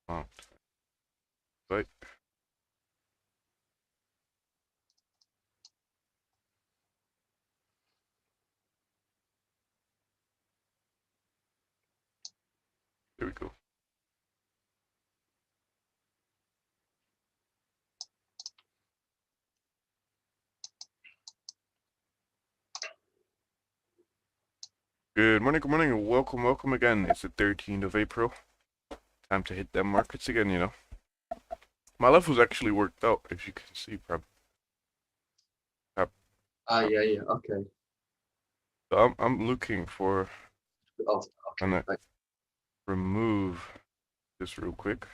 Oh, right. There we go. Good morning, and welcome again. It's the 13th of April. Time to hit them markets again, you know. My levels actually worked out, as you can see, probably. Yeah, okay. So I'm looking for, Oh, and okay. Right. remove this real quick.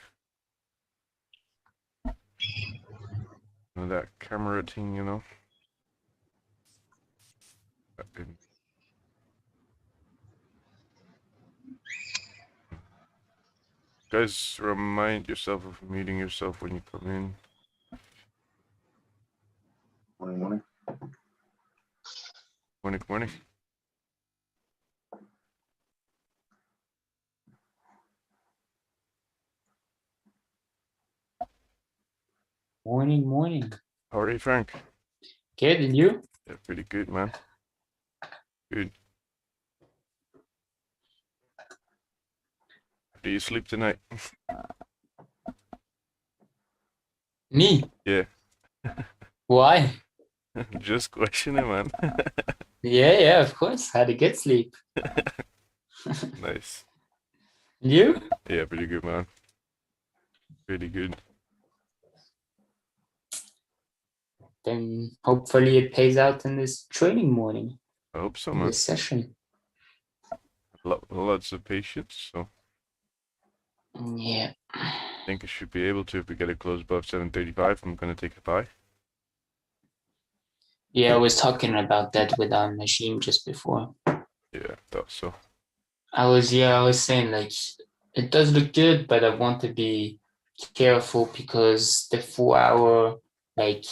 And that camera thing, you know. Guys, remind yourself of muting yourself when you come in. Morning. Morning. Morning. How are you, Frank? Good, and you? Yeah, pretty good, man. Good. Do you sleep tonight? Me? Yeah. Why? Just questioning, man. Yeah, of course. Had a good sleep. Nice. You? Yeah, pretty good, man. Pretty good. Then hopefully it pays out in this training morning, I hope so, in man. this session. Lots of patience, so Yeah. I think I should be able to. If we get it close above 735, I'm gonna take a buy. Yeah, I was talking about that with our machine just before. Yeah, thought so. I was saying like it does look good, but I want to be careful because the 4 hour, like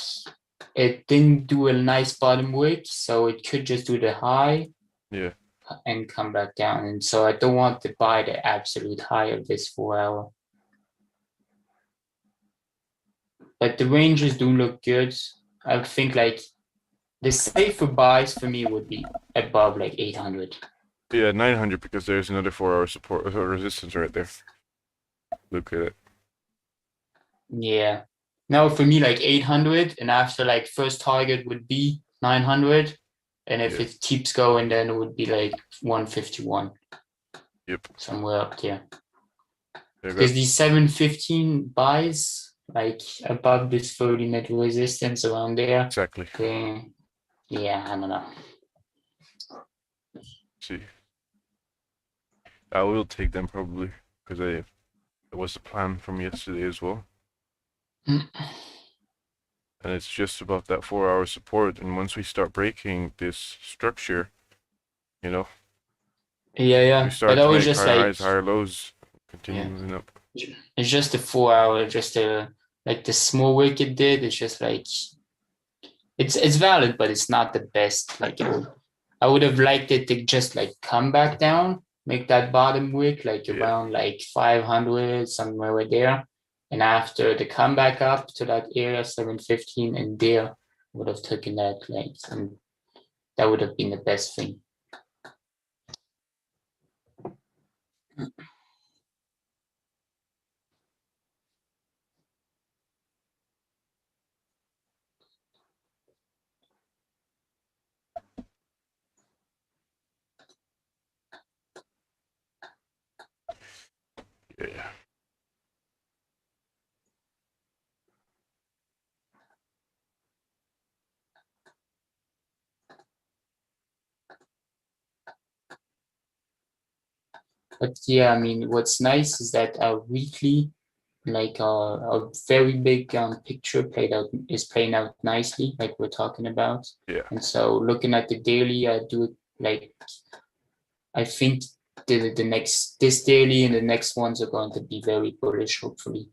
it didn't do a nice bottom wick, so it could just do the high. Yeah. And come back down. And so I don't want to buy the absolute high of this 4 hour. But the ranges do look good. I would think like the safer buys for me would be above like 800. Yeah, 900 because there's another 4 hour support or resistance right there. Look at it. Yeah. Now for me like 800, and after like first target would be 900. And if it keeps going, then it would be like 151. Yep. Somewhere up there. There you Because go. these 715 buys, like above this 30-minute resistance around there. Exactly. Yeah, I don't know. See. I will take them probably because it was the plan from yesterday as well. And it's just about that 4 hour support. And once we start breaking this structure, you know, Yeah. we But start I to was make just higher like, highs, higher lows, continue yeah, moving up. it's just a 4 hour, just like the small wick it did. It's just like it's valid, but it's not the best. Like I would have liked it to just like come back down, make that bottom wick like around like 500, somewhere right there. And after the comeback up to that area 715, and there would have taken that like, and that would have been the best thing. Yeah. But yeah, I mean, what's nice is that our weekly, like a very big picture is playing out nicely, like we're talking about. Yeah. And so looking at the daily, I think this daily and the next ones are going to be very bullish, hopefully.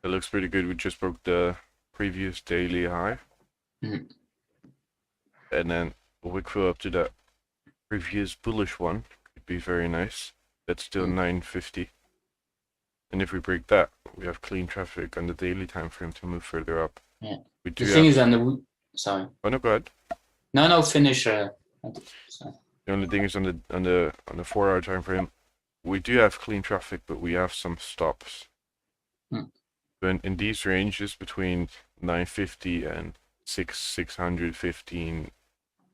It looks pretty good. We just broke the previous daily high. Mm-hmm. And then a wick fill up to that previous bullish one could be very nice. That's still 950. And if we break that, we have clean traffic on the daily time frame to move further up. Yeah. We do The thing have... is on the sorry. Oh no, go ahead. No, finish. Sorry. The only thing is on the 4 hour time frame, we do have clean traffic, but we have some stops. So in these ranges between 950 and 615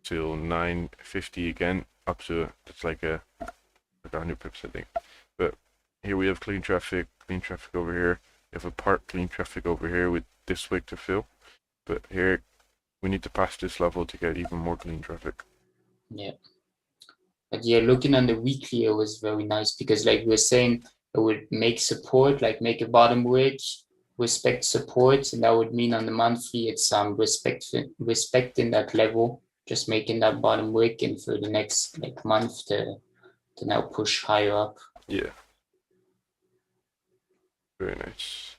till 950 again, up to it's like 100 pips, I think. But here we have clean traffic over here. We have a part clean traffic over here with this wick to fill. But here we need to pass this level to get even more clean traffic. Yeah. But yeah, looking on the weekly, it was very nice because like we were saying, it would make support, like make a bottom wick, respect support, and that would mean on the monthly it's respecting that level, just making that bottom wick, and for the next like month to now push higher up. Yeah. Very nice.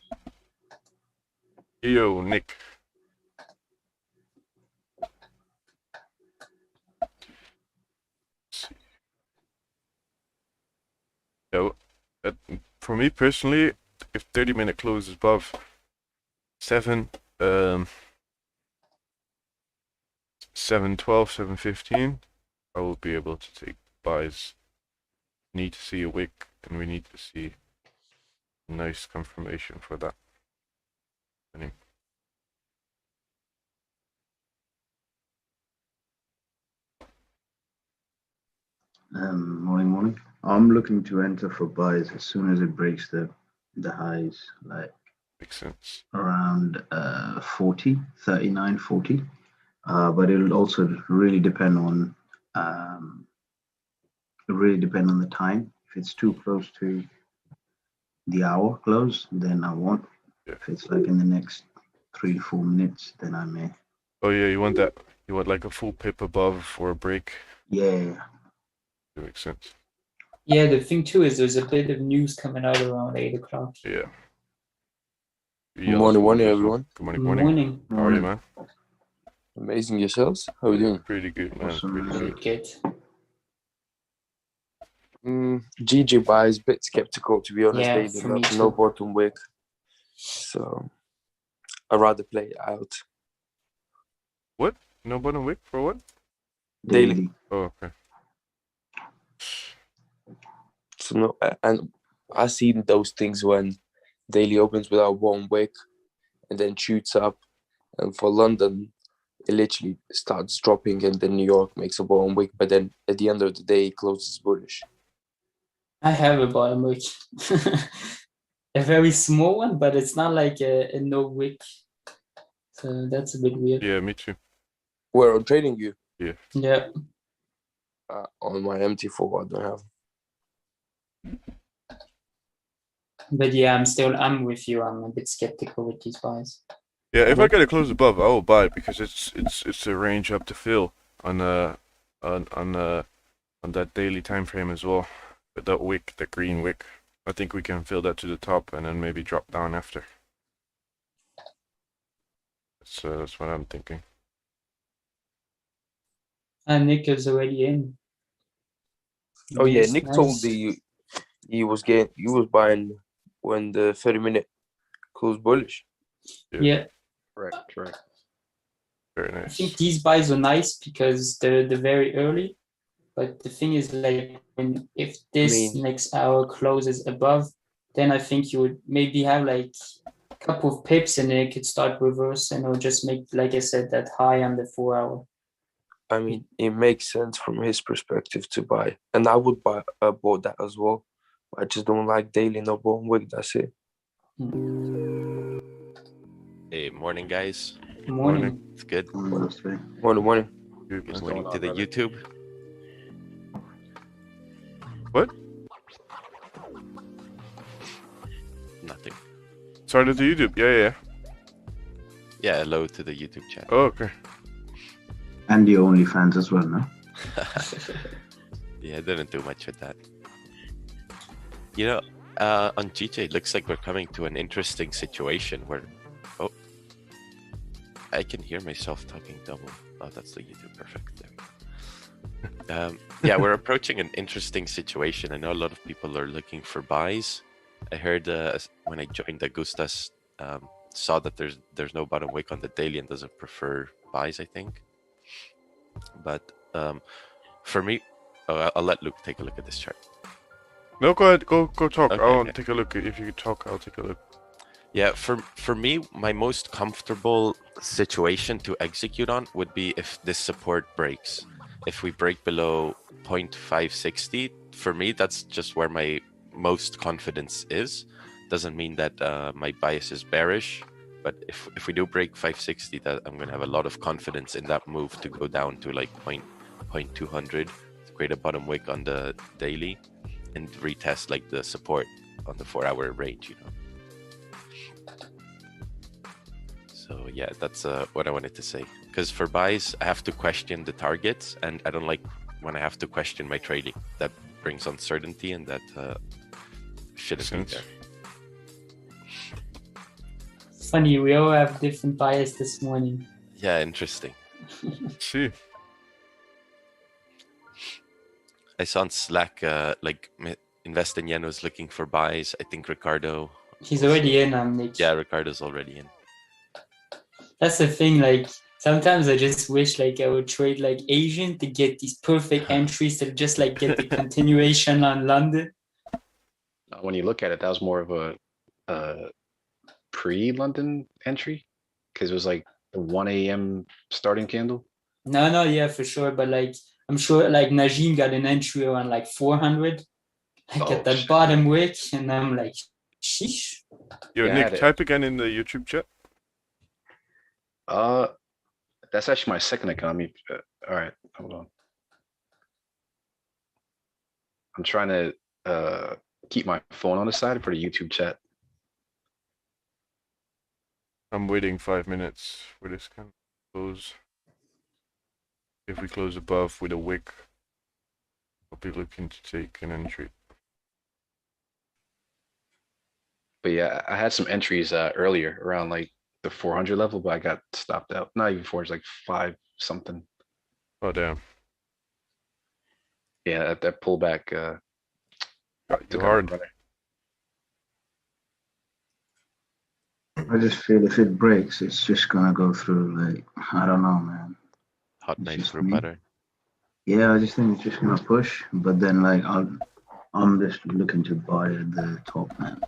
Yo, Nick. So, for me personally, if 30-minute close is above 712, 715, I will be able to take buys. Need to see a wick, and we need to see a nice confirmation for that. Morning. I'm looking to enter for buys as soon as it breaks the highs, like Makes sense. around 40, 39, 40. But it'll also really depend on the time. If it's too close to the hour close, then I won't. Yeah. If it's like in the next 3 to 4 minutes, then I may. Oh yeah, you want that? You want like a full pip above for a break? Yeah. That makes sense. Yeah, the thing too is there's a bit of news coming out around 8 o'clock. Yeah. Morning, everyone. Good morning. How are you, man? Amazing yourselves. How are you doing? Pretty good, man. Awesome, Pretty good. Good. GG buys, bit skeptical to be honest. Yeah, They for me did no too. bottom wick, so I'd rather play it out What? No bottom wick for what? daily. Oh, okay. So no, and I've seen those things when daily opens without one wick and then shoots up, and for London it literally starts dropping, and then New York makes a bottom wick, but then at the end of the day it closes bullish. I have a bottom wick. A very small one, but it's not like a no wick. So that's a bit weird. Yeah, me too. We're on Tradingview. Yeah. On my MT4 I don't have. But yeah, I'm with you. I'm a bit skeptical with these buys. Yeah, if I get a close above, I will buy because it's a range up to fill on that daily time frame as well. But that wick, the green wick, I think we can fill that to the top and then maybe drop down after. So that's what I'm thinking. And Nick is already in. Oh yeah, Nice, Nick nice. told me he was buying when the 30-minute closed bullish. Yeah, Correct. Very I nice. think these buys are nice because they're very early. But the thing is, like, if this next hour closes above, then I think you would maybe have like a couple of pips and it could start reversing or just make, like I said, that high on the 4 hour. I mean, it makes sense from his perspective to buy, and I would bought that as well. I just don't like daily no bottom wick. That's it. Hey, morning, guys. Morning. It's good. Morning. Good morning to the YouTube. What? Nothing. Started the YouTube. Yeah. Yeah, hello to the YouTube chat. Oh, okay. And the OnlyFans as well, no? Yeah, I didn't do much with that. You know, on GJ, it looks like we're coming to an interesting situation where... Oh, I can hear myself talking double. Oh, that's the YouTube. Perfect. There we go. Yeah, we're approaching an interesting situation. I know a lot of people are looking for buys. I heard when I joined Augustas, saw that there's no bottom wick on the daily and doesn't prefer buys, I think. But for me, I'll let Luke take a look at this chart. No, go ahead. Go talk. Okay, I want okay. to take a look. If you talk, I'll take a look. Yeah, for me, my most comfortable situation to execute on would be if this support breaks. If we break below 0.560, for me, that's just where my most confidence is. Doesn't mean that my bias is bearish, but if we do break 560, that I'm gonna have a lot of confidence in that move to go down to like 0.200, to create a bottom wick on the daily, and retest like the support on the 4-hour range, you know. So yeah, that's what I wanted to say. Because for buys, I have to question the targets, and I don't like when I have to question my trading. That brings uncertainty, and that shouldn't be there. Funny, we all have different bias this morning. Yeah, interesting. See. I saw on Slack, like Invest in Yen was looking for buys. I think Ricardo. He's already in, Nick. Yeah, Ricardo's already in. That's the thing, like, sometimes I just wish, like, I would trade, like, Asian to get these perfect entries to just, like, get the continuation on London. When you look at it, that was more of a pre-London entry, because it was like the 1 a.m. starting candle. No, yeah, for sure. But, like, I'm sure, like, Najim got an entry around, like, 400, like, at that bottom wick, and I'm like, sheesh. Yo, Yeah, Nick, type again in the YouTube chat. That's actually my second account. All right, hold on. I'm trying to keep my phone on the side for the YouTube chat. I'm waiting 5 minutes for this kind of close. If we close above with a wick, I'll be looking to take an entry. But yeah, I had some entries earlier around like the 400 level, but I got stopped out. Not even 400, like 5 something. Oh damn! Yeah, that pullback Got you took hard. out. I just feel if it breaks, it's just gonna go through. Like, I don't know, man. Hot It's knife just through me. butter. Yeah, I just think it's just gonna push. But then, like, I'm just looking to buy at the top, man.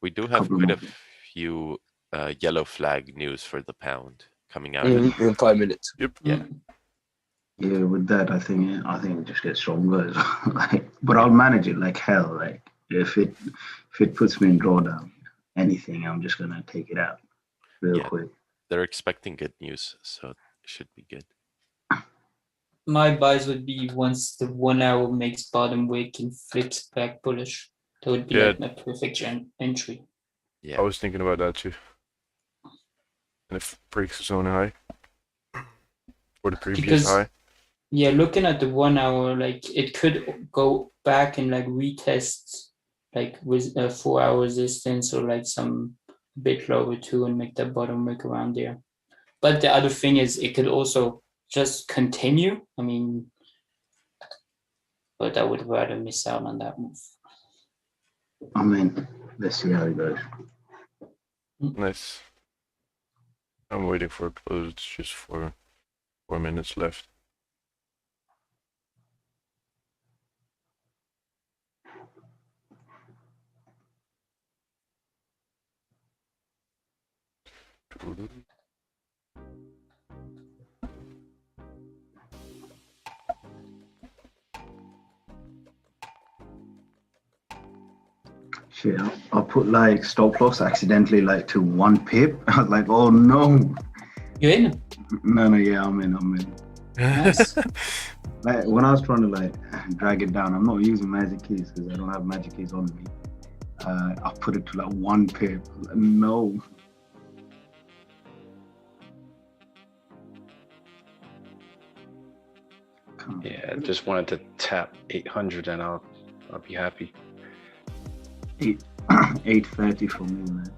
We do have Couple quite a more. few yellow flag news for the pound coming out. In 5 minutes. Yep. Yeah. Yeah, with that, I think it just gets stronger. Like, but I'll manage it like hell. Like, if it puts me in drawdown, anything, I'm just gonna take it out real Yeah. quick. They're expecting good news, so it should be good. My buys would be once the 1 hour makes bottom wick and flips back bullish. That would be like my perfect entry. Yeah. I was thinking about that too. And if breaks the zone high or the previous high. Yeah, looking at the 1 hour, like it could go back and like retest like with a 4 hour resistance or like some bit lower too and make that bottom wick around there. But the other thing is it could also just continue. I mean, but I would rather miss out on that move. I mean, let's see how it goes. Nice. I'm waiting for a close. It's just 4 minutes left. Shit, I'll put like stop loss accidentally like to 1 pip. I was like, oh no. You're in? No, yeah, I'm in. Nice. Like, when I was trying to like drag it down, I'm not using magic keys because I don't have magic keys on me. I put it to like 1 pip. No. Yeah, just wanted to tap 800 and I'll be happy. 830 for me, man.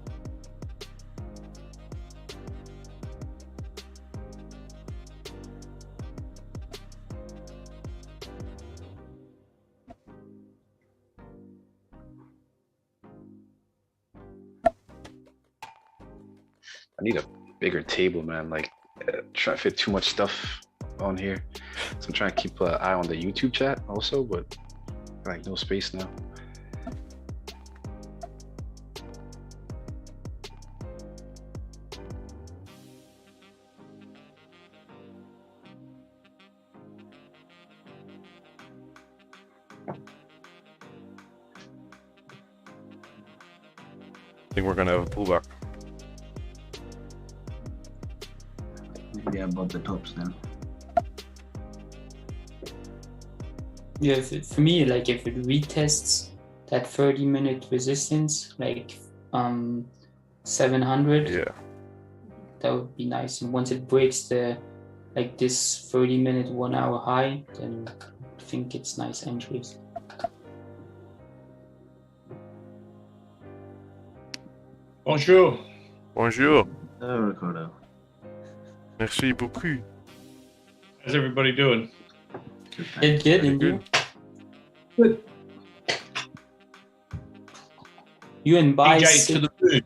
I need a bigger table, man. Like, trying to fit too much stuff on here. So I'm trying to keep an eye on the YouTube chat also, but like no space now. I think we're gonna have a pullback. Maybe above the tops then. Yeah, for me, like if it retests that 30-minute resistance, like 700, Yeah. that would be nice. And once it breaks the like this 30-minute 1 hour high, then I think it's nice entries. Bonjour. Bonjour. Ricardo. Merci beaucoup. How's everybody doing? Good, Very and you? good. Good. You and buy DJ to the moon.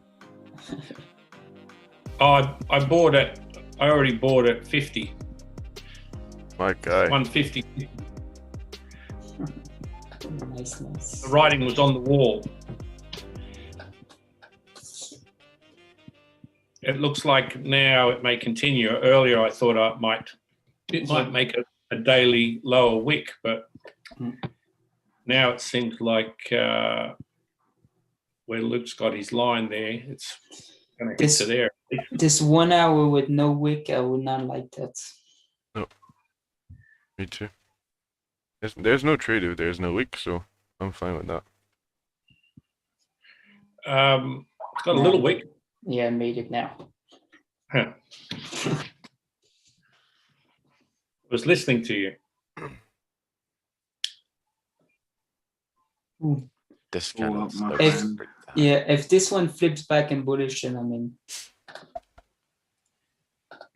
I bought it. I already bought it 50. My guy. 150. Nice. The writing was on the wall. It looks like now it may continue. Earlier I thought it might make a daily lower wick, but now it seems like where Luke's got his line there, it's going to hit to there. This 1 hour with no wick, I would not like that. No. Me too. There's no trade if there's no wick, so I'm fine with that. It's got a little wick. Yeah, I made it now. Huh. I was listening to you. This Go candle up, my starts friend. pretty high. Yeah, if this one flips back in bullish, then I'm in.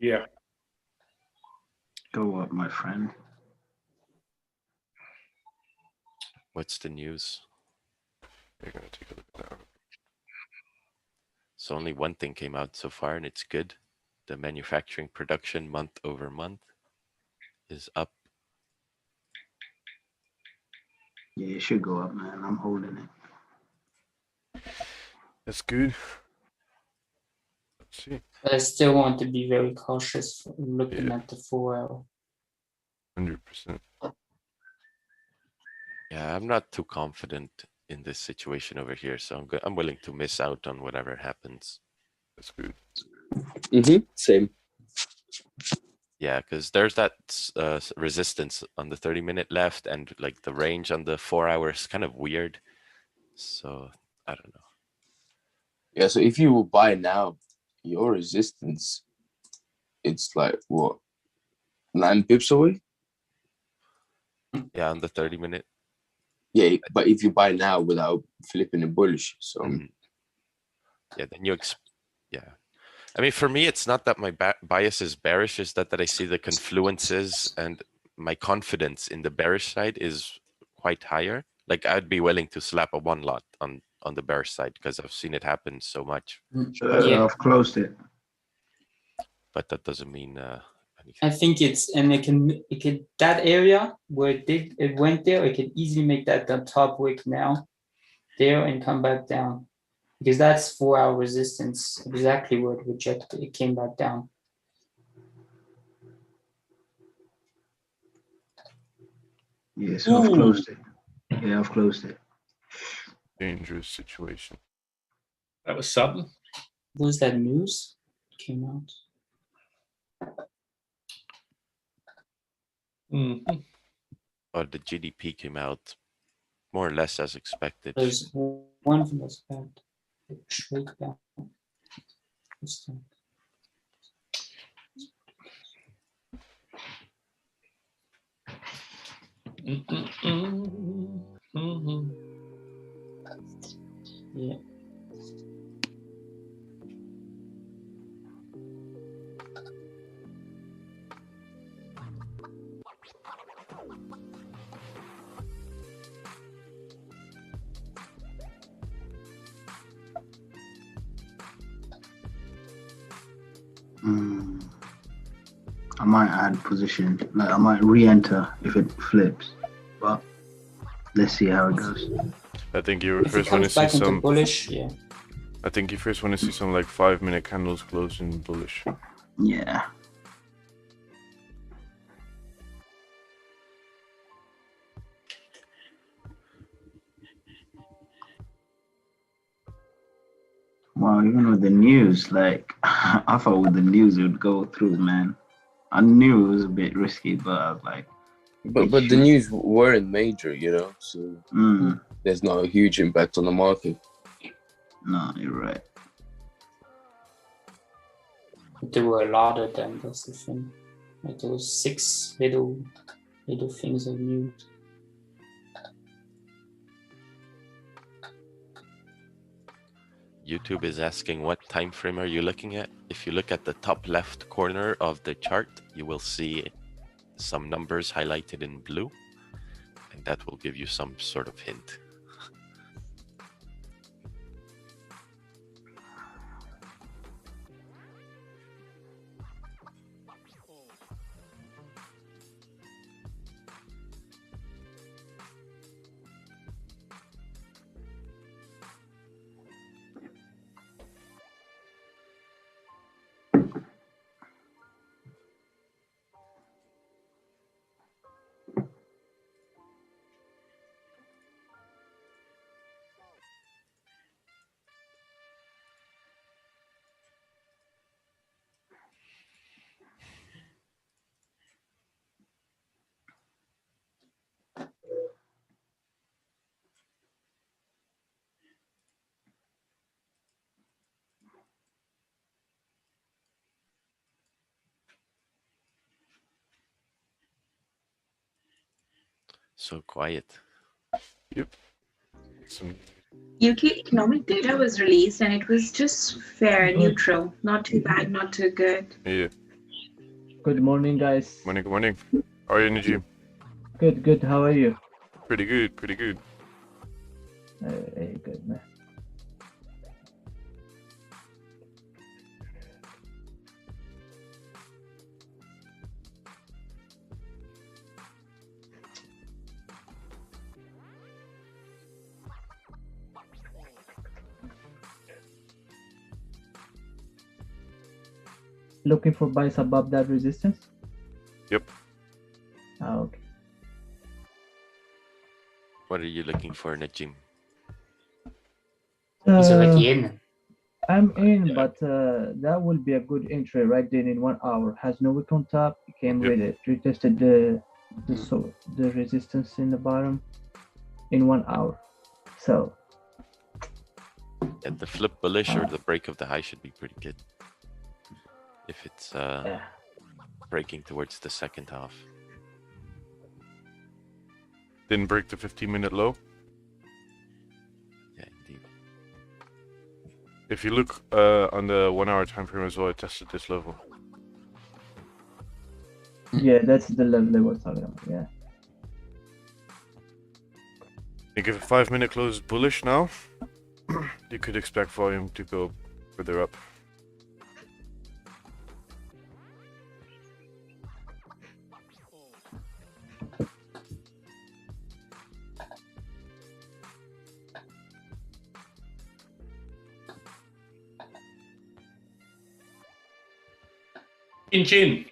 Yeah. Go up, my friend. What's the news? You're gonna take a look at that. So only one thing came out so far, and it's good. The manufacturing production month over month is up. Yeah, it should go up, man. I'm holding it. That's good. Let's see. But I still want to be very cautious looking at the 4 hour. 100%. Yeah, I'm not too confident in this situation over here, so I'm willing to miss out on whatever happens. That's good. Same. Yeah, because there's that resistance on the 30-minute left, and like the range on the 4 hours kind of weird. So I don't know. Yeah, so if you buy now, your resistance, it's like what, 9 pips away? Yeah, on the 30-minute. Yeah, but if you buy now without flipping a bullish, so Yeah, then yeah. I mean, for me, it's not that my bias is bearish, it's that I see the confluences, and my confidence in the bearish side is quite higher. Like I'd be willing to slap a 1 lot on the bearish side because I've seen it happen so much. Yeah. I've closed it. But that doesn't mean anything. I think it can that area where it went there, it can easily make that the top wick now there and come back down. Because that's 4 hour resistance, exactly where it rejected. It came back down. Yeah, so I've closed it. Yeah, I've closed it. Dangerous situation. That was sudden. What was that news? Came out. Oh, the GDP came out more or less as expected. There's one from that's bad. Straight down. Yeah. I might add position. Like I might re-enter if it flips, but let's see how it goes. I think you If it first want to comes see back into some. bullish, yeah. I think you first want to see some like 5-minute candles closing bullish. Yeah. Wow, even with the news, like I thought with the news it would go through, man. I knew it was a bit risky, but I was like, But the news weren't major, you know, so there's not a huge impact on the market. no, you're right. But there were a lot of them, that's the thing. Like there was 6 little things of news. YouTube is asking what time frame are you looking at? If you look at the top left corner of the chart, you will see some numbers highlighted in blue, and that will give you some sort of hint. So quiet. Yep. Some UK economic data was released and it was just fair, neutral, not too bad, not too good. yeah. Good morning, guys. Morning, good morning. How are you in the gym? Good, good. How are you? Pretty good, pretty good. Good, man. Looking for buys above that resistance? Yep. Okay. What are you looking for in a gym? Is already in. I'm in, but that will be a good entry right then in 1 hour. Has no wick on top. Came with it. Retested the resistance in the bottom in 1 hour. So. And the flip bullish or the break of the high should be pretty good. If it's breaking towards the second half. Didn't break the 15-minute low. Yeah, indeed. If you look on the 1 hour time frame as well, it tested this level. Yeah, that's the level I was talking about. Yeah. I think if a 5-minute close is bullish now, you could expect volume to go further up. Chin.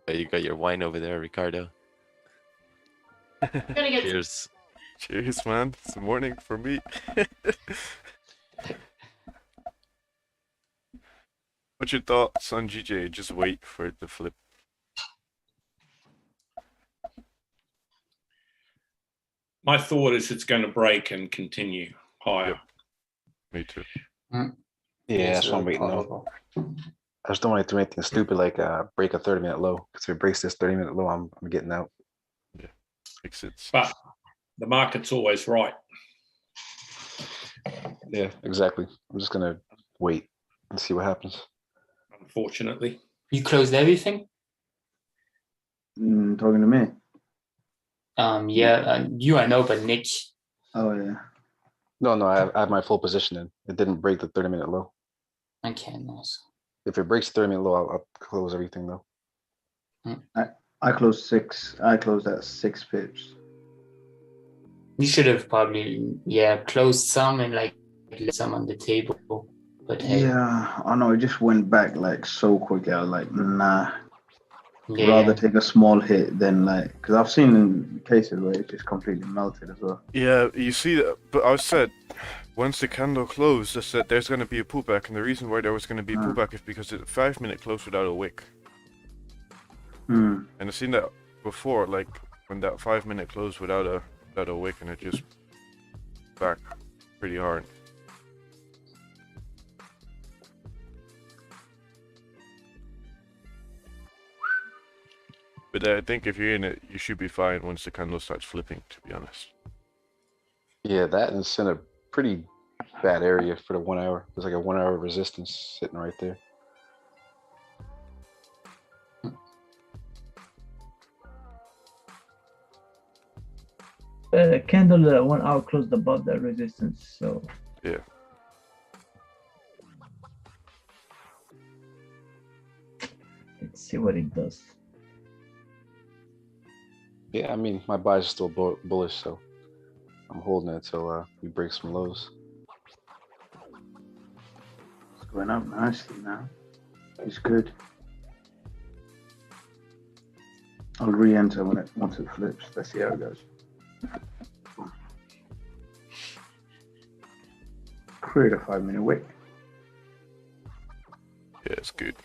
Oh, you got your wine over there, Ricardo. Cheers. Cheers, man. It's the morning for me. What's your thoughts on GJ? Just wait for it to flip. My thought is it's going to break and continue higher. Yep. Me too. Yeah, that's what I'm waiting on. I just don't want it to do anything stupid like break a 30-minute low. Because if it breaks this 30-minute low, I'm getting out. Yeah, makes sense. But the market's always right. Yeah, exactly. I'm just gonna wait and see what happens. Unfortunately. You closed everything? Talking to me? Yeah, you I know, but Nick. Oh yeah. No, I have my full position in. It didn't break the 30-minute low. Okay, nice. If it breaks the 30-minute low, I'll close everything though. I closed six. I closed at 6 pips. You should have probably, closed some and like left some on the table. But hey, Yeah, I know. It just went back like so quick. I was like, nah. yeah, Rather take a small hit than like, because I've seen cases where it just completely melted as well. Yeah, you see that, but I said once the candle closed, I said there's going to be a pullback, and the reason why there was going to be a pullback is because it's a 5-minute close without a wick. And I've seen that before, like when that 5-minute close without a wick, and it just back pretty hard. But I think if you're in it, you should be fine once the candle starts flipping, to be honest. Yeah, that and it's in a pretty bad area for the 1 hour. There's like a 1 hour resistance sitting right there. Candle 1 hour closed above that resistance, so yeah. Let's see what it does. Yeah, I mean, my buy is still bullish, so I'm holding it until we break some lows. It's going up nicely now. It's good. I'll re-enter once it flips. Let's see how it goes. Create a 5-minute wick. Yeah, it's good.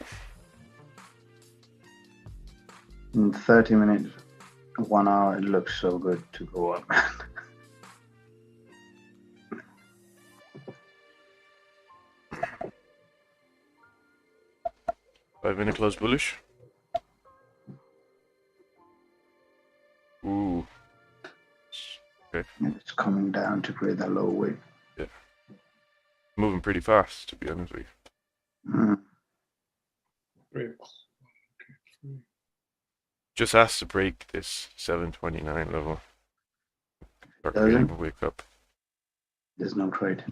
In 30 minutes, 1 hour, it looks so good to go up. 5-minute close bullish. Ooh. Okay. It's coming down to create that low wick. Yeah. Moving pretty fast, to be honest with you. Just has to break this 729 level. Start creating a wake up. There's no trade.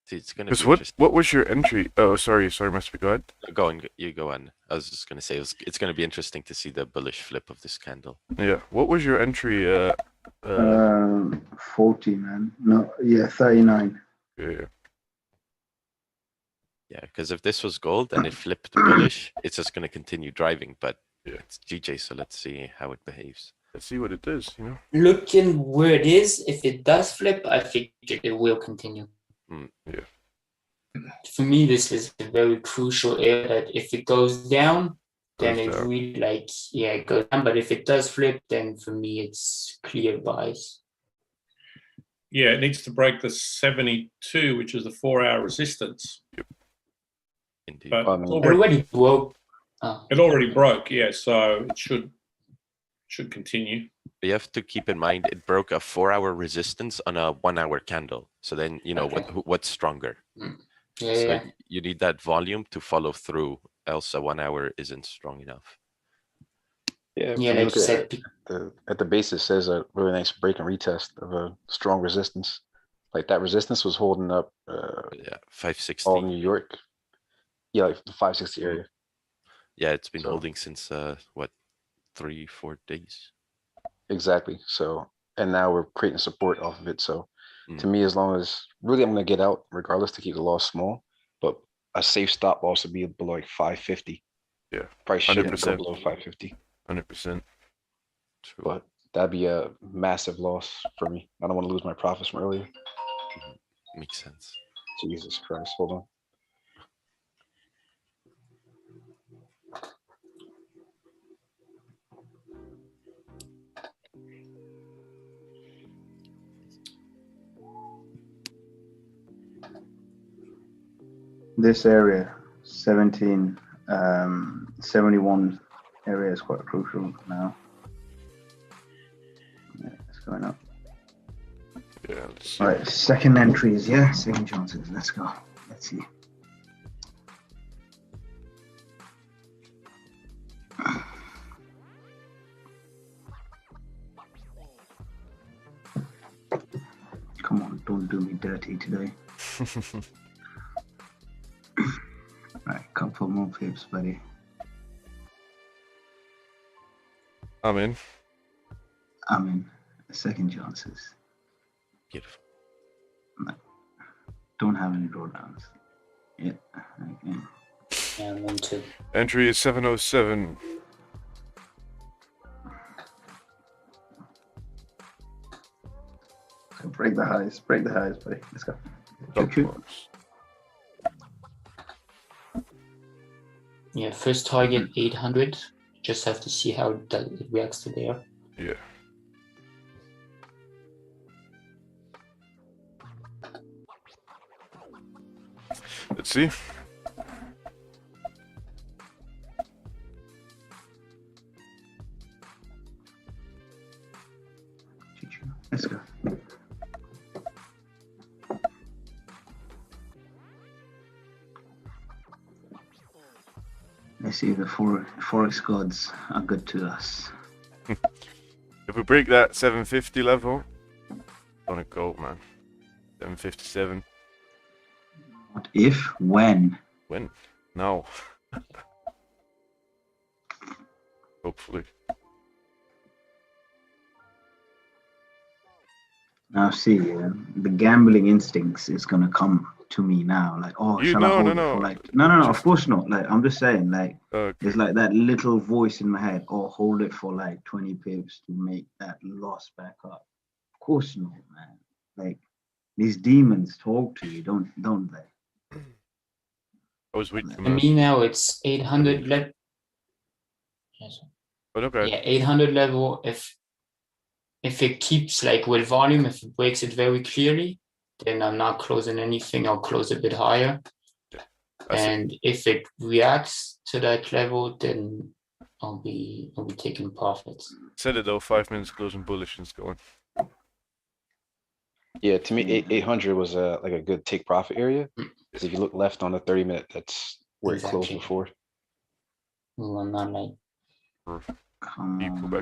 See, it's gonna Because be interesting. what was your entry? Oh, sorry, must be go ahead. Go on, you go on. I was just gonna say it's gonna be interesting to see the bullish flip of this candle. Yeah. What was your entry? 40, man. No, yeah, 39. Yeah. Yeah, because if this was gold and it flipped bullish, it's just gonna continue driving. But yeah, it's GJ, so let's see how it behaves. Let's see what it does. Looking where it is, if it does flip, I think it will continue. Yeah. For me, this is a very crucial area that if it goes down, then it really it goes down. But if it does flip, then for me, it's clear buys. Yeah, it needs to break the 72, which is the 4-hour resistance. Yep. Indeed. But it already broke. It already broke, yeah, so it should continue. But you have to keep in mind it broke a 4-hour resistance on a 1-hour candle. So then you know what's stronger. Yeah. You need that volume to follow through, else a 1 hour isn't strong enough. Yeah, like you said, at the base it says a really nice break and retest of a strong resistance. Like that resistance was holding up 560 all New York. Yeah, like the 560 area. Yeah, it's been holding since 3-4 days. Exactly. So, and now we're creating support off of it. So to me, as long as really I'm gonna get out regardless to keep the loss small, but a safe stop loss would be below like 550. Yeah, price shouldn't go below 550. 100%. But that'd be a massive loss for me. I don't want to lose my profits from earlier. Makes sense. Jesus Christ, hold on. This area, 17, 71 area is quite crucial now. Yeah, it's going up. Yeah, let's see. All right, second entries, yeah, second chances. Let's go. Let's see. Don't do me dirty today. Right, couple more pips, buddy. I'm in. I'm in. Second chances. Beautiful. Don't have any drawdowns. Yeah. Okay. Yeah, I'm into. Entry is 707. So break the highs, buddy. Let's go. Stop Shoot. loss. Yeah, first target 800. Just have to see how it reacts to there. Yeah. Let's see. Let's go. Let's see if the Forex gods are good to us. If we break that 750 level, gonna go, man. 757. What if? When? When? Now. Hopefully. Now see, the gambling instincts is gonna come to me now. Like, oh, shall I hold it for like? No, of course not. Like, I'm just saying, like, it's like that little voice in my head. Oh, hold it for like 20 pips to make that loss back up. Of course not, man. Like, these demons talk to you, don't they? I was waiting for For me now, it's 800 level. But okay. Yeah, 800 level. If it keeps like with volume, if it breaks it very clearly, then I'm not closing anything. I'll close a bit higher. And if it reacts to that level, then I'll be taking profits. Said it though, 5 minutes closing bullish is going. Yeah, to me, 800 was like a good take profit area. Because if you look left on the 30-minute, that's where it closed before. Well, I'm not like. But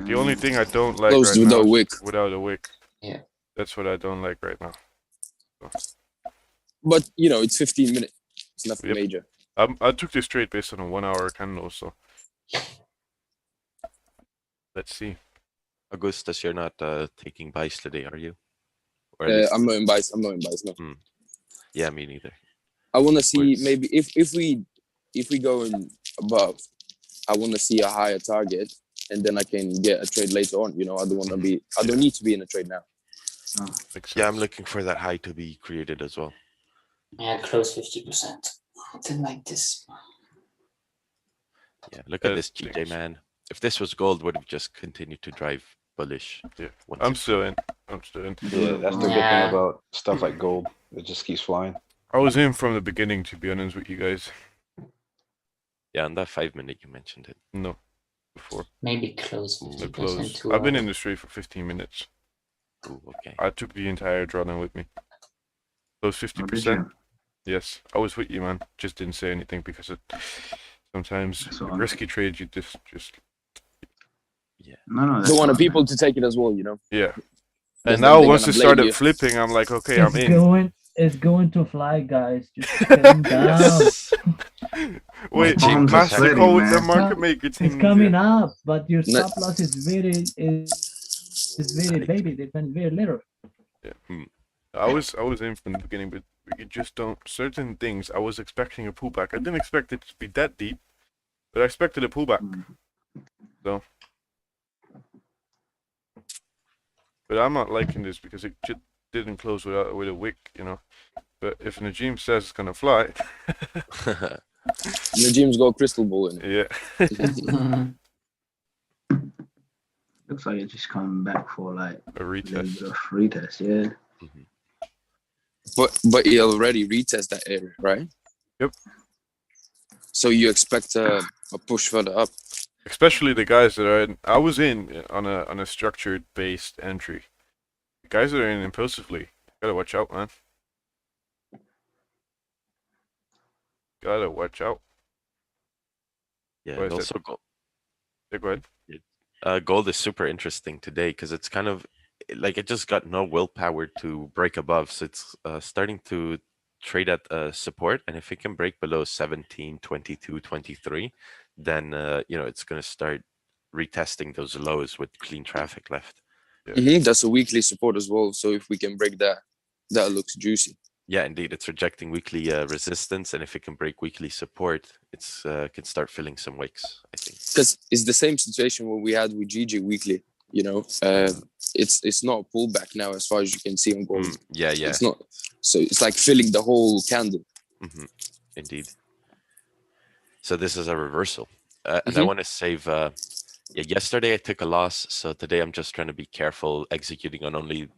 the only thing I don't like Closed right without now wick. is without a wick. Yeah. That's what I don't like right now. So. But you know, it's 15 minutes. It's nothing major. I took this trade based on a 1 hour candle, so let's see. Augustus, you're not taking buys today, are you? Or I'm not in buys. No. Yeah, me neither. I want to see maybe if we go in above, I want to see a higher target, and then I can get a trade later on. You know, I don't want to be. I don't need to be in a trade now. Yeah, I'm looking for that high to be created as well. Yeah, close 50%. Something like this. Yeah, look at this GJ, man. If this was gold, would have just continued to drive bullish. Yeah, I'm still in. Yeah, that's the good thing about stuff like gold. It just keeps flying. I was in from the beginning, to be honest with you guys. Yeah, on that 5 minute you mentioned it. No, before. Maybe close 50%. I've been in the trade for 15 minutes. Ooh, okay. I took the entire drawdown with me. Close 50%. Yes, I was with you, man. Just didn't say anything because sometimes risky trades you just. Yeah. No. Don't want people to take it as well, you know. Yeah. And now once it started flipping, I'm like, okay, I'm in. It's going to fly, guys. Just calm down. Wait, master call with the market maker thing. It's coming up, but your stop loss is very baby. They've been very little. Yeah. I was in from the beginning, but you just don't. Certain things, I was expecting a pullback. I didn't expect it to be that deep, but I expected a pullback. So, but I'm not liking this because it just didn't close with a wick, you know. But if Najim says it's gonna fly, Najim's got crystal ball in it. Yeah. Looks like it's just coming back for like a retest. Yeah. But he already retested that area, right? Yep. So you expect a push further up? Especially the guys that are in. I was in on a structured based entry. The guys that are in impulsively, gotta watch out, man. Gotta watch out. Yeah, and also gold. Yeah, go ahead. Gold is super interesting today because it's kind of like it just got no willpower to break above, so it's starting to trade at support, and if it can break below 17, 22, 23, then it's going to start retesting those lows with clean traffic left. That's a weekly support as well, so if we can break that, that looks juicy. Yeah, indeed, it's rejecting weekly resistance, and if it can break weekly support, it's can start filling some wicks, I think. Because it's the same situation what we had with GG weekly. It's not a pullback now as far as you can see on gold. Yeah. It's not. So it's like filling the whole candle. Indeed. So this is a reversal, and I want to save. Yesterday I took a loss, so today I'm just trying to be careful, executing on only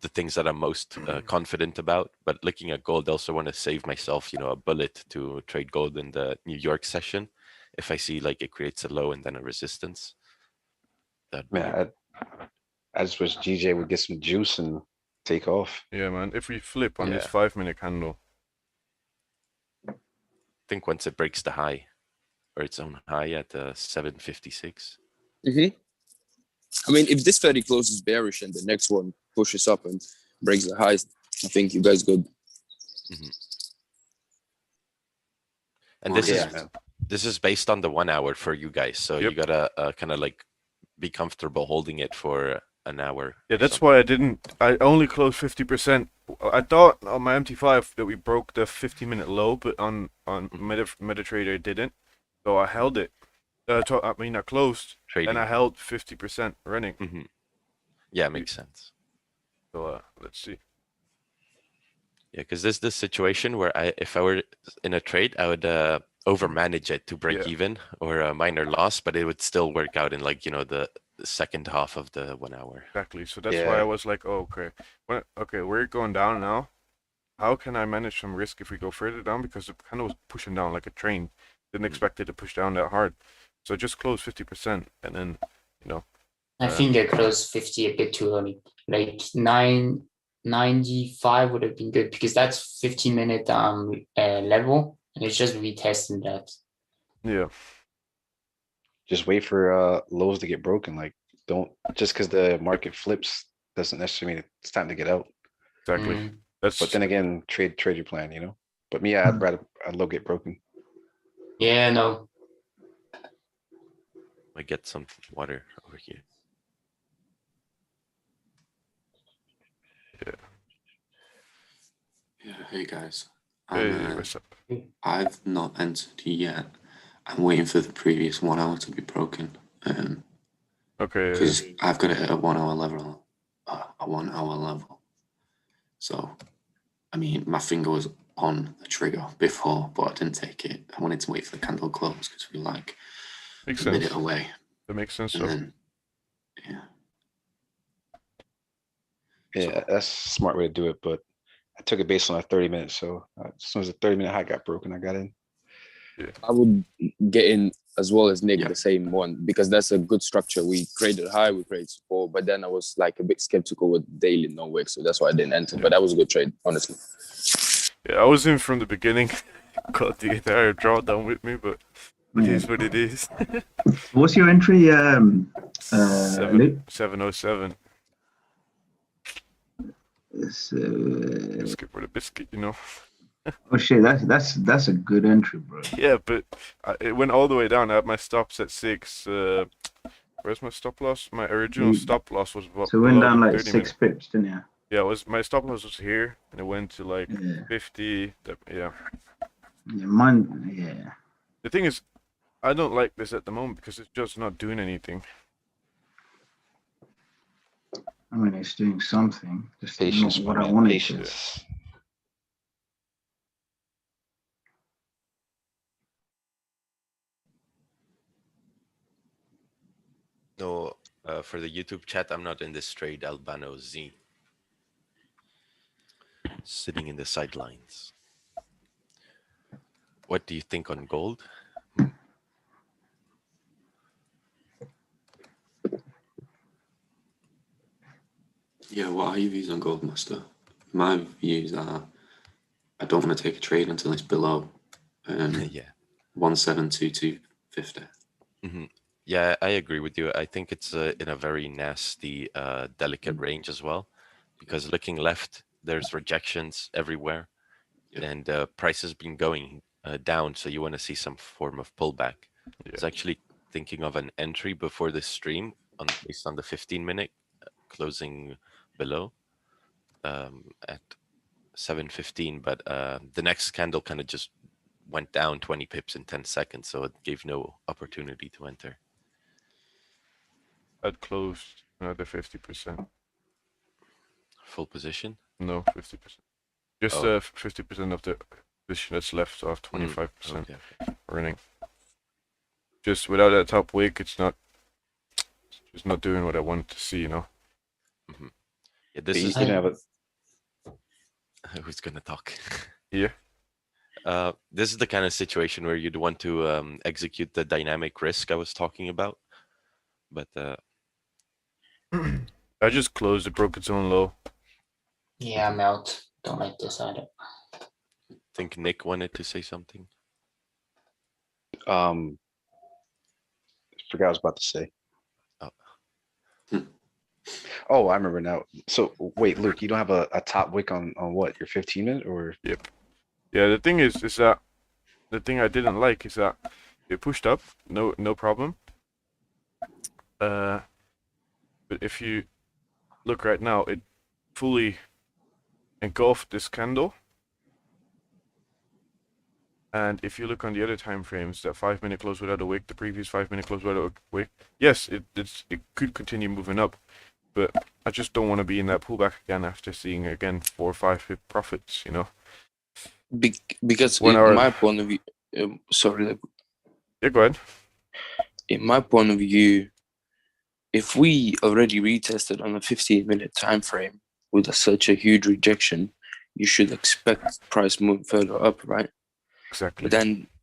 the things that I'm most confident about. But looking at gold, I also want to save myself, a bullet to trade gold in the New York session. If I see like it creates a low and then a resistance. Man, I just wish GJ would get some juice and take off. Yeah, man. If we flip on this 5-minute candle, I think once it breaks the high or its own high at 756. I mean, if this very closes bearish and the next one pushes up and breaks the highs, I think you guys good. And this is based on the 1 hour for you guys, so you gotta kind of like be comfortable holding it for an hour. Yeah, that's why I only closed 50%. I thought on my MT5 that we broke the 50-minute low, but on MetaTrader it didn't. So I held it. I closed trading, and I held 50% running. Yeah, makes sense. So let's see. Yeah, because there's this situation where if I were in a trade, I would overmanage it to break even or a minor loss, but it would still work out in like the second half of the 1 hour. Exactly. So that's why I was like, oh, okay, we're going down now. How can I manage some risk if we go further down? Because it kind of was pushing down like a train. Didn't expect it to push down that hard. So just close 50%, and then I think I closed 50 a bit too early. Like 995 would have been good because that's 15-minute level, and it's just retesting that. Yeah. Just wait for lows to get broken. Like, don't just because the market flips doesn't necessarily mean it's time to get out. Exactly. But then again, trade your plan. But me, I'd rather low get broken. Yeah, no. I get some water over here. Yeah, hey guys. Hey, what's up? I've not entered yet. I'm waiting for the previous 1 hour to be broken. Okay. Because I've got it at a 1 hour level. A 1 hour level. So, I mean, my finger was on the trigger before, but I didn't take it. I wanted to wait for the candle close because we're like a minute away. That makes sense. And then, Yeah, that's a smart way to do it. But I took it based on a 30 minutes. So as soon as the 30-minute high got broken, I got in. Yeah. I would get in as well as Nick, the same one, because that's a good structure. We created high, we created support, but then I was like a bit skeptical with daily no wick, so that's why I didn't enter. But that was a good trade, honestly. Yeah, I was in from the beginning. Got the entire drawdown with me, but it is what it is. What's your entry? 707. Biscuit for the biscuit, Oh shit, that's a good entry, bro. Yeah, but it went all the way down. I had my stops at 6. Where's my stop loss? My original stop loss was about. So it went down like 6 pips, didn't you? Yeah, my stop loss was here, and it went to like 50. Yeah. Yeah. The thing is, I don't like this at the moment because it's just not doing anything. I mean, it's doing something. Just Patience, not what I wanted to. No, for the YouTube chat, I'm not in this trade, Albano Z. Sitting in the sidelines. What do you think on gold? Yeah, what are your views on gold, Master? My views are I don't want to take a trade until it's below 172250. Yeah, I agree with you. I think it's in a very nasty, delicate range as well, because looking left, there's rejections everywhere, and price has been going down. So you want to see some form of pullback. I was actually thinking of an entry before this stream based on the 15-minute closing below at 7:15, but the next candle kind of just went down 20 pips in 10 seconds, so it gave no opportunity to enter. I'd closed another 50%. Full position? No, 50%. Just 50% of the position that's left, so I have 25% running. Just without that top wick, it's just not doing what I want to see, you know. Yeah, this is gonna have who's gonna talk. Yeah. This is the kind of situation where you'd want to execute the dynamic risk I was talking about, but I just closed. It broke its own low. Yeah, I'm out. Don't like this either. I think Nick wanted to say something. Forgot what I was about to say. Oh, I remember now. So wait, Luke, you don't have a top wick on what, your 15-minute or? Yep. Yeah, the thing is that the thing I didn't like is that it pushed up, no problem. But if you look right now, it fully engulfed this candle. And if you look on the other time frames, that 5-minute close without a wick, the previous 5-minute close without a wick, yes, it could continue moving up, but I just don't want to be in that pullback again after seeing again 4 or 5 pip profits, you know. Because in my point of view, sorry. Yeah, go ahead. In my point of view, if we already retested on a 15-minute time frame with such a huge rejection, you should expect price move further up, right? Exactly.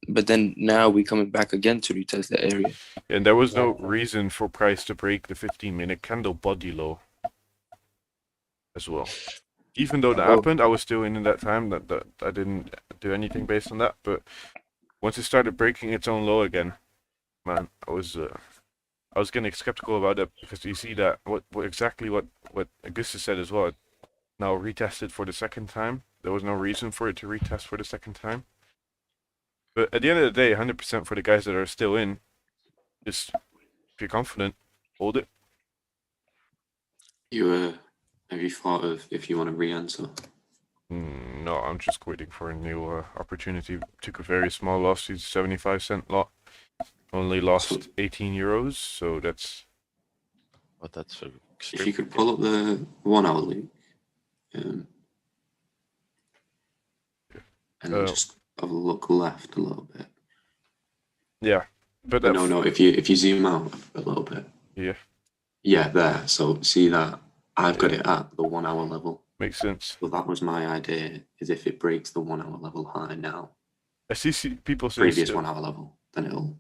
But then now we're coming back again to retest the area. And there was no reason for price to break the 15-minute candle body low as well. Even though that happened, I was still in that time. That I didn't do anything based on that. But once it started breaking its own low again, man, I was getting skeptical about it, because you see that what Augustus said as well. It now retested for the second time. There was no reason for it to retest for the second time. But at the end of the day, 100% for the guys that are still in, just if you're confident, hold it. Have you thought of if you want to re-enter? No, I'm just waiting for a new opportunity. Took a very small loss. It's 75-cent lot. Only lost 18 euros, so that's. But that's so. If you could pull up the 1 hour link, and then just have a look left a little bit. Yeah, but no. If you zoom out a little bit. Yeah. Yeah, there. So see that I've got it at the 1 hour level. Makes sense. So that was my idea. Is if it breaks the 1 hour level high now. I see people say previous 1 hour level, then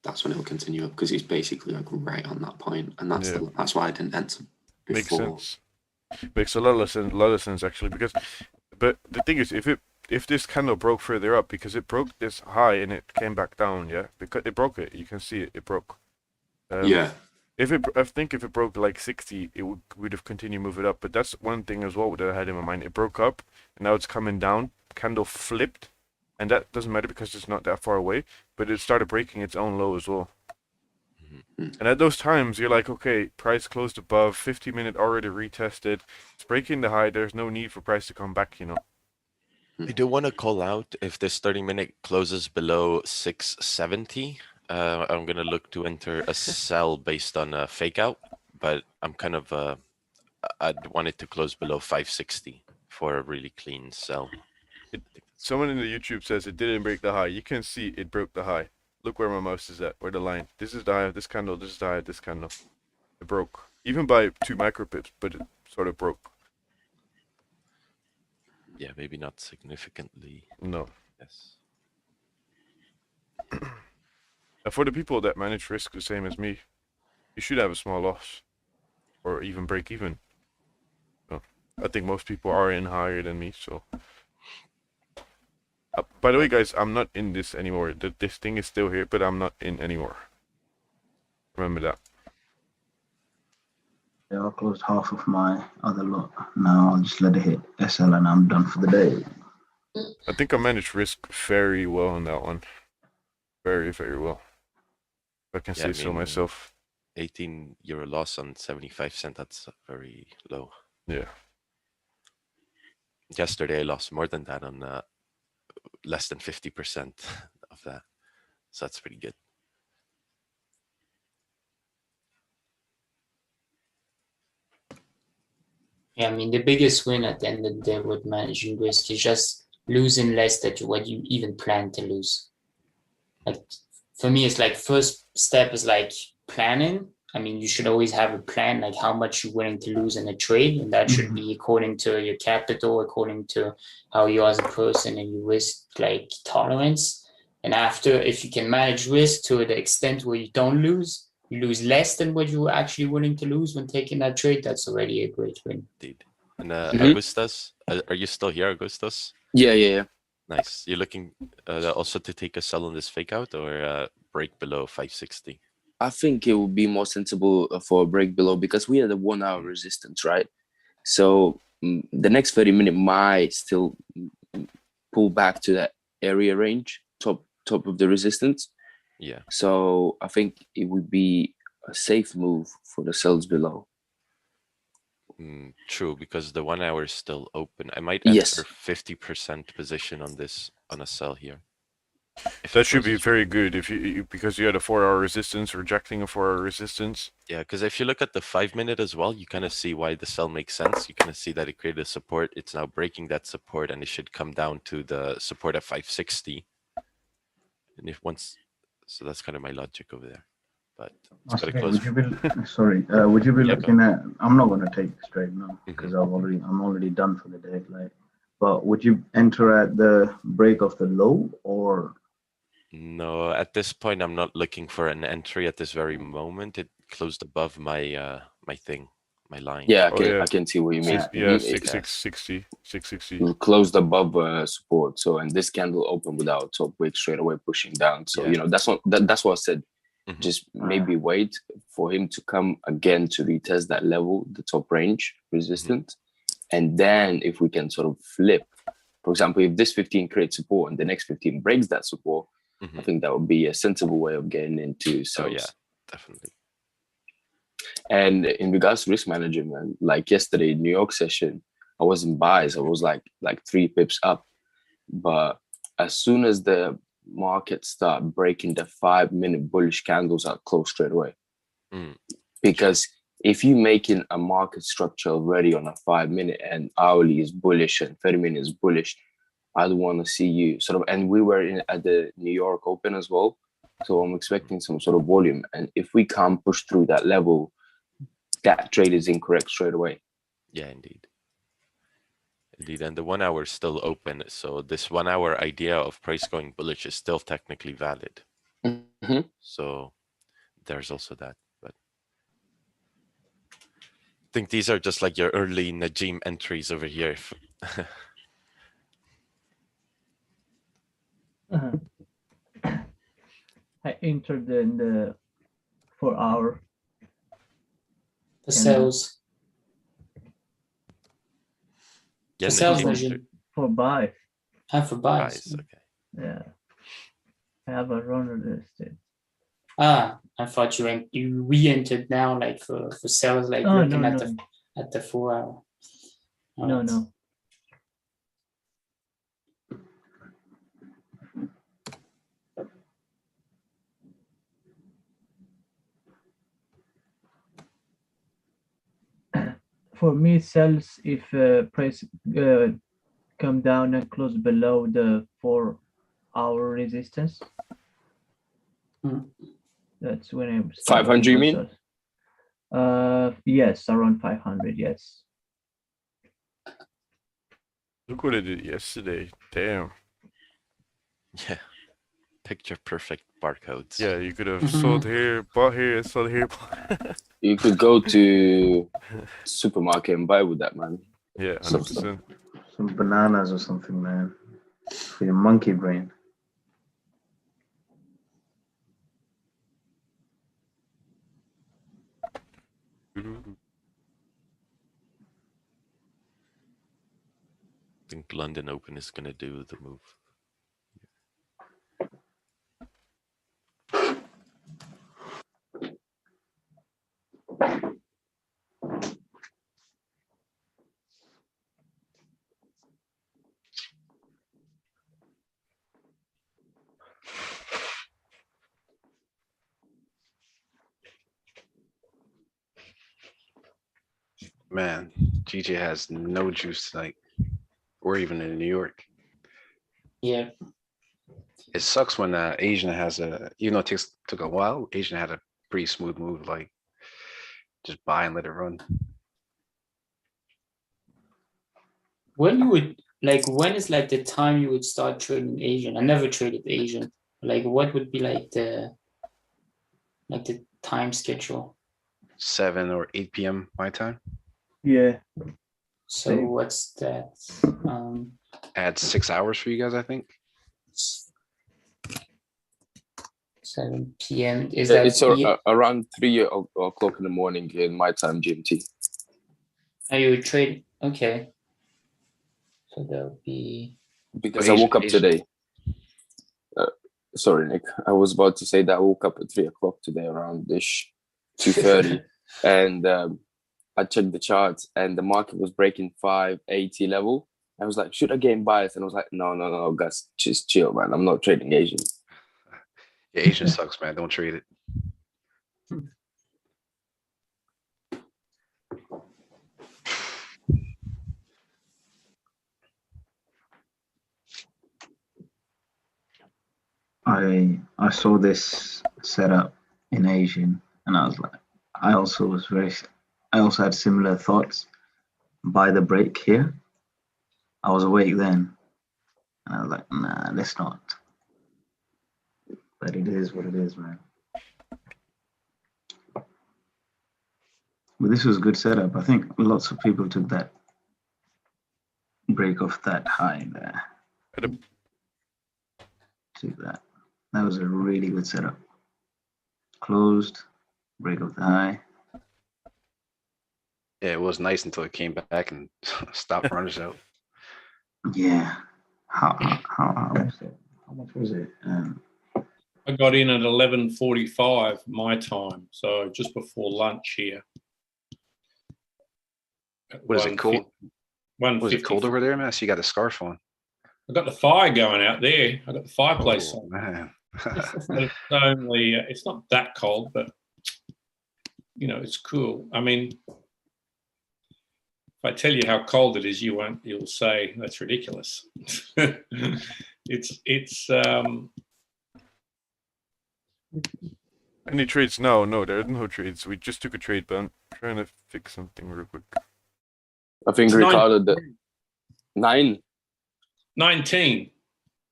that's when it'll continue up, because it's basically like right on that point, and that's why I didn't enter before. Makes sense. Makes a lot of sense actually, but the thing is, if this candle broke further up, because it broke this high and it came back down, yeah, because it broke it, you can see it broke. Yeah. I think if it broke like 60, it would have continued moving up. But that's one thing as well that I had in my mind. It broke up, and now it's coming down. Candle flipped, and that doesn't matter because it's not that far away. But it started breaking its own low as well. And at those times, you're like, okay, price closed above, 50-minute already retested. It's breaking the high. There's no need for price to come back, you know. I do want to call out if this 30-minute closes below 670. I'm going to look to enter a sell based on a fake out, but I'm kind of, I'd want it to close below 560 for a really clean sell. Someone in the YouTube says it didn't break the high. You can see it broke the high. Look where my mouse is at, where the line. This is the high of this candle, this is the high of this candle. It broke. Even by 2 micro pips, but it sort of broke. Yeah, maybe not significantly. No. Yes. For the people that manage risk the same as me, you should have a small loss, or even break even. So, I think most people are in higher than me, so. By the way, guys, I'm not in this anymore. This thing is still here, but I'm not in anymore. Remember that. Yeah, I closed half of my other lot. Now I'll just let it hit SL and I'm done for the day. I think I managed risk very well on that one. Very, very well. If I can say so myself. €18 loss on 75 cents. That's very low. Yeah. Yesterday I lost more than that on less than 50% of that. So that's pretty good. Yeah, I mean, the biggest win at the end of the day with managing risk is just losing less than what you even plan to lose. Like, for me, it's like first step is like planning. I mean, you should always have a plan, like how much you're willing to lose in a trade. And that should be according to your capital, according to how you are as a person and your risk like tolerance. And after, if you can manage risk to the extent where you don't lose, you lose less than what you were actually willing to lose when taking that trade, that's already a great win. Indeed. And Augustus, are you still here, Augustus? Yeah. Nice. You're looking also to take a sell on this fake out or break below 560? I think it would be more sensible for a break below because we had a 1 hour resistance, right? So the next 30-minute might still pull back to that area range, top of the resistance. Yeah. So I think it would be a safe move for the sells below. True, because the 1 hour is still open. I might enter 50% position on this on a sell here. That should be very good if you because you had a 4 hour resistance, rejecting a 4 hour resistance. Yeah, because if you look at the 5 minute as well, you kind of see why the sell makes sense. You kind of see that it created a support. It's now breaking that support, and it should come down to the support at 560. And if once, so that's kind of my logic over there. But it's got to close. Would you be would you be looking at? I'm not going to take the straight now because I'm already done for the day. Like, but would you enter at the break of the low or? No, at this point, I'm not looking for an entry at this very moment. It closed above my my line. Yeah, I can see what you mean. Yeah, 660. It closed above support. So, and this candle opened without top wick straight away pushing down. So, that's what I said. Just maybe wait for him to come again to retest that level, the top range resistance. And then if we can sort of flip, for example, if this 15 creates support and the next 15 breaks that support, I think that would be a sensible way of getting into sells. Oh, yeah, definitely. And in regards to risk management, like yesterday, New York session, I wasn't biased. I was like 3 pips up. But as soon as the market start breaking the 5-minute bullish candles, I'll close straight away. Because if you're making a market structure already on a 5-minute and hourly is bullish and 30-minute is bullish, I don't want to see you sort of, and we were at the New York Open as well. So I'm expecting some sort of volume. And if we can't push through that level, that trade is incorrect straight away. Yeah, indeed. Indeed. And the 1 hour is still open. So this 1 hour idea of price going bullish is still technically valid. So there's also that. But I think these are just like your early Najim entries over here. I entered in the 4 hour. The sales. Yeah, the sales version. For buy. For buys. Okay. Yeah. I have a runner listed. I thought you re-entered now, like for sales, like looking at the 4 hour. No. For me, sells if price come down and close below the 4 hour resistance. That's when I start. 500, you mean? Yes, around 500. Yes. Look what I did yesterday. Damn. Yeah. Picture perfect barcodes. Yeah, you could have sold here, bought here, sold here. You could go to supermarket and buy with that, man. Yeah, 100%. Some bananas or something, man. For your monkey brain. Mhm. I think London Open is gonna do the move. Man, GJ has no juice tonight, or even in New York. Yeah. It sucks when Asian has even though it took a while, Asian had a pretty smooth move, like just buy and let it run. When you would like, when is like the time you would start trading Asian? I never traded Asian. Like, what would be like the time schedule? 7 or 8 p.m. my time. Yeah. So Same. what's that? Add 6 hours for you guys, I think. 7 p.m. Is that It's around 3 o'clock in the morning in my time, GMT. Are you trading? Okay. So that'll be Because I woke up today. Sorry, Nick. I was about to say that I woke up at 3 o'clock today around this 2:30, and I checked the charts, and the market was breaking 580 level. I was like, should I get in bias? And I was like, no, guys, just chill, man. I'm not trading Asian. Yeah, Asian sucks, man. Don't trade it. I saw this setup in Asian, and I was like, I also had similar thoughts. By the break here, I was awake then, and I was like, nah, let's not. But it is what it is, man. But this was a good setup. I think lots of people took that break off that high there. Took that. That was a really good setup. Closed, break of the high. Yeah, it was nice until it came back and stopped runners out. Yeah. How was it? How much was it? I got in at 11:45 my time, so just before lunch here. Was it cold? 1:50. Was it cold over there, man? So you got a scarf on. I got the fire going out there. I got the fireplace on. Man. It's only it's not that cold, but you know, it's cool. I mean, if I tell you how cold it is, you'll say that's ridiculous. It's Any trades? No, there are no trades. We just took a trade, but I'm trying to fix something real quick. I think Ricardo 19.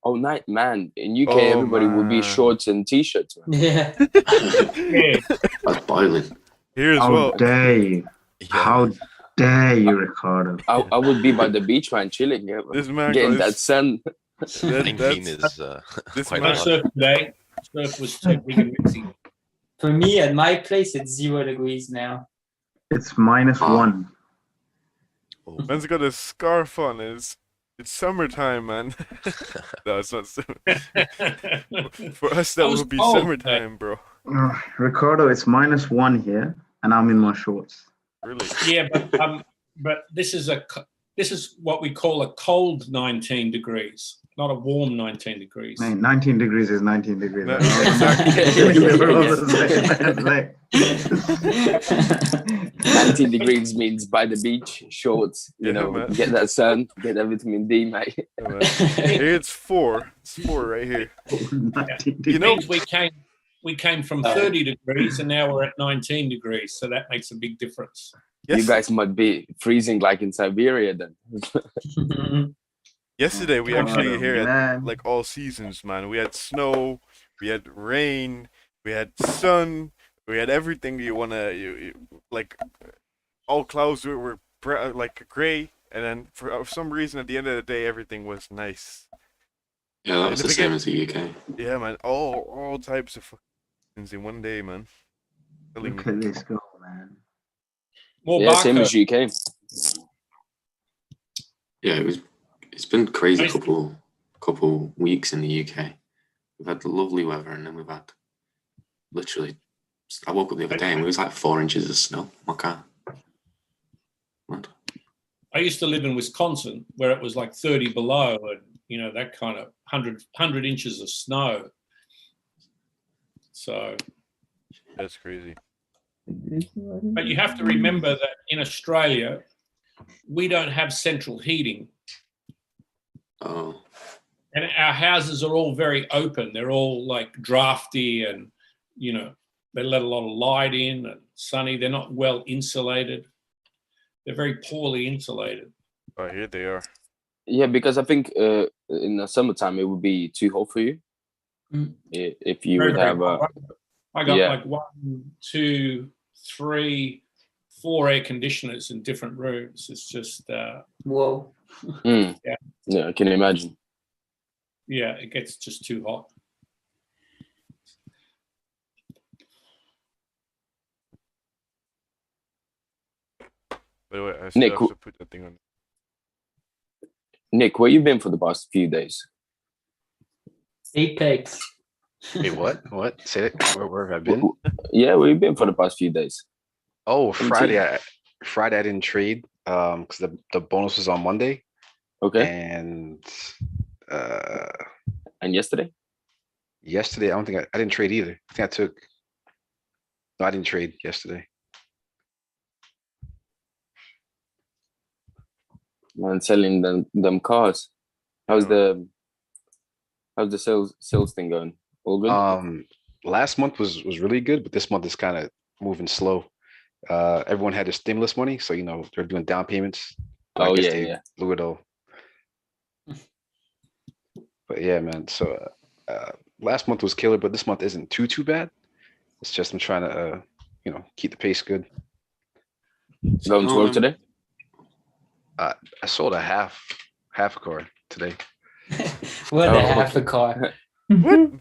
Oh, man! In UK, everybody would be shorts and t-shirts. Yeah. Yeah. That's boiling. Here as How well. dare you? Yeah. How dare you, Ricardo? I would be by the beach, man, chilling, This man getting got that sun. 19 is this quite I a lot. surfed today. Surf was too big and messy. For me, at my place, it's 0 degrees now. It's -1. Man's got a scarf on. It's summertime, man. No, it's not summer. For us, that was would be cold, summertime, bro. Ricardo, it's -1 here, and I'm in my shorts. Really? Yeah, but this is what we call a cold 19 degrees, not a warm 19 degrees. Man, 19 degrees is 19 degrees. No, Like, 19 degrees means by the beach, shorts, you Yeah, know, man. get that sun, get that vitamin D, mate. Yeah, man. Here it's 4. It's 4 right here. 19 It degrees. means we came from 30 degrees and now we're at 19 degrees, so that makes a big difference. Yes. You guys might be freezing like in Siberia then. Yesterday we actually here had man. like all seasons, man. We had snow, we had rain, we had sun, we had everything you wanna like. All clouds were like gray, and then for some reason at the end of the day everything was nice. Yeah, that was the same as the UK. Yeah, man. All types of things in one day, man. Look at this go, man. More Yeah, same barcode. as UK. Yeah, it's been crazy Nice. couple weeks in the UK. We've had lovely weather, and then we've had literally. I woke up the other day and it was like 4 inches of snow. My car. What? I used to live in Wisconsin where it was like 30 below, and that kind of 100 inches of snow. So That's crazy. but you have to remember that in Australia, we don't have central heating. Oh. And our houses are all very open. They're all like drafty, and they let a lot of light in and sunny. They're not well insulated. They're very poorly insulated. Oh, here they are. Yeah, because I think in the summertime it would be too hot for you. If you Very, would very have hot. I got like 1, 2, 3, 4 air conditioners in different rooms. It's just whoa. Yeah, I can imagine. Yeah, it gets just too hot. By the way, I still Nick, have to put that thing on. Nick, where you been for the past few days? Apex. Hey, what? Say it. Where have I been? Yeah, where you been for the past few days? Oh, Friday. Friday I didn't trade because the bonus was on Monday. Okay. And yesterday? Yesterday, I don't think I didn't trade either. I think I didn't trade yesterday. Man, selling them cars. How's the sales thing going? All good? Last month was really good, but this month is kind of moving slow. Everyone had their stimulus money, so they're doing down payments. Oh, I guess yeah, they yeah. blew it all. But yeah, man. So last month was killer, but this month isn't too bad. It's just I'm trying to keep the pace good. Going to work today? I sold a half a car today. What a half a car? What?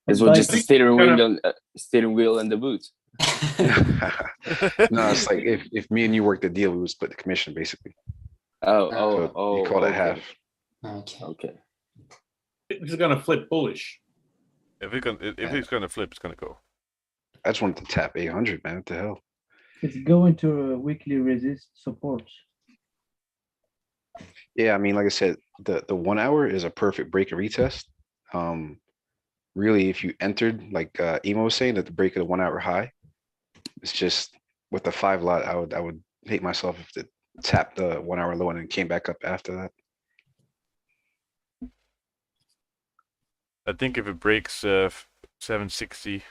It's just the steering wheel and the boot. No, it's like if me and you worked the deal, we would split the commission basically. Oh, you call it half. Okay. It's going to flip bullish. If it's gonna flip, it's gonna go. I just wanted to tap 800, man. What the hell? It's going to weekly resist support. Yeah, I mean, like I said, the 1 hour is a perfect break and retest. Really, if you entered, like Emo was saying, at the break of the 1 hour high, it's just with the 5 lot, I would hate myself if it tapped the 1 hour low and then came back up after that. I think if it breaks 760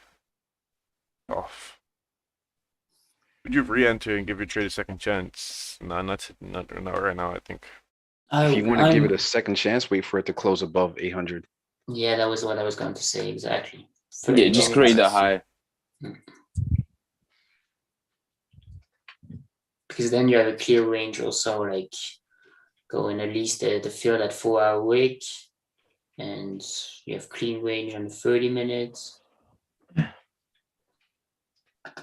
off, would you re-enter and give your trade a second chance? No, not right now. I think. If you want to give it a second chance, wait for it to close above 800. Yeah, that was what I was going to say exactly. Yeah, just create a high. Because then you have a clear range also, like going at least the fill at 4 hour wick, and you have clean range on 30 minutes.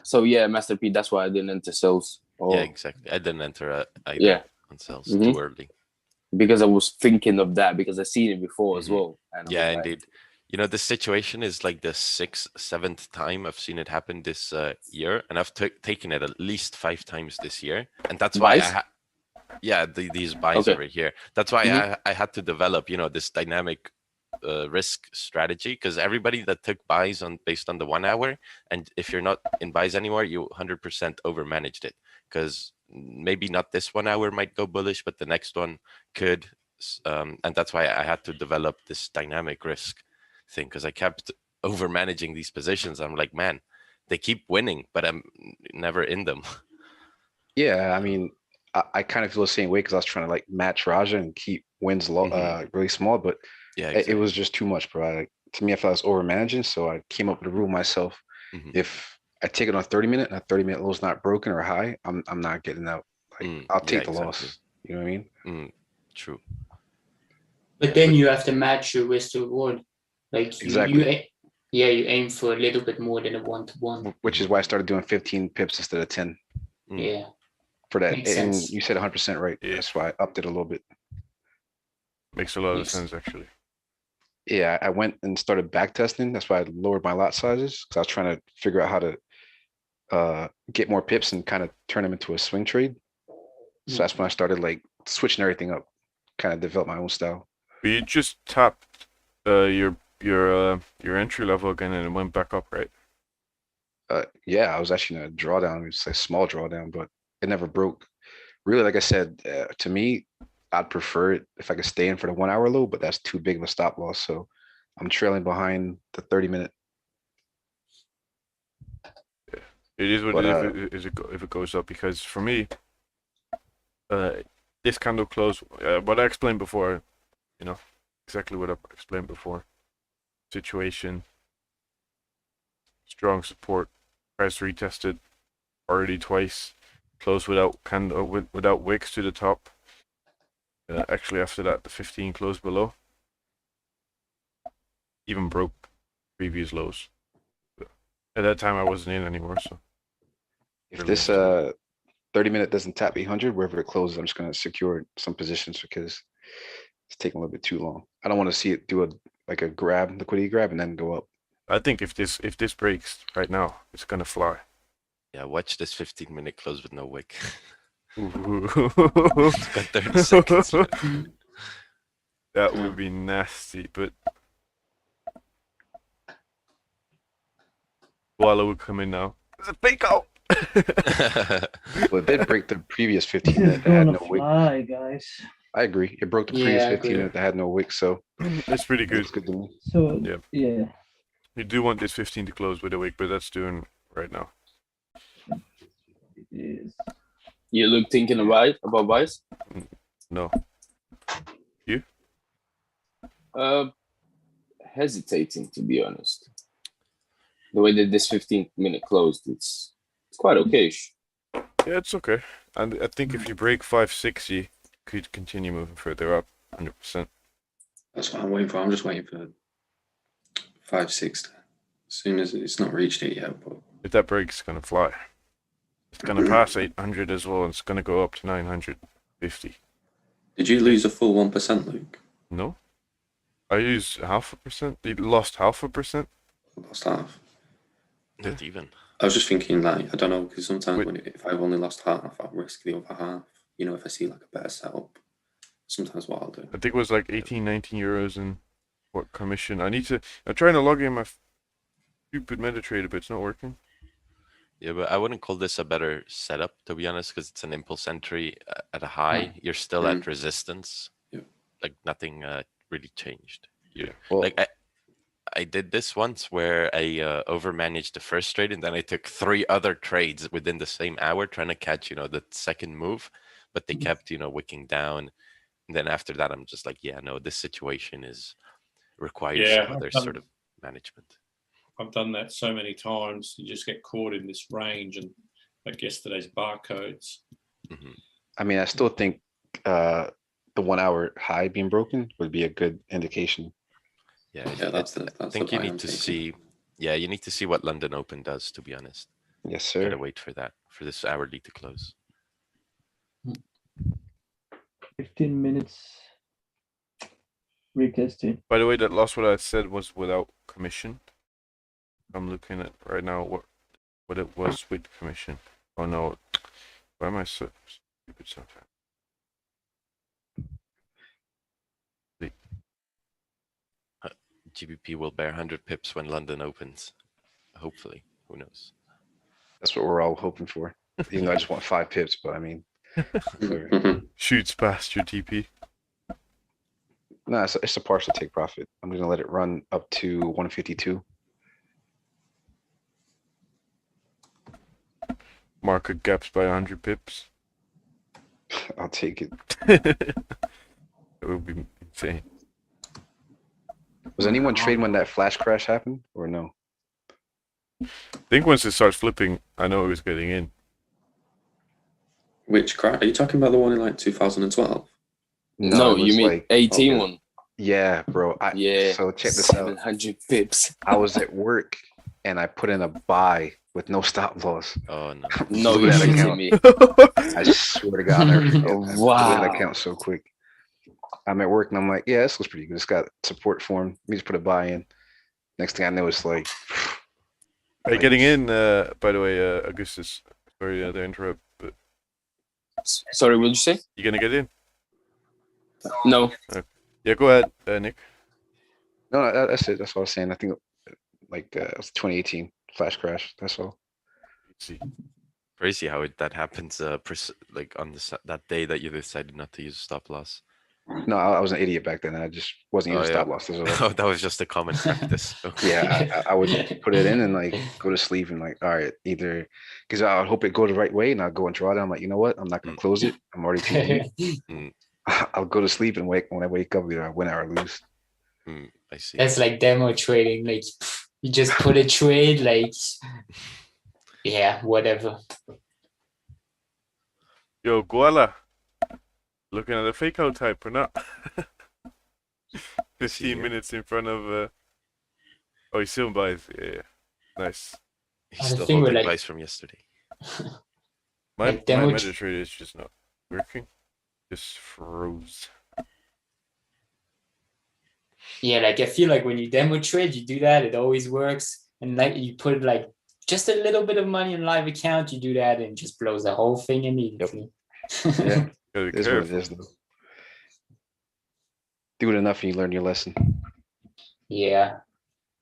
So yeah, Master P, that's why I didn't enter sales. Yeah, exactly. I didn't enter either on sales too early. Because I was thinking of that because I've seen it before as well. And yeah, indeed. The situation is like the 6th, 7th time I've seen it happen this year, and I've taken it at least 5 times this year, and that's why these buys over here. That's why I had to develop, this dynamic risk strategy, because everybody that took buys based on the 1 hour, and if you're not in buys anymore, you 100% over managed it, because maybe not this 1 hour might go bullish, but the next one could, and that's why I had to develop this dynamic risk thing, because I kept over managing these positions. I'm like, man, they keep winning, but I'm never in them. Yeah, I mean, I kind of feel the same way because I was trying to like match Raja and keep wins really small, but yeah, exactly. It was just too much, bro. To me, I felt I was over managing, so I came up with a rule myself. If I take it on 30-minute and a 30-minute low is not broken or high, I'm not getting out. Like I'll take the loss. You know what I mean? True. But then you have to match your risk to reward. Like exactly. You aim for a little bit more than a 1-to-1. Which is why I started doing 15 pips instead of 10. Yeah. for that. Makes And sense. you said 100% right. Yeah. That's why I upped it a little bit. Makes a lot of Makes- sense actually. Yeah, I went and started back testing. That's why I lowered my lot sizes because I was trying to figure out how to get more pips and kind of turn them into a swing trade. So that's when I started like switching everything up, kind of develop my own style. But you just tapped your entry level again and it went back up, right? Yeah, I was actually in a drawdown. It's a small drawdown, but it never broke. Really, like I said, to me, I'd prefer it if I could stay in for the 1 hour low, but that's too big of a stop loss. So I'm trailing behind the 30-minute. It is what But, it is if it goes up, because for me, this candle close, what I explained before, you know, exactly what I explained before. Situation, strong support, price retested already twice, close without candle without wicks to the top. Actually, after that, the 15 closed below. Even broke previous lows. At that time, I wasn't in anymore, so. if this 30-minute doesn't tap 800, wherever it closes, I'm just going to secure some positions because it's taking a little bit too long. I don't want to see it do a liquidity grab and then go up. I think if this breaks right now, it's gonna fly. Yeah, watch this 15-minute close with no wick. Ooh. It's got 30 seconds left. That would be nasty, but Walla would come in now. It's a fake out. Well, it did break the previous This 15-minute is that had gonna no wick. fly, guys. I agree. It broke the previous Yeah, I agree. 15-minute that had no wick, so It's pretty good. it's good to me. So Yeah. yeah, You do want this 15 to close with a wick, but that's doing right now. it is. You look thinking about buys? No. Hesitating, to be honest. The way that this 15-minute closed, it's quite okay-ish. Yeah, it's okay. And I think if you break 560, could continue moving further up 100%. That's what I'm waiting for. I'm just waiting for 560. As soon as it's not reached it yet, but If that breaks, it's gonna fly. It's gonna pass 800 as well, and it's gonna go up to 950. did you lose a full 1%, Luke? No? I used 0.5%. You lost 0.5%? Lost half. Not even. I was just thinking, like, I don't know, because sometimes Wait. if I've only lost half, I'll risk the other half. You know, if I see like a better setup, sometimes what I'll do. I think it was like 18, 19 euros in what commission. I'm trying to log in my stupid MetaTrader, but it's not working. Yeah, but I wouldn't call this a better setup, to be honest, because it's an impulse entry at a high. You're still at resistance. Yeah. Like nothing really changed. Well, Like I did this once where I overmanaged the first trade and then I took 3 other trades within the same hour trying to catch, the second move, but they kept, wicking down. And then after that, I'm just like, yeah, no, this situation requires Yeah, some other I've done- sort of management. I've done that so many times. You just get caught in this range, and like yesterday's barcodes. I mean, I still think the 1 hour high being broken would be a good indication. Yeah, Yeah, that's I the think you buy I'm need to taking. see. Yeah, you need to see what London Open does. To be honest, Yes, gotta sir. wait for that for this hourly to close. 15 minutes retesting. By the way, that last what I said was without commission. I'm looking at right now what it was with commission. Oh no, why am I so stupid sometimes? GBP will bear 100 pips when London opens. Hopefully, who knows? That's what we're all hoping for. Even though I just want 5 pips, but I mean, whatever. Shoots past your TP. No, it's a partial take profit. I'm gonna let it run up to 152. Market gaps by 100 pips. I'll take it. That would be insane. Was anyone trading when that flash crash happened or no? I think once it starts flipping, I know it was getting in. Which crash? Are you talking about the one in like 2012? No, it you was mean like 18 okay. one. Yeah, bro. Yeah. So check this out. 700 pips. I was at work and I put in a buy with no stop loss. Oh no. No, Blew you that shitting account. me. I swear to God, I'll never forget. I blew that Wow. account so quick. I'm at work and I'm like, yeah, this looks pretty good. It's got support form. Let me just put a buy in. Next thing I know, it's like. Are you getting in? By the way, Augustus. Sorry to interrupt, but Sorry, what did you say? you gonna get in? No. Yeah, go ahead, Nick. No, that's it. That's what I was saying. I think like it was 2018 flash crash. That's all. See. Crazy how that happens. Like on that day that you decided not to use stop loss. No, I was an idiot back then. I just wasn't using stop loss. Oh, that was just a common practice. Okay. Yeah, I would put it in and like go to sleep and like, all right, either because I would hope it go the right way and I'll go and draw it. I'm like, you know what? I'm not gonna close it. I'm already too deep. I'll go to sleep and when I wake up, either I win or I lose. I see. That's like demo trading. Like you just put a trade, like yeah, whatever. Yo, Guala. Looking at a fake out type or not? 15 minutes in front of oh, he's still buys. Yeah. Nice. He's still holding buys from yesterday. My like demo MetaTrader is just not working. Just froze. Yeah, like I feel like when you demo trade, you do that, it always works. And like you put like just a little bit of money in live account, you do that and it just blows the whole thing immediately. Yeah, Gotta be it is what it careful. is though. Do it enough and you learn your lesson. Yeah.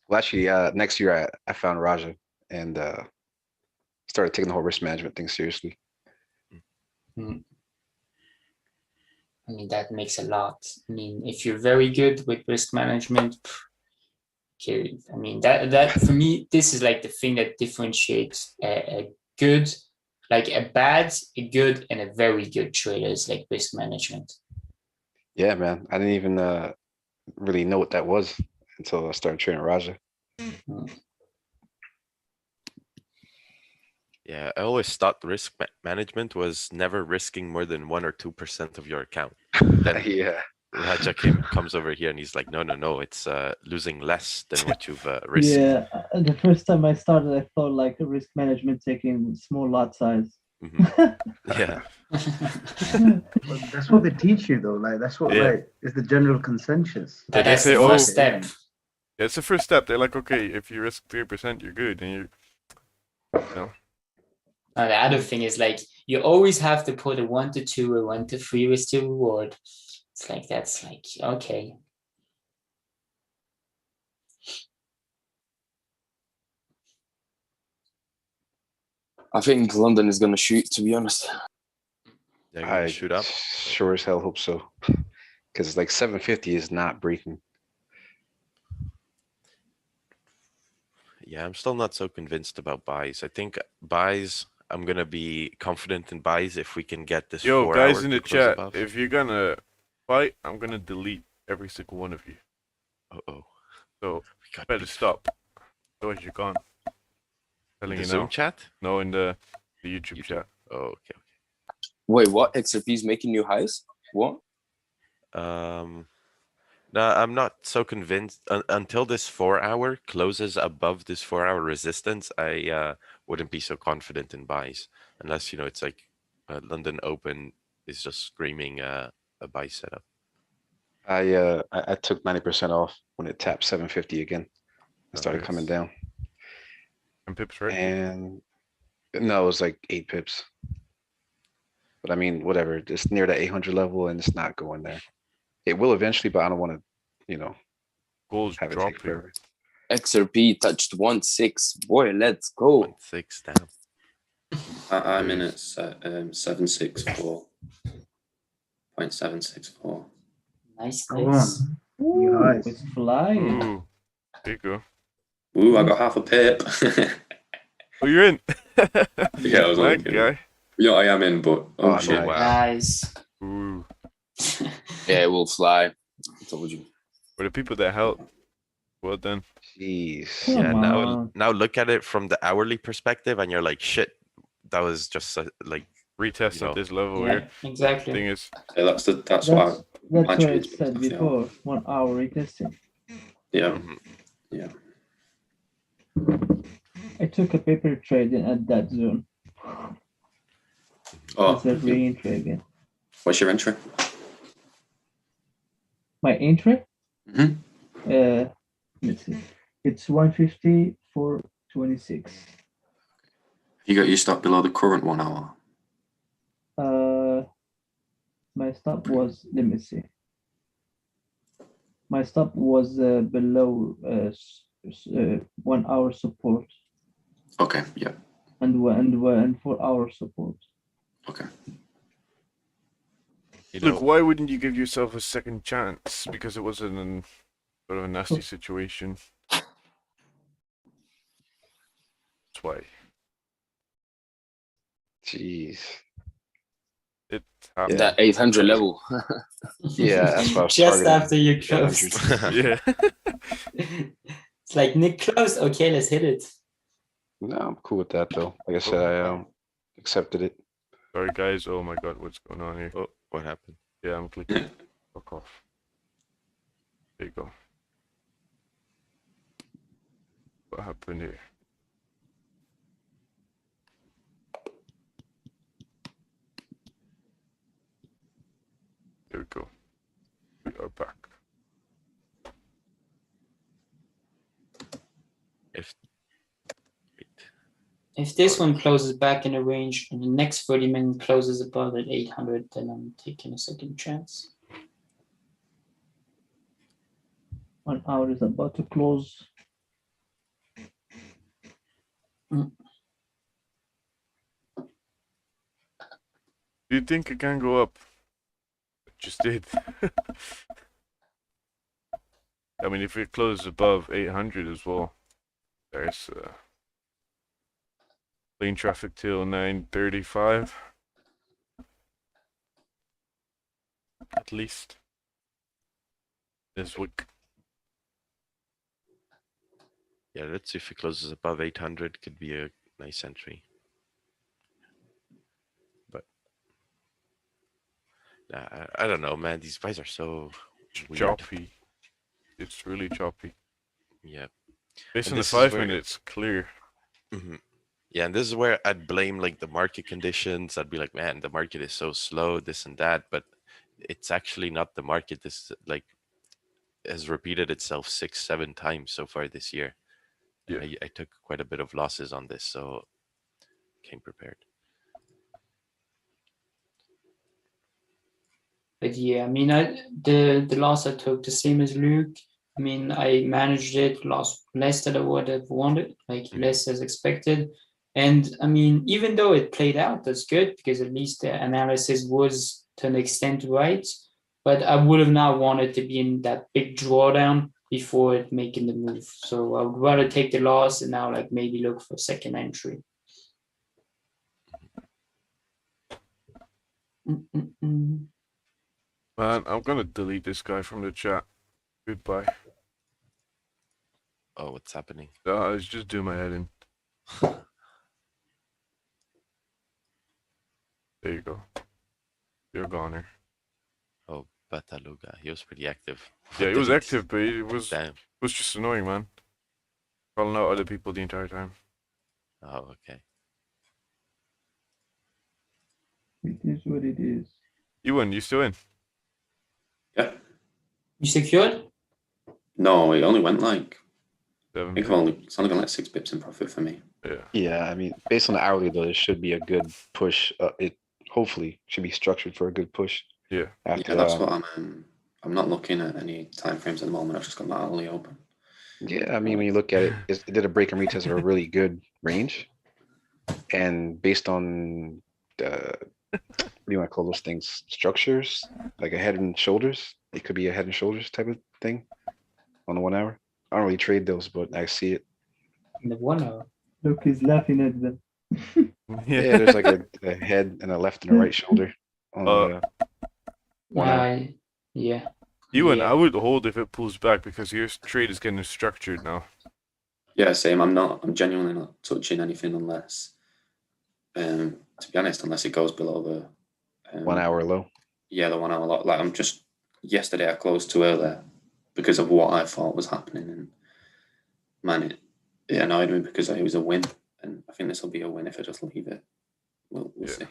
Well, actually, next year I found Raja and started taking the whole risk management thing seriously. I mean, that makes a lot. I mean, if you're very good with risk management, okay, I mean, that for me, this is like the thing that differentiates a good, like a bad, a good, and a very good trader is like risk management. Yeah, man. I didn't even really know what that was until I started trading Raja. Yeah, I always thought risk management was never risking more than 1 or 2% of your account. Then Yeah. Raja comes over here and he's like, no, it's losing less than what you've risked. Yeah, the first time I started, I thought like risk management taking small lot size. Yeah. But that's what they teach you though. Like that's what like is the general consensus. But that's the first step. Yeah, it's the first step. They're like, okay, if you risk 3%, you're good, and you know. The other thing is like you always have to put a 1 to 2 or 1 to 3 risk to reward. It's like that's like okay. I think London is gonna shoot, to be honest. I shoot up. Sure as hell hope so. Because like 750 is not breaking. Yeah, I'm still not so convinced about buys. I think buys, I'm gonna be confident in buys if we can get this. Yo, 4 guys hour in to the close chat, above. if you're gonna fight, I'm gonna delete every single one of you. So better stop. Otherwise you're gone. Telling The you Zoom now. chat? No, in the YouTube chat. Oh, okay. Wait, what? XRP is making new highs? What? No, I'm not so convinced. Until this 4 hour closes above this 4 hour resistance, I wouldn't be so confident in buys. Unless, it's like London Open is just screaming a buy setup. I took 90% off when it tapped 750 again. It started coming down. 10 pips, right? And no, it was like 8 pips. But I mean, whatever. It's near the 800 level and it's not going there. It will eventually, but I don't want to, gold's have it take forever. XRP touched 1.6. Boy, let's go. 1.6 down. I'm in at 764. 0.764. Nice, Come nice. on. You guys. It's flying. Ooh, there you go. Ooh, I got half a pip. Oh, you're in. Yeah, I was My like, guy. yeah, I am in, but oh shit. wow. Nice. Ooh. Yeah, it will fly. I told you. For the people that helped, well done. Jeez. Yeah, Come now on. now look at it from the hourly perspective, and you're like, shit, that was just like retest at this level Yeah, here. exactly. Thing is, Yeah, that's why That's my what I trade's said been before. 1 hour retesting. Yeah. Yeah. I took a paper trade at that zone. Oh, It's a re-entry again. what's your entry? My entry? Mhm. Let's see. It's 150 for 26. You got your stop below the current 1 hour. My stop was, let me see. My stop was below 1 hour support. Okay, yeah. And 4 hour support. Okay. Look, why wouldn't you give yourself a second chance? Because it was in sort of a nasty situation. That's why. Jeez. It happened. That 800 level. Yeah, that's what I was Just targeting. after you 800. closed. Yeah. It's like Nick closed. Okay, let's hit it. No, I'm cool with that though. Like I said, I accepted it. Sorry, guys. Oh my god, what's going on here? Oh, what happened? Yeah, I'm clicking. Fuck off. There you go. What happened here? There we go. We are back. If this one closes back in a range and the next 30 minute closes above at 800, then I'm taking a second chance. 1 hour is about to close. Do you think it can go up? It just did. I mean, if it closes above 800 as well, there's lane traffic till 9:35 at least this week. Yeah, let's see if it closes above 800. Could be a nice entry. But I don't know, man. These buys are so weird. Choppy. It's really choppy. Yeah. Based And on the this is 5 where- minutes, clear. Yeah, and this is where I'd blame like the market conditions. I'd be like, man, the market is so slow, this and that. But it's actually not the market. This like has repeated itself 6-7 times so far this year. Yeah. I took quite a bit of losses on this, so came prepared. But yeah, I mean, the loss I took the same as Luke. I mean, I managed it, lost less than I would have wanted, like less as expected. And I mean, even though it played out, that's good because at least the analysis was to an extent right. But I would have not wanted to be in that big drawdown before making the move. So I would rather take the loss and now like maybe look for second entry. Man, I'm gonna delete this guy from the chat. Goodbye. Oh, what's happening? I was just doing my head in. There you go. You're a goner. Oh, Bataluga. He was pretty active. Yeah, he was active, but it was Damn. just annoying, man. Calling out other people the entire time. Oh, okay. It is what it is. You win. You still in? Yeah. You secured? No, it only went like, 7 I think it's only gone like 6 bips in profit for me. Yeah. Yeah, I mean, based on the hourly though, it should be a good push. It hopefully should be structured for a good push. Yeah. After Yeah, that's what I'm not looking at any time frames at the moment. I've just got my hourly open. Yeah, I mean, when you look at it, it did a break and retest of a really good range, and based on the what do you want to call those things? Structures, like a head and shoulders. It could be a head and shoulders type of thing on the 1 hour. I don't really trade those, but I see it. In the 1 hour. Look, he's laughing at them. Yeah, there's like a head and a left and a right shoulder on the 1 hour. Yeah. Ewan, Yeah. I would hold if it pulls back because your trade is getting structured now. Yeah, same. I'm genuinely not touching anything unless, to be honest, unless it goes below the 1 hour low. Yeah, the 1 hour low. Like yesterday I closed too early because of what I thought was happening, and man, It annoyed me because it was a win, and I think this will be a win if I just leave it. We'll see.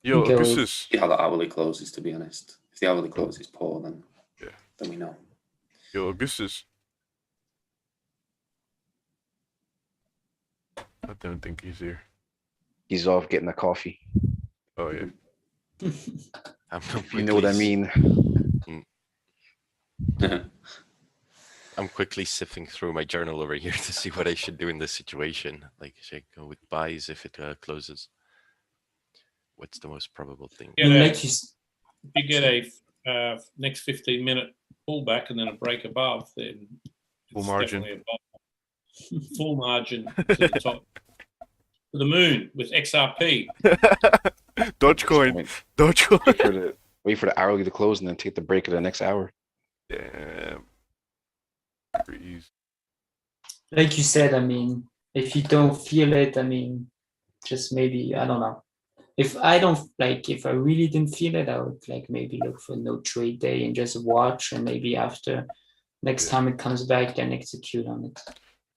Yo, Okay, well, Augustus. See how the hourly closes, to be honest. If the hourly close is poor, then we know. Yo, Augustus. I don't think he's here. He's off getting a coffee. Oh yeah. You know what I mean? I'm quickly sifting through my journal over here to see what I should do in this situation. Like, should I go with buys if it closes? What's the most probable thing? If you get a next 15-minute pullback and then a break above, then full it's margin. definitely above. Full margin to the top. To the moon with XRP. Dogecoin. Wait for the hourly to close and then take the break of the next hour. Damn. Freeze. like you said, I mean, if you don't feel it, I mean, just maybe, I don't know. If I really didn't feel it, I would like maybe look for no trade day and just watch, and maybe after next time it comes back, then execute on it.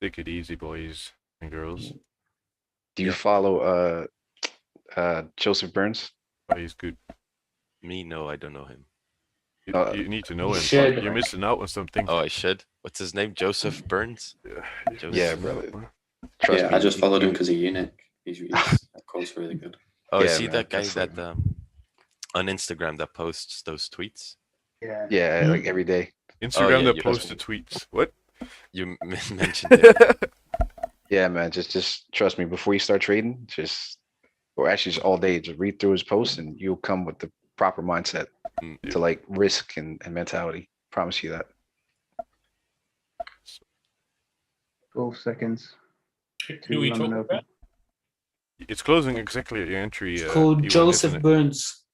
Take it easy, boys and girls. Do you follow Joseph Burns? Oh, he's good. Me, no, I don't know him. You need to know him. should. You're missing out on something. Oh, I should. What's his name? Joseph Burns? Yeah, brother. Trust me, I just followed him because he's unique. He's that quote's really good. Oh, is Yeah, he man, that guy that's that on Instagram that posts those tweets? Yeah, like every day. Instagram yeah, that you- posts the tweets. What? You mentioned it. Yeah, man, just trust me. Before you start trading, or actually just all day, just read through his posts and you'll come with the proper mindset to like risk and mentality. Promise you that. 12 seconds. Who are we talking about? It's closing exactly at your entry. It's called E1, Joseph isn't it? Burns.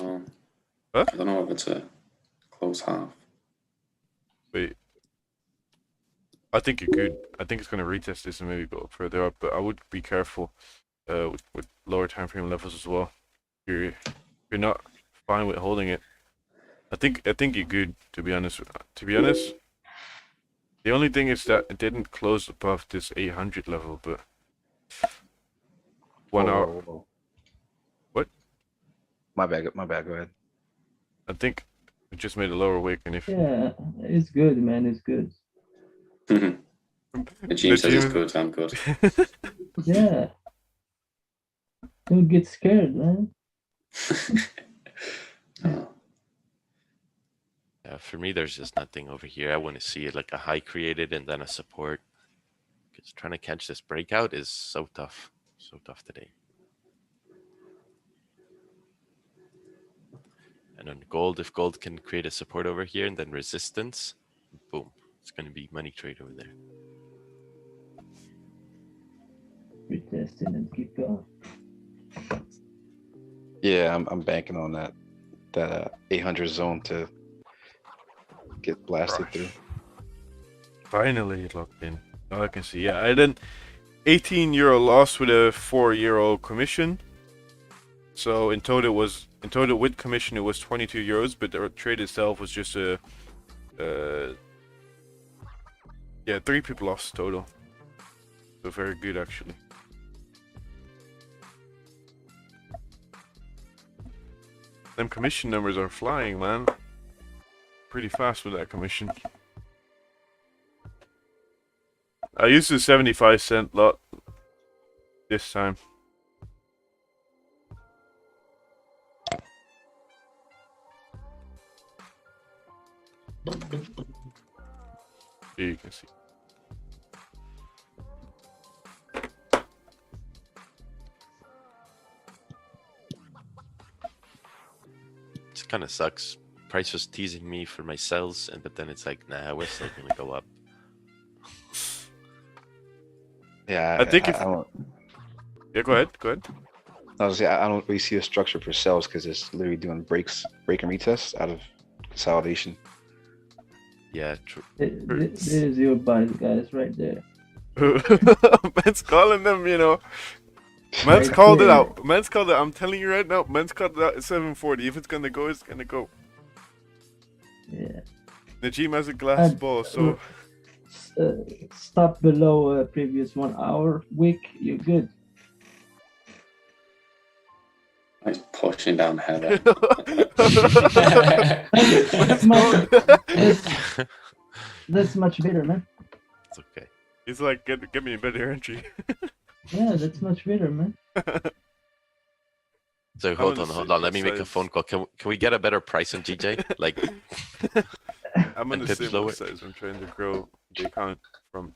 Huh? I don't know whether to close half. Wait. I think you could. I think it's going to retest this and maybe go up further up, but I would be careful with lower time frame levels as well. You're not fine with holding it. I think you're good, to be honest. The only thing is that it didn't close above this 800 level, but 1 hour. Whoa. What? My bad. Go ahead. I think it just made a lower wick, and if Yeah, it's good, man. It's good. The gene says it's good, I'm good. Yeah. Don't get scared, man. Yeah, for me, there's just nothing over here. I want to see it like a high created and then a support. Because trying to catch this breakout is so tough. So tough today. And on gold, if gold can create a support over here and then resistance, boom. It's going to be money trade over there. Retest it and keep going. Yeah, I'm banking on that 800 zone to get blasted through. finally locked in. All I can see. Yeah, I then €18 loss with a €4 commission. So in total with commission it was €22, but the trade itself was just a 3 people lost total. So very good actually. Them commission numbers are flying, man. Pretty fast with that commission. I used a 75-cent lot this time. Here you can see. It kind of sucks. Price was teasing me for my sells, but then it's like, nah, we're still gonna go up. Yeah, I think I don't. Yeah, go ahead. Go ahead. I was saying, I don't really see a structure for sales because it's literally doing break and retests out of consolidation. Yeah, true. There's your buys, guys, right there. Man's calling them, you know. Man's called it out. Man's called it. I'm telling you right now. Man's called it out at 740. If it's gonna go, it's gonna go. Yeah. Najim has a glass ball, so stop below previous 1 hour wick, you're good. It's pushing down Heather. That's much better, man. It's okay. He's like, get me a better entry. Yeah, that's much better, man. So hold on. Let me make a phone call. Can we get a better price on GJ? Like, I'm on the pips same lower? size. I'm trying to grow the account from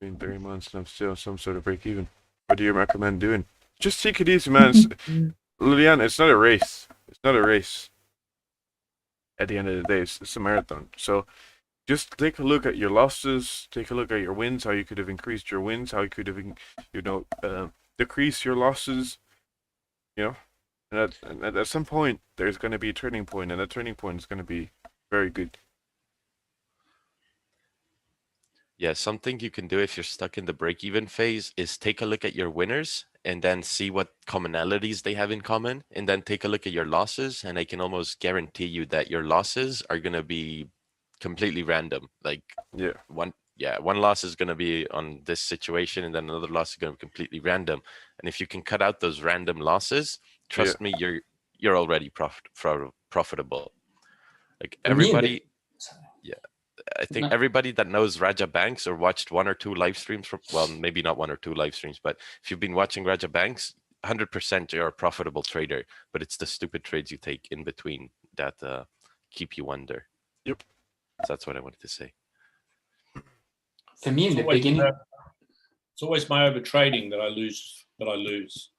been 3 months and I'm still some sort of break even. What do you recommend doing? Just take it easy, man. Liliana, it's not a race. It's not a race. At the end of the day, it's a marathon. So just take a look at your losses. Take a look at your wins. How you could have increased your wins. How you could have, decreased your losses. You know, and at some point there's going to be a turning point, and that turning point is going to be very good. yeah, something you can do if you're stuck in the break-even phase is take a look at your winners and then see what commonalities they have in common, and then take a look at your losses, and I can almost guarantee you that your losses are going to be completely random. Like one loss is going to be on this situation, and then another loss is going to be completely random. And if you can cut out those random losses, trust me, you're already profitable. Like everybody, I think everybody that knows Raja Banks or watched 1 or 2 live streams from, well, maybe not 1 or 2 live streams, but if you've been watching Raja Banks, 100% you're a profitable trader. But it's the stupid trades you take in between that keep you under. Yep. So that's what I wanted to say. For me, in the beginning, it's always my over trading that I lose.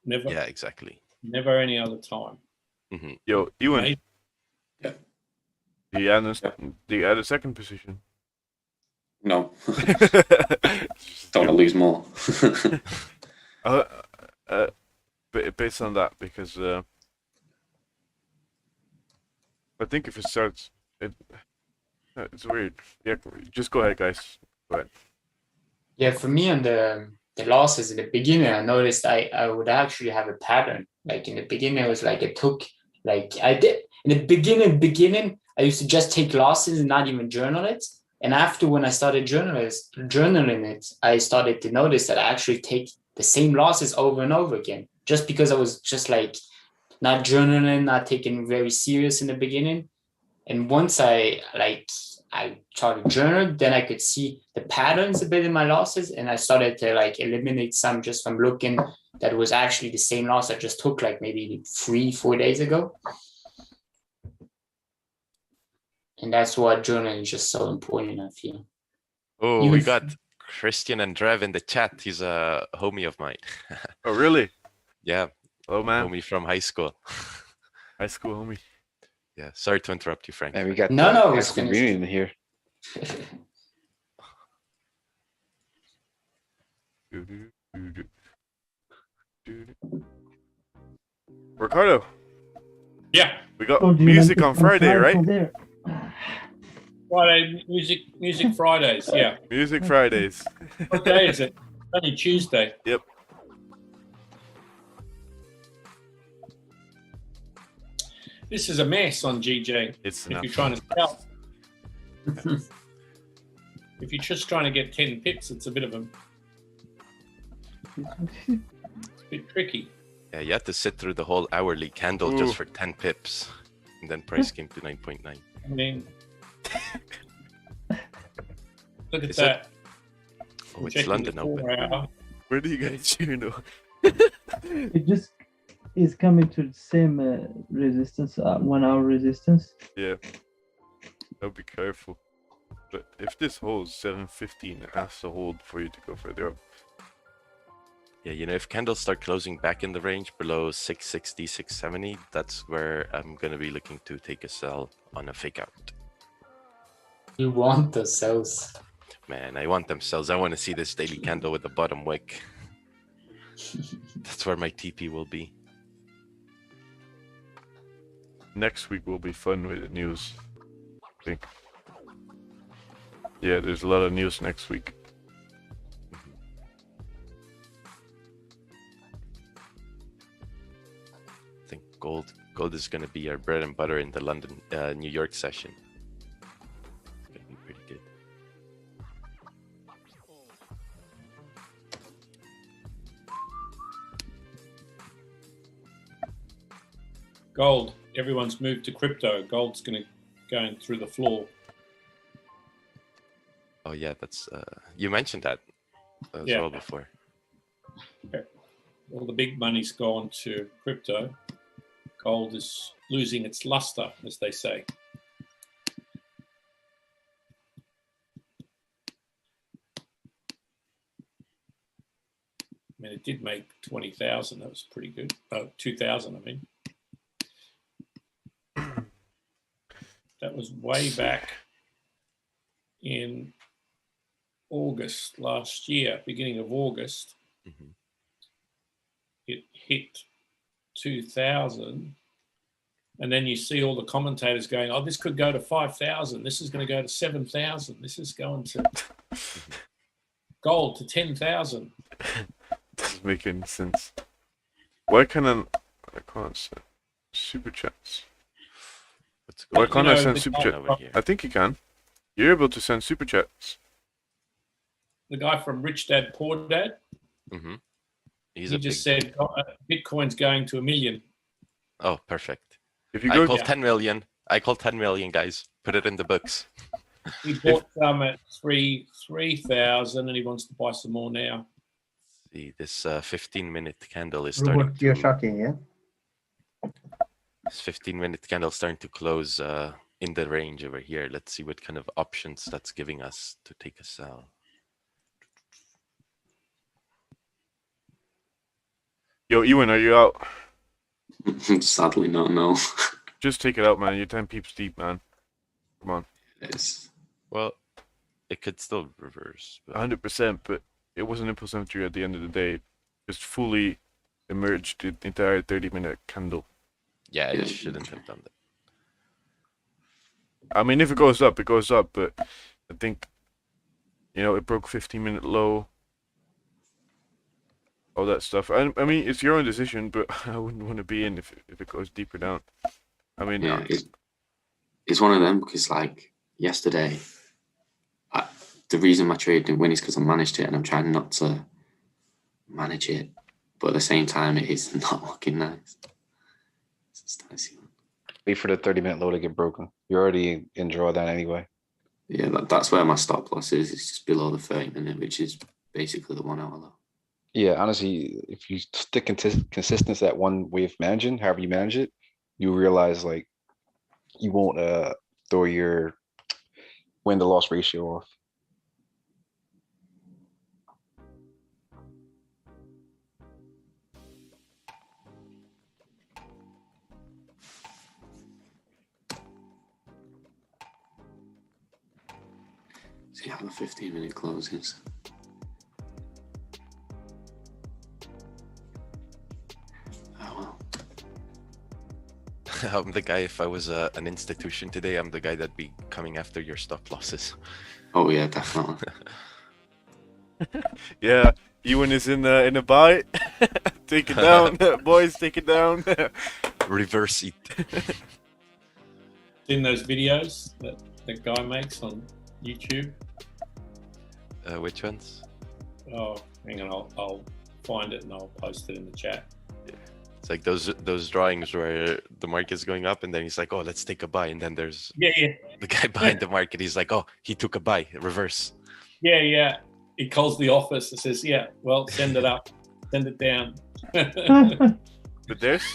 Never. Yeah, exactly. Never any other time. Mm-hmm. Yo, Ewan. Yeah. Do you add a second position? No. Don't want to lose more. Based on that, because I think if it starts, it's weird. Yeah, just go ahead, guys. Go ahead. Yeah, for me on the losses in the beginning, I noticed I would actually have a pattern. Like in the beginning, it was like it took, like I did in the beginning, I used to just take losses and not even journal it. And after when I started journaling it, I started to notice that I actually take the same losses over and over again, just because I was just like not journaling, not taking very serious in the beginning. And once I started journaling, then I could see the patterns a bit in my losses, and I started to like eliminate some just from looking that was actually the same loss I just took like maybe 3-4 days ago. And that's why journaling is just so important, I feel. Oh, we got Christian and Drev in the chat. He's a homie of mine. Oh, really? Yeah. Oh, man. Homie from high school. High school homie. Yeah. Sorry to interrupt you, Frank. And we got no, it's reunion here. Ricardo. Yeah. We got music on Friday, right? Friday, music Fridays, yeah. Music Fridays. What day is it? It's only Tuesday. Yep. This is a mess on GJ. It's if you're trying to sell. If you're just trying to get 10 pips, it's a bit of it's a bit tricky. Yeah, you had to sit through the whole hourly candle just for 10 pips, and then price came to 9.9. I mean, look at Is that. Oh, it's London open. Where do you guys know? It just is coming to the same resistance, 1 hour resistance. Yeah. I'll be careful. But if this holds 715, it has to hold for you to go further up. Yeah, you know, if candles start closing back in the range below 660, 670, that's where I'm going to be looking to take a sell on a fake out. You want the sells. Man, I want them sells. I want to see this daily candle with the bottom wick. That's where my TP will be. Next week will be fun with the news, I think. Yeah, there's a lot of news next week. I think gold is going to be our bread and butter in the London, New York session. It's going to be pretty good. Gold. Everyone's moved to crypto. Gold's going through the floor. Oh yeah, that's you mentioned that as Yeah. well before. All the big money's gone to crypto. Gold is losing its luster, as they say. I mean, it did make 20,000. That was pretty good. 2,000, I mean. That was way back in August last year, beginning of August. Mm-hmm. It hit 2,000. And then you see all the commentators going, oh, this could go to 5,000. This is going to go to 7,000. This is going to gold to 10,000. Doesn't make any sense. Why can't I can't send super chats? Why can't I send super chats? I think you can. You're able to send super chats. The guy from Rich Dad Poor Dad. Mm-hmm. He just said Bitcoin's going to 1 million. Oh, perfect. If you I go, call 10 million. I call 10 million, guys. Put it in the books. He bought some at 3,000 and he wants to buy some more now. See, this 15-minute candle is starting Robert, you're shocking, yeah? This 15-minute candle starting to close in the range over here. Let's see what kind of options that's giving us to take a sell. yo, Ewan, are you out? Sadly not, no. Just take it out, man. You're 10 peeps deep, man. Come on. It's... Well, it could still reverse. 100%, but it was an impulse entry at the end of the day. Just fully emerged the entire 30-minute candle. Yeah, it shouldn't have done that. I mean, if it goes up, it goes up, but I think, you know, it broke 15-minute low. All that stuff. I mean, it's your own decision, but I wouldn't want to be in if it goes deeper down. I mean, yeah, it's one of them because, like, yesterday, the reason my trade didn't win is because I managed it and I'm trying not to manage it. But at the same time, it is not looking nice. It's dicey. Wait for the 30-minute low to get broken. You're already in drawdown anyway. Yeah, that's where my stop loss is. It's just below the 30-minute, which is basically the 1 hour low. Yeah, honestly, if you stick consistent to that one way of managing, however you manage it, you realize like you won't throw your win to loss ratio off. See how the 15-minute closes. I'm the guy, if I was an institution today, I'm the guy that'd be coming after your stop losses. Oh yeah, definitely. yeah, Ewan is in a buy. Take it down, boys, take it down. Reverse it. In those videos that the guy makes on YouTube. Which ones? Oh, hang on, I'll find it and I'll post it in the chat. It's like those drawings where the market's going up and then he's like, oh, let's take a buy. And then there's the guy behind the market. He's like, oh, he took a buy, reverse. Yeah. He calls the office and says, yeah, well, send it up, send it down. But there's...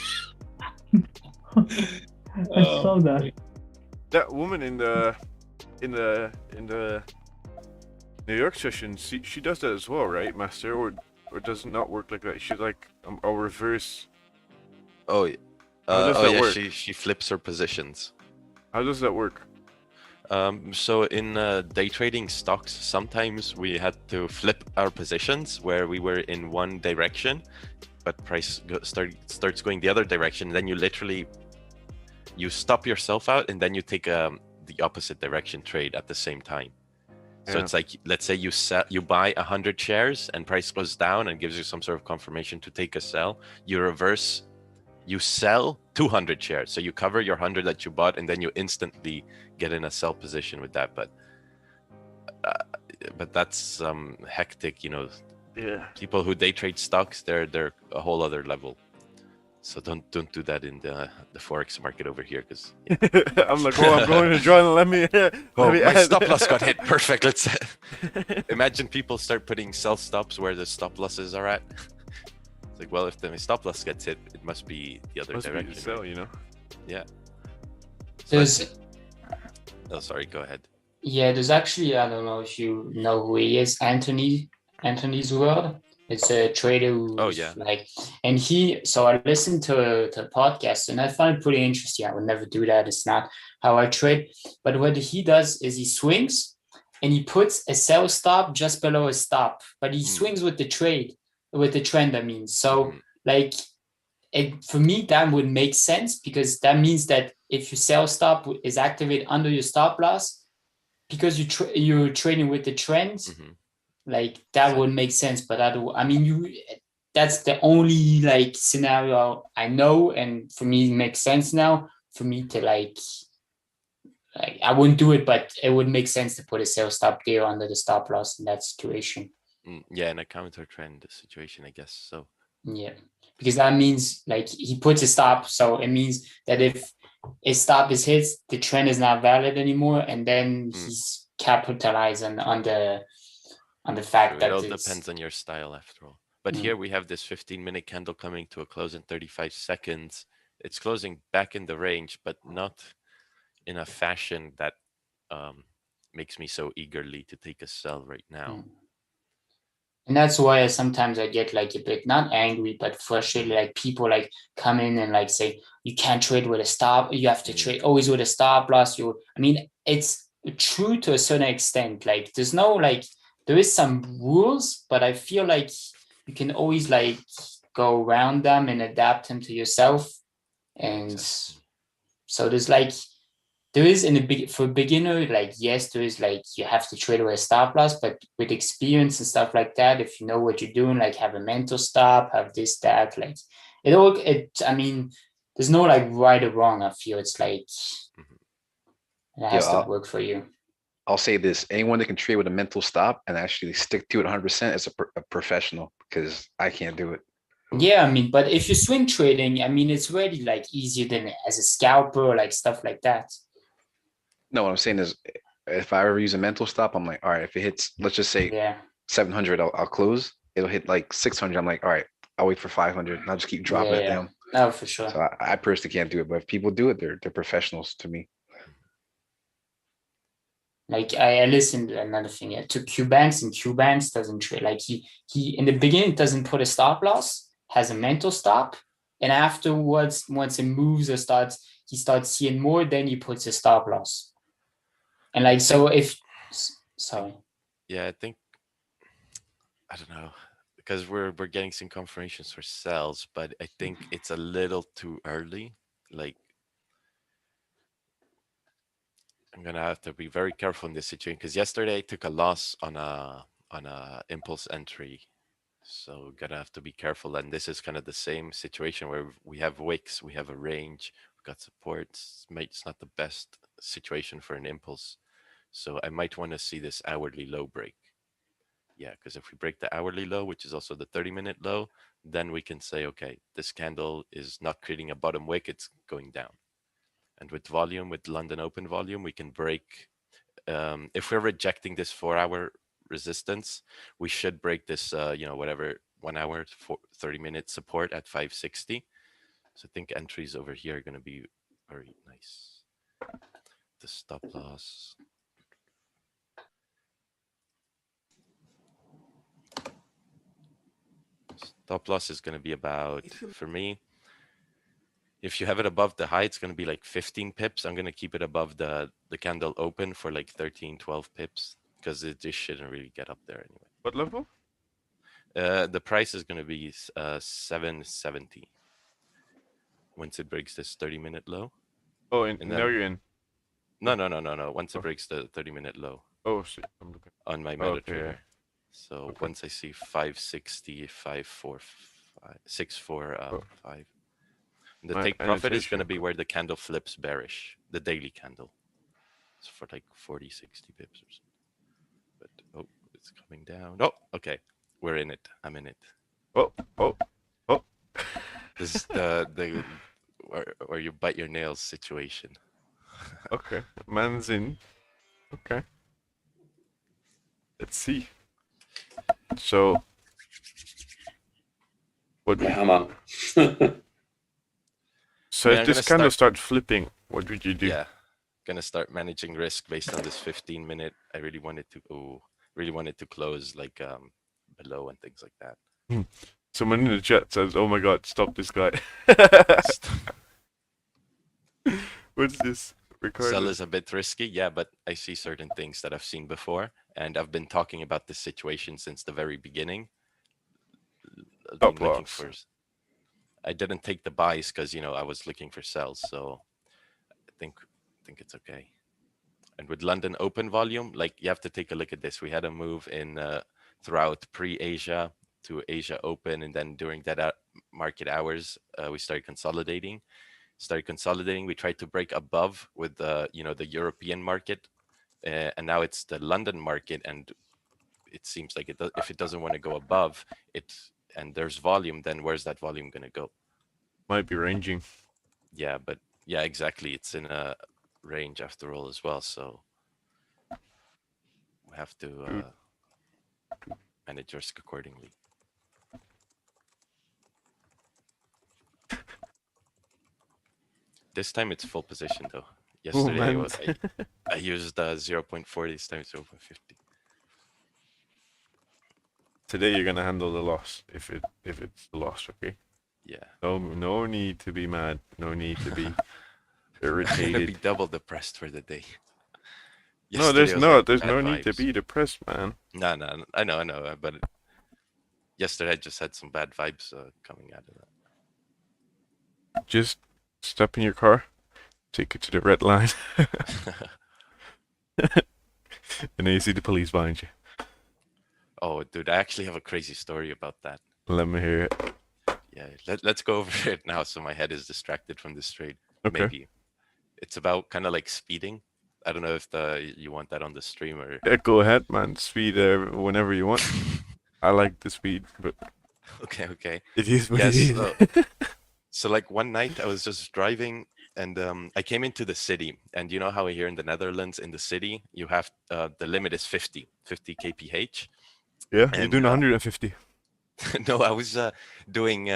I saw that. That woman in the New York session, she does that as well, right, Master? Or does it not work like that? She's like a reverse. Oh, yeah. She flips her positions. How does that work? So in day trading stocks, sometimes we had to flip our positions where we were in one direction, but price starts going the other direction. Then you stop yourself out, and then you take the opposite direction trade at the same time. So it's like, let's say you buy 100 shares and price goes down and gives you some sort of confirmation to take a sell. You reverse, you sell 200 shares. So you cover your 100 that you bought and then you instantly get in a sell position with that. But that's hectic, you know. Yeah. People who day trade stocks, they're a whole other level. So don't do that in the Forex market over here, because I'm like, oh, I'm going to join. Let me. oh, me my add. stop loss got hit. Perfect. Let's imagine people start putting sell stops where the stop losses are at. It's like, well, if the stop loss gets hit, it must be the other Must be direction. the sell, you know. Yeah. So There's oh, sorry. Go ahead. Yeah, there's actually, I don't know if you know who he is, Anthony's World. It's a trader who's yeah. like, and so I listened to a podcast and I found it pretty interesting. I would never do that. It's not how I trade. But what he does is he swings and he puts a sell stop just below a stop, but he swings with the trend, I mean. So like, for me, that would make sense because that means that if your sell stop is activated under your stop loss, because you're trading with the trends, like that would make sense. But I mean, that's the only like scenario I know, and for me, it makes sense now. For me to like I wouldn't do it, but it would make sense to put a sell stop there under the stop loss in that situation. Yeah, in a counter trend situation, I guess so. Yeah, because that means like he puts a stop, so it means that if a stop is hit, the trend is not valid anymore, and then he's capitalizing on the fact that it all depends on your style after all. But here we have this 15-minute candle coming to a close in 35 seconds. It's closing back in the range, but not in a fashion that makes me so eagerly to take a sell right now. And that's why sometimes I get like a bit not angry but frustrated. Like people like come in and like say you can't trade with a stop. You have to trade always with a stop loss. I mean, it's true to a certain extent. Like there's no like there is some rules, but I feel like you can always like go around them and adapt them to yourself. And so there's like there is for a beginner, like yes, there is like you have to trade with a stop loss, but with experience and stuff like that, if you know what you're doing, like have a mental stop, have this, that, like I mean, there's no like right or wrong. I feel it's like it has to work for you. I'll say this: anyone that can trade with a mental stop and actually stick to it 100% is a professional, because I can't do it. Yeah, I mean, but if you're swing trading, I mean, it's really like easier than as a scalper or like stuff like that. No, what I'm saying is, if I ever use a mental stop, I'm like, all right, if it hits, let's just say 700, I'll close. It'll hit like 600. I'm like, all right, I'll wait for 500 and I'll just keep dropping it down. No, for sure. So I personally can't do it, but if people do it, they're professionals to me. Like I listened to another thing to Q-Banks, and Q-Banks doesn't trade. Like he in the beginning doesn't put a stop loss, has a mental stop, and afterwards, once it moves or he starts seeing more, then he puts a stop loss. And like so, sorry. Yeah, I think I don't know, because we're getting some confirmations for sells, but I think it's a little too early. Like I'm gonna have to be very careful in this situation, because yesterday I took a loss on a impulse entry, so gonna have to be careful. And this is kind of the same situation where we have wicks, we have a range, we've got supports. It's not the best situation for an impulse, so I might want to see this hourly low break. Yeah, because if we break the hourly low, which is also the 30-minute low, then we can say, okay, this candle is not creating a bottom wick, it's going down. And with volume, with London open volume, we can break, if we're rejecting this 4-hour resistance, we should break this, whatever, 1 hour, 30-minute support at 560. So I think entries over here are going to be very nice. The stop loss. Stop loss is going to be about, for me, if you have it above the high, it's going to be like 15 pips. I'm going to keep it above the candle open for like 13, 12 pips, because it just shouldn't really get up there anyway. What level? The price is going to be 770 once it breaks this 30-minute low. Oh, and now you're in. No. Once it breaks the 30-minute low. Oh, shit. I'm looking on my MetaTrader. So once I see 560, 545, 645. The take profit is going to be where the candle flips bearish, the daily candle. It's for like 40, 60 pips or something. But, it's coming down. Oh, okay. We're in it. I'm in it. Oh. This is the where you bite your nails situation. Okay, man's in. Okay. Let's see. So, what? Yeah, man. So I if mean, I'm this gonna candle start. starts flipping, what would you do? Yeah, gonna start managing risk based on this 15-minute. I really wanted to close like below and things like that. Someone in the chat says, "Oh my God, stop this guy." What's this? Ricardo? Sell is a bit risky, yeah, but I see certain things that I've seen before, and I've been talking about this situation since the very beginning. I've been Stop looking loss. for. I didn't take the buys because I was looking for sells, so I think it's okay. And with London open volume, like you have to take a look at this. We had a move in throughout pre-Asia to Asia open, and then during that market hours, we started consolidating. We tried to break above with the European market, and now it's the London market, and it seems like if it doesn't want to go above it, and there's volume, then where's that volume going to go? Might be ranging. Yeah, but yeah, exactly. It's in a range after all as well, so we have to manage risk accordingly. This time it's full position though. Yesterday I used 0.40, this time it's 0.50. Today you're gonna handle the loss if it's the loss, okay? Yeah. No need to be mad. No need to be I'm gonna irritated. be double depressed for the day. No, there's no need to be depressed, man. No, I know, but yesterday I just had some bad vibes coming out of that. Just step in your car, take it to the red line, and then you see the police behind you. Oh, dude, I actually have a crazy story about that. Let me hear it. Yeah, let's go over it now so my head is distracted from this trade. Okay. Maybe. It's about kind of like speeding. I don't know if you want that on the stream or... Yeah, go ahead, man. Speed whenever you want. I like the speed, but... Okay. It is what it is. So like one night I was just driving and I came into the city, and you know how here in the Netherlands in the city you have the limit is 50 kph. Yeah, you're doing 150. No, I was doing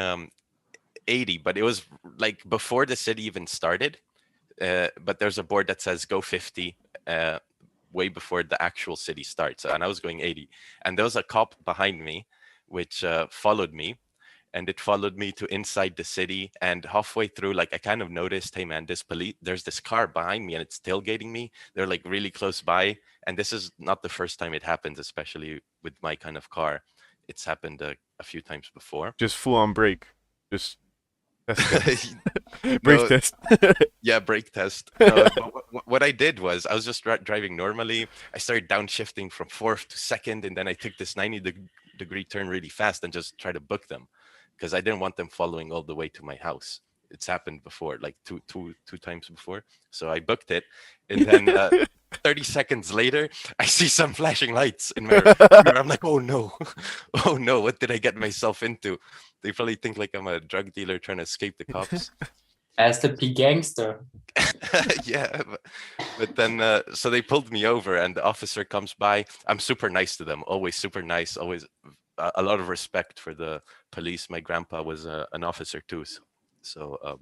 80, but it was like before the city even started. But there's a board that says go 50 way before the actual city starts, and I was going 80, and there was a cop behind me which followed me, and it followed me to inside the city, and halfway through, like I kind of noticed, hey man, there's this car behind me and it's tailgating me. They're like really close by, and this is not the first time it happens, especially with my kind of car. It's happened a few times before. Just full on brake. Just test. Brake test. Yeah, brake test. No, what I did was I was just driving normally. I started downshifting from fourth to second, and then I took this 90-degree turn really fast and just tried to book them because I didn't want them following all the way to my house. It's happened before, like two times before. So I booked it, and then 30 seconds later, I see some flashing lights in my mirror. I'm like, oh no, what did I get myself into? They probably think like I'm a drug dealer trying to escape the cops. As the P gangster. Yeah, but then so they pulled me over, and the officer comes by. I'm super nice to them, always super nice, always a lot of respect for the police. My grandpa was an officer too, so a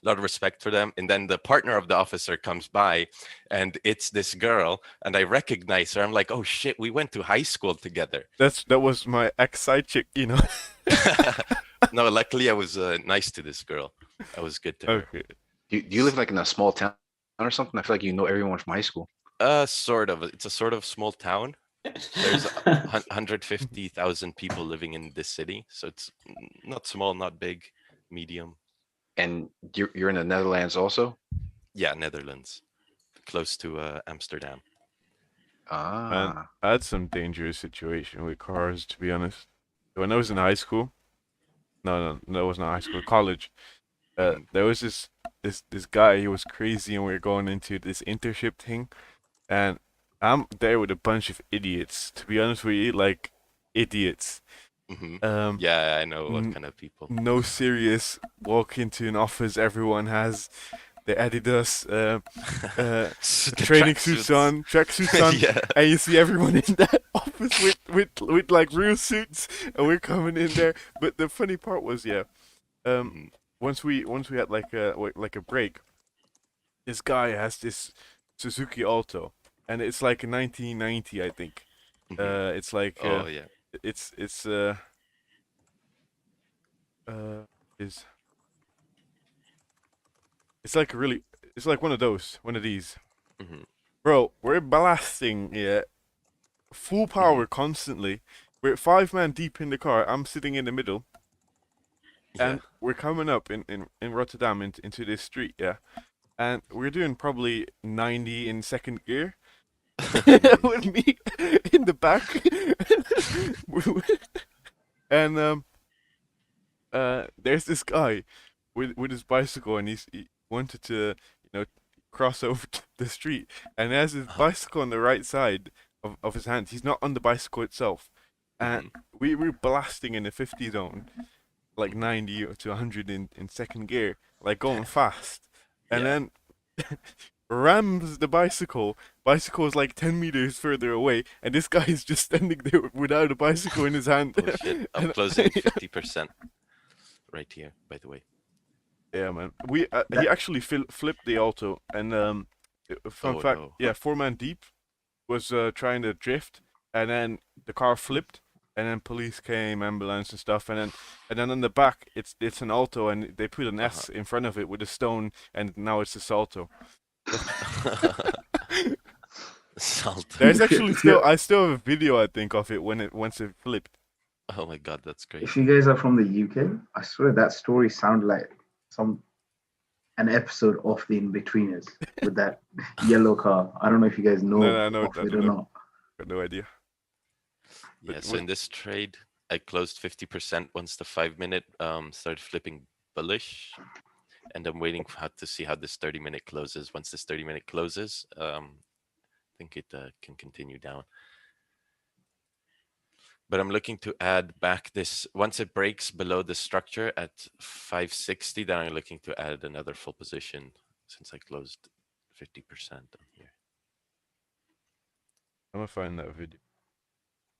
lot of respect for them. And then the partner of the officer comes by, and it's this girl, and I recognize her. I'm like, oh shit, we went to high school together. That was my ex-side chick, you know. No, luckily I was nice to this girl. I was good to her. Okay. Do you live like in a small town or something? I feel like you know everyone from high school. Sort of. It's a sort of small town. There's 150,000 people living in this city, so it's not small, not big, medium. And you're in the Netherlands also? Yeah, Netherlands, close to Amsterdam. And I had some dangerous situation with cars, to be honest. When I was in high school, no, it wasn't high school, college. There was this guy. He was crazy, and we were going into this internship thing, and I'm there with a bunch of idiots. To be honest with you, like idiots. Yeah, I know what kind of people. No serious. Walk into an office, everyone has the Adidas training suits on, tracksuits on, Yeah. and you see everyone in that office with like real suits, and we're coming in there. But the funny part was, once we had like a break, this guy has this Suzuki Alto, and it's like a 1990, I think. It's like Oh yeah. it's is it's like it's like one of these. Bro, we're blasting, full power constantly. We're 5 man deep in the car. I'm sitting in the middle. And we're coming up in Rotterdam into this street, and we're doing probably 90 in second gear. With me in the back. And there's this guy with his bicycle, and he wanted to, cross over the street, and he has his bicycle on the right side of his hand. He's not on the bicycle itself, and we were blasting in the 50 zone, like 90 to 100 in second gear, like going fast, and then rams the bicycle. Bicycle is like 10 meters further away, and this guy is just standing there without a bicycle in his hand. Oh shit! I'm closing 50% right here, by the way. Yeah, man. He actually flipped the Alto, and fun fact, 4 man deep was trying to drift, and then the car flipped, and then police came, ambulance and stuff, and then on the back it's an Alto, and they put an S in front of it with a stone, and now it's a Salto. Salto. There's actually I still have a video, I think, of it once it flipped. Oh my god, that's great. If you guys are from the UK, I swear that story sounds like an episode of The In-Betweeners with that yellow car. I don't know if you guys know of it or not. Got no idea. Yeah, so in this trade, I closed 50% once the 5-minute started flipping bullish, and I'm waiting to see how this 30-minute closes. Once this 30-minute closes, I think it can continue down. But I'm looking to add back this, once it breaks below the structure at 560, then I'm looking to add another full position since I closed 50% on here. I'm gonna find that video.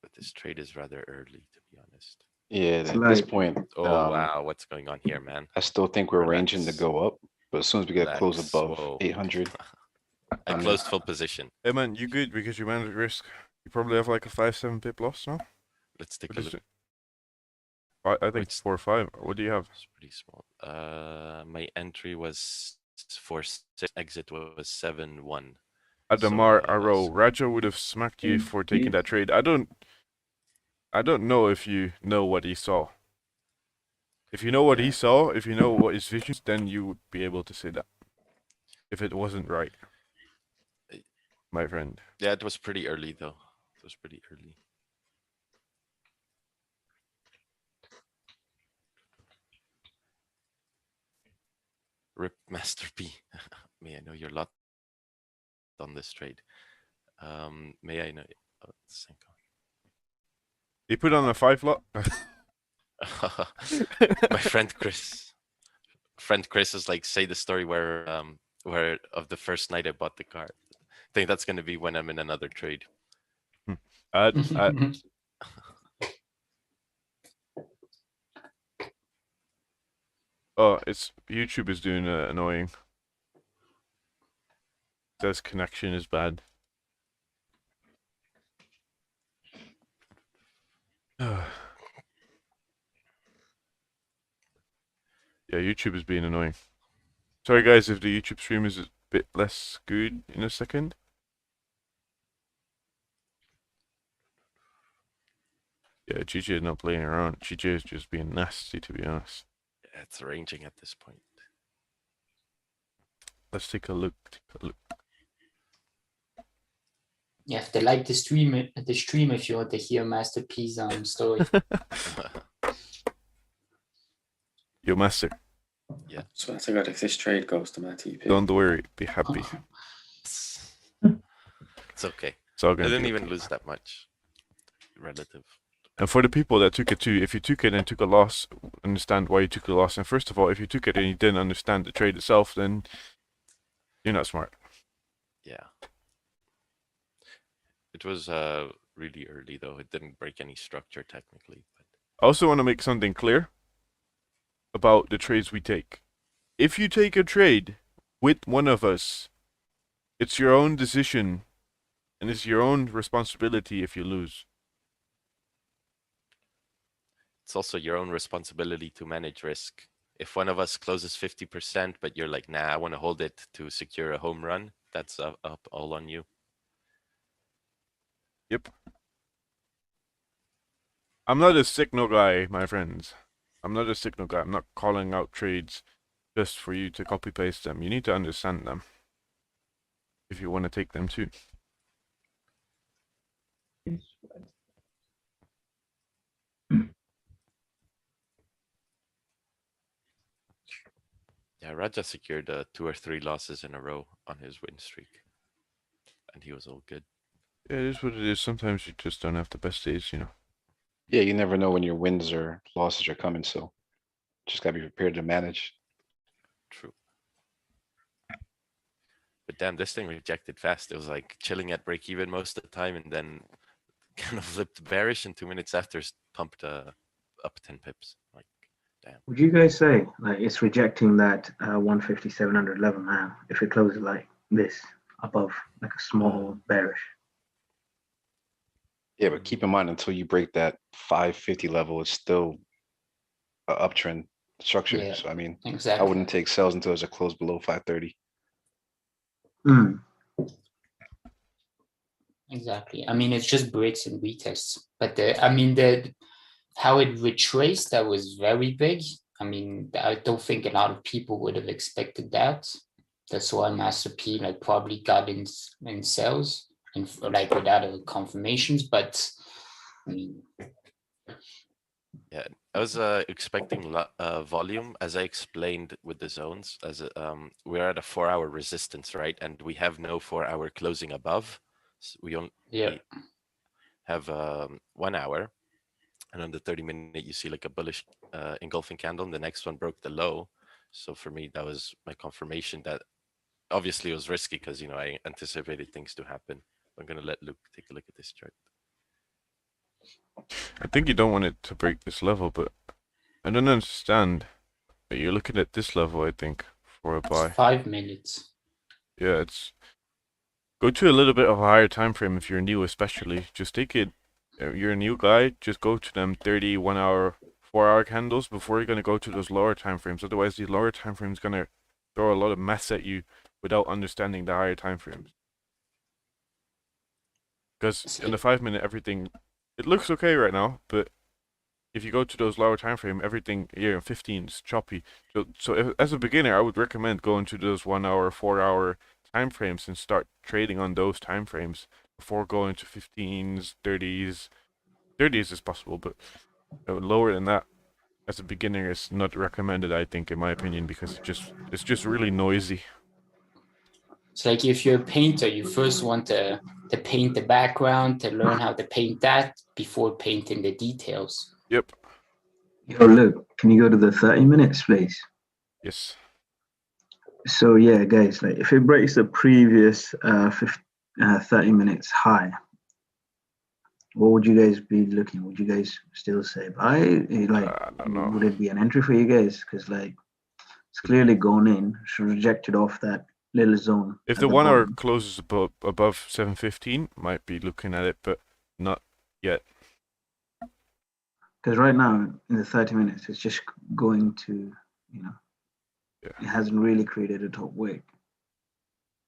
But this trade is rather early, to be honest. Yeah, at this point. Oh, wow, what's going on here, man? I still think we're ranging to go up, but as soon as we get close above whoa. 800. I closed full position. Hey man, you good because you managed risk. You probably have like a 5-7 pip loss now. Let's take a look. I think it's 4 or 5. What do you have? It's pretty small. My entry was 4-6. Exit was 7-1. Adamar Aro, Raja would have smacked you for taking that trade. I don't know if you know what he saw. If you know what he saw, if you know what his visions, then you would be able to say that. If it wasn't right, my friend. Yeah, it was pretty early though. It was pretty early. Rip Master P. May I know your lot on this trade? May I know? Oh, thank God. He put on a 5 lot. My friend Chris. Friend Chris is like, say the story where of the first night I bought the car. I think that's gonna be when I'm in another trade. Oh, it's YouTube is doing annoying. Says connection is bad. Yeah, YouTube is being annoying. Sorry guys if the YouTube stream is a bit less good in a second. Yeah, GJ is not playing around. GJ is just being nasty, to be honest. Yeah, it's ranging at this point. Let's take a look. You have to like the stream if you want to hear Master P's story. Yo, Master. Yeah. So I God, if this trade goes to my TP. Don't worry, be happy. It's okay. It's all gonna I didn't be even okay. lose that much. Relative. And for the people that took it too, if you took it and took a loss, understand why you took the loss. And first of all, if you took it and you didn't understand the trade itself, then you're not smart. Yeah. It was really early though. It didn't break any structure technically. But I also want to make something clear about the trades we take. If you take a trade with one of us, it's your own decision and it's your own responsibility if you lose. it's also your own responsibility to manage risk. If one of us closes 50%, but you're like, nah, I want to hold it to secure a home run, that's up all on you. Yep. I'm not a signal guy, my friends. I'm not a signal guy. I'm not calling out trades just for you to copy paste them. You need to understand them if you want to take them too. Yeah, Raja secured 2 or 3 losses in a row on his win streak. And he was all good. Yeah, it is what it is. Sometimes you just don't have the best days, you know. Yeah, you never know when your wins or losses are coming, so just gotta be prepared to manage. True. But damn, this thing rejected fast. It was like chilling at break even most of the time and then kind of flipped bearish and 2 minutes after pumped up 10 pips. Like, damn. Would you guys say like it's rejecting that 150-700 level now if it closes like this above like a small bearish? Yeah, but keep in mind until you break that 550 level, it's still a uptrend structure. Yeah, So I mean, I exactly. wouldn't take sells until it's a close below 530. Mm. Exactly. I mean, it's just breaks and retests. But the how it retraced, that was very big. I mean, I don't think a lot of people would have expected that. That's why Master P like probably got in sales and like without confirmations. But I mean, Yeah, I was expecting volume, as I explained with the zones, as we're at a 4-hour resistance, right? And we have no 4-hour closing above. So we only have 1 hour. And on the 30-minute, you see like a bullish engulfing candle, and the next one broke the low. So for me, that was my confirmation that obviously it was risky because, you know, I anticipated things to happen. I'm going to let Luke take a look at this chart. I think you don't want it to break this level, but I don't understand. But you're looking at this level, I think, for a buy. 5 minutes. Yeah, it's go to a little bit of a higher time frame if you're new, especially. Just take it. You're a new guy. Just go to them 30, 1 hour, 4-hour candles before you're gonna go to those lower time frames. Otherwise, the lower time frames gonna throw a lot of mess at you without understanding the higher time frames. Because in the 5-minute, everything it looks okay right now, but if you go to those lower time frame, everything here in 15 is choppy. So if, as a beginner, I would recommend going to those 1 hour, 4-hour time frames and start trading on those time frames before going to 15s, 30s. 30s is possible, but lower than that as a beginner is not recommended, I think, in my opinion, because it's just really noisy. It's like if you're a painter, you first want to paint the background, to learn how to paint that before painting the details. Yep. Yo, look, can you go to the 30 minutes, please? Yes. So yeah, guys, like if it breaks the previous 30 minutes high, what would you guys be looking? Would you guys still say buy? Like, I don't know. would it be an entry for you guys? Because like, it's clearly gone in. Should reject it off that little zone. If the 1 hour closes above 715, might be looking at it, but not yet. Because right now in the 30 minutes, it's just going to, you know, it hasn't really created a top wick.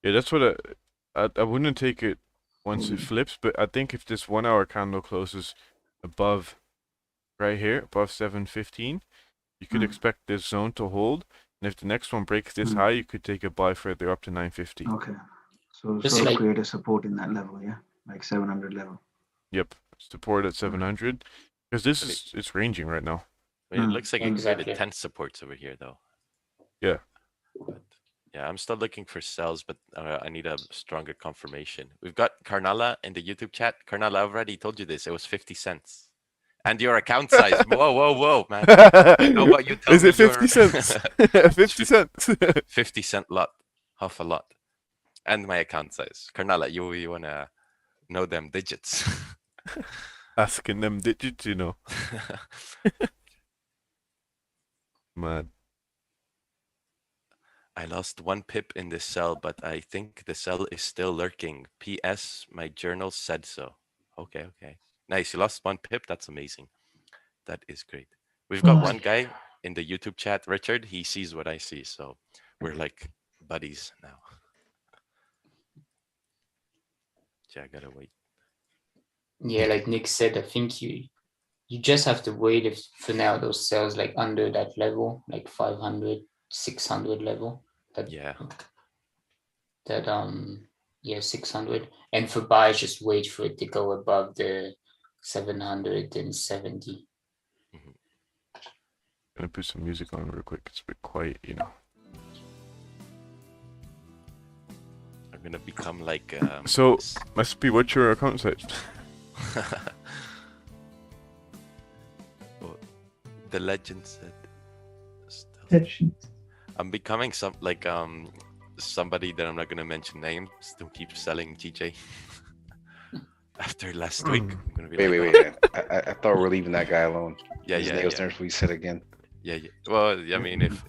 Yeah, that's what I wouldn't take it once it flips, but I think if this 1 hour candle closes above right here, above 715, you could expect this zone to hold. And if the next one breaks this high, you could take a buy further up to 950. Okay. So Just sort of like- create a support in that level, yeah? Like 700 level. Yep, support at 700. Because this is, it's ranging right now. I mean, it looks like it Exactly. created 10 supports over here, though. Yeah. But yeah, I'm still looking for sells, but I need a stronger confirmation. We've got Karnala in the YouTube chat. Karnala, I've already told you this. It was 50 cents. And your account size. Whoa, man. How about you tell Is me it 50 cents? 50 cents. 50-cent lot. Half a lot. And my account size. Carnala, you wanna know them digits? Asking them digits, you know. Man. I lost 1 pip in this cell, but I think the cell is still lurking. P.S. My journal said so. Okay. Nice. You lost 1 pip. That's amazing. That is great. We've got one guy in the YouTube chat, Richard. He sees what I see, so we're like buddies now. Yeah, I gotta wait. Yeah, like Nick said, I think you just have to wait if for now those cells like under that level, like 500, 600 level. That, yeah. Yeah, 600. And for buys, just wait for it to go above the 770. Mm-hmm. Gonna put some music on real quick. It's a bit quiet, you know. I'm gonna become like. So, must be what's your account size? The legend said. I'm becoming somebody that I'm not gonna mention names to keep selling GJ. After last week, I'm gonna be wait. I thought we were leaving that guy alone. Yeah. Never we said again. Yeah. Well, I mean, if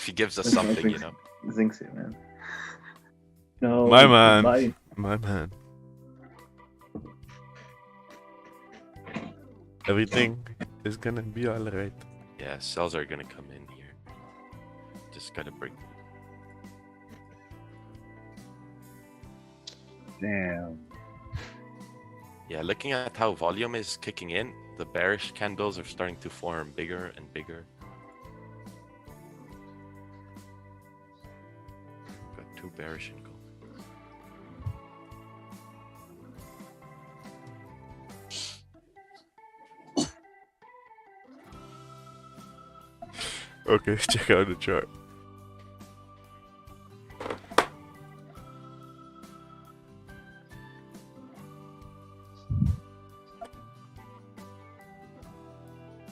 he gives us something, you know. Zinks it, man. No, my man. Everything is gonna be alright. Yeah, cells are gonna come in here. Just gotta break. Damn. Yeah, looking at how volume is kicking in, the bearish candles are starting to form bigger and bigger. Got 2 bearish and gold. Okay, check out the chart.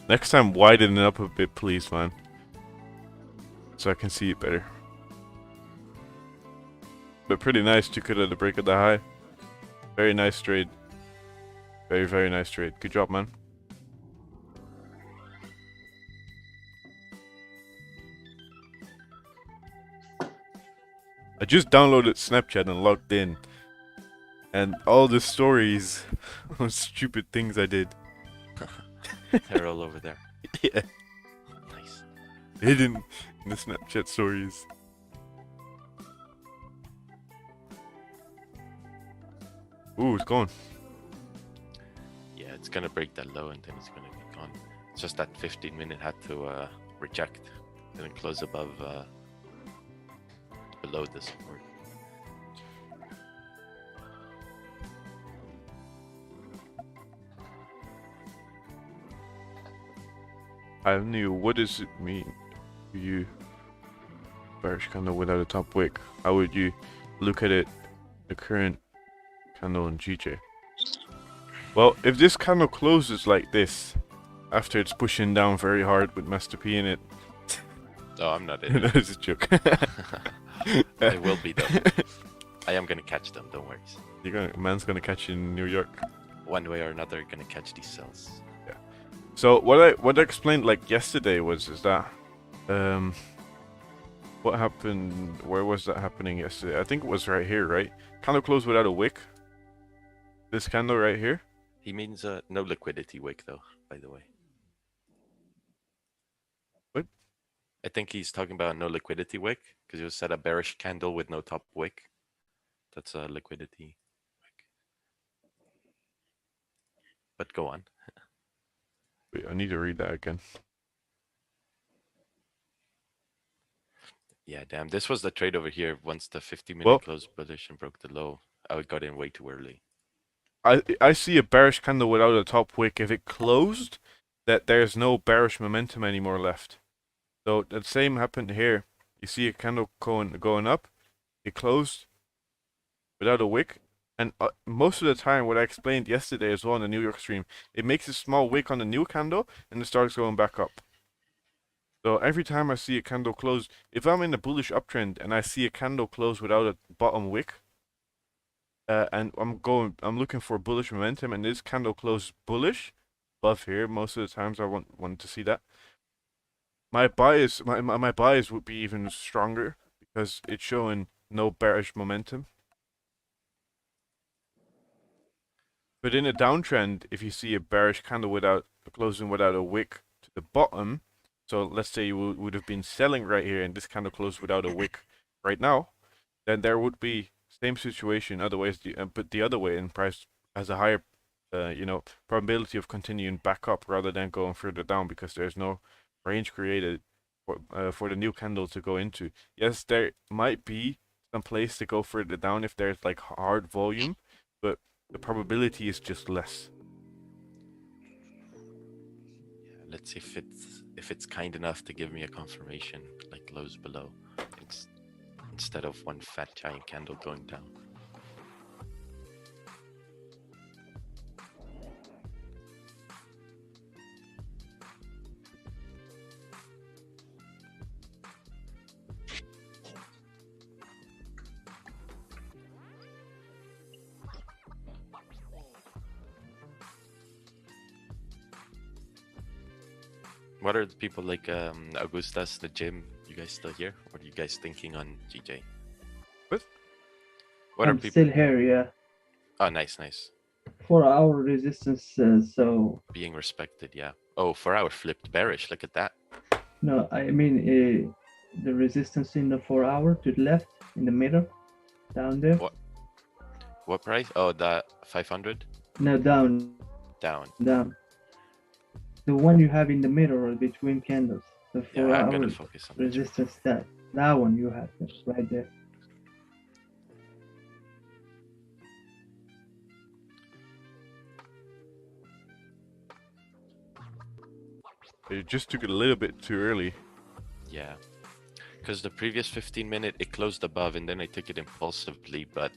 Next time, widen it up a bit, please, man. So I can see it better. But pretty nice, you could have the break of the high. Very nice trade. Very, very nice trade. Good job, man. I just downloaded Snapchat and logged in. And all the stories on stupid things I did. They're all over there. Yeah. Nice. Hidden in the Snapchat stories. Ooh, it's gone. Yeah, it's gonna break that low and then it's gonna get gone. It's just that 15-minute had to reject and then close above below the support. I knew. What does it mean to you? Bearish candle without a top wick. How would you look at it? The current candle in GJ. Well, if this candle closes like this, after it's pushing down very hard with Master P in it. Oh, I'm not in it. That is a joke. I will be though. I am gonna catch them, don't worry. Man's gonna catch you in New York. One way or another, gonna catch these cells. Yeah. So what I explained like yesterday is that what happened? Where was that happening yesterday? I think it was right here, right? Candle closed without a wick. This candle right here. He means no liquidity wick though, by the way. What? I think he's talking about no liquidity wick because you said a bearish candle with no top wick. That's a liquidity wick. But go on. Wait, I need to read that again. Yeah, damn. This was the trade over here. Once the 50-minute close position broke the low, I got in way too early. I see a bearish candle without a top wick. If it closed, that there's no bearish momentum anymore left. So the same happened here. You see a candle going up. It closed without a wick. And most of the time, what I explained yesterday as well in the New York stream, it makes a small wick on the new candle and it starts going back up. So every time I see a candle close, if I'm in a bullish uptrend and I see a candle close without a bottom wick, and I'm looking for bullish momentum, and this candle closes bullish above here. Most of the times I want to see that. My bias would be even stronger because it's showing no bearish momentum. But in a downtrend, if you see a bearish candle without closing without a wick to the bottom, so let's say you would have been selling right here and this candle closed without a wick right now, then there would be same situation. Otherwise, but the other way, in price has a higher, probability of continuing back up rather than going further down because there's no range created for the new candle to go into. Yes, there might be some place to go further down if there's like hard volume, but the probability is just less. Yeah, let's see if it's kind enough to give me a confirmation, like lows below, instead of one fat giant candle going down. What are the people like Augustas, the gym? You guys still here? What are you guys thinking on GJ? What are I'm people still here, yeah. Oh, nice, nice. 4 hour resistance, so Being respected, yeah. Oh, 4 hour flipped bearish. Look at that. no, I mean the resistance in the 4 hour to the left in the middle, down there. What price? Oh, the 500? No, down. Down. Down. The one you have in the middle or between candles. The 4 Yeah, I'm hour gonna focus on that. resistance. That one you have right there. It just took it a little bit too early. Yeah. Because the previous 15 minute, it closed above and then I took it impulsively, but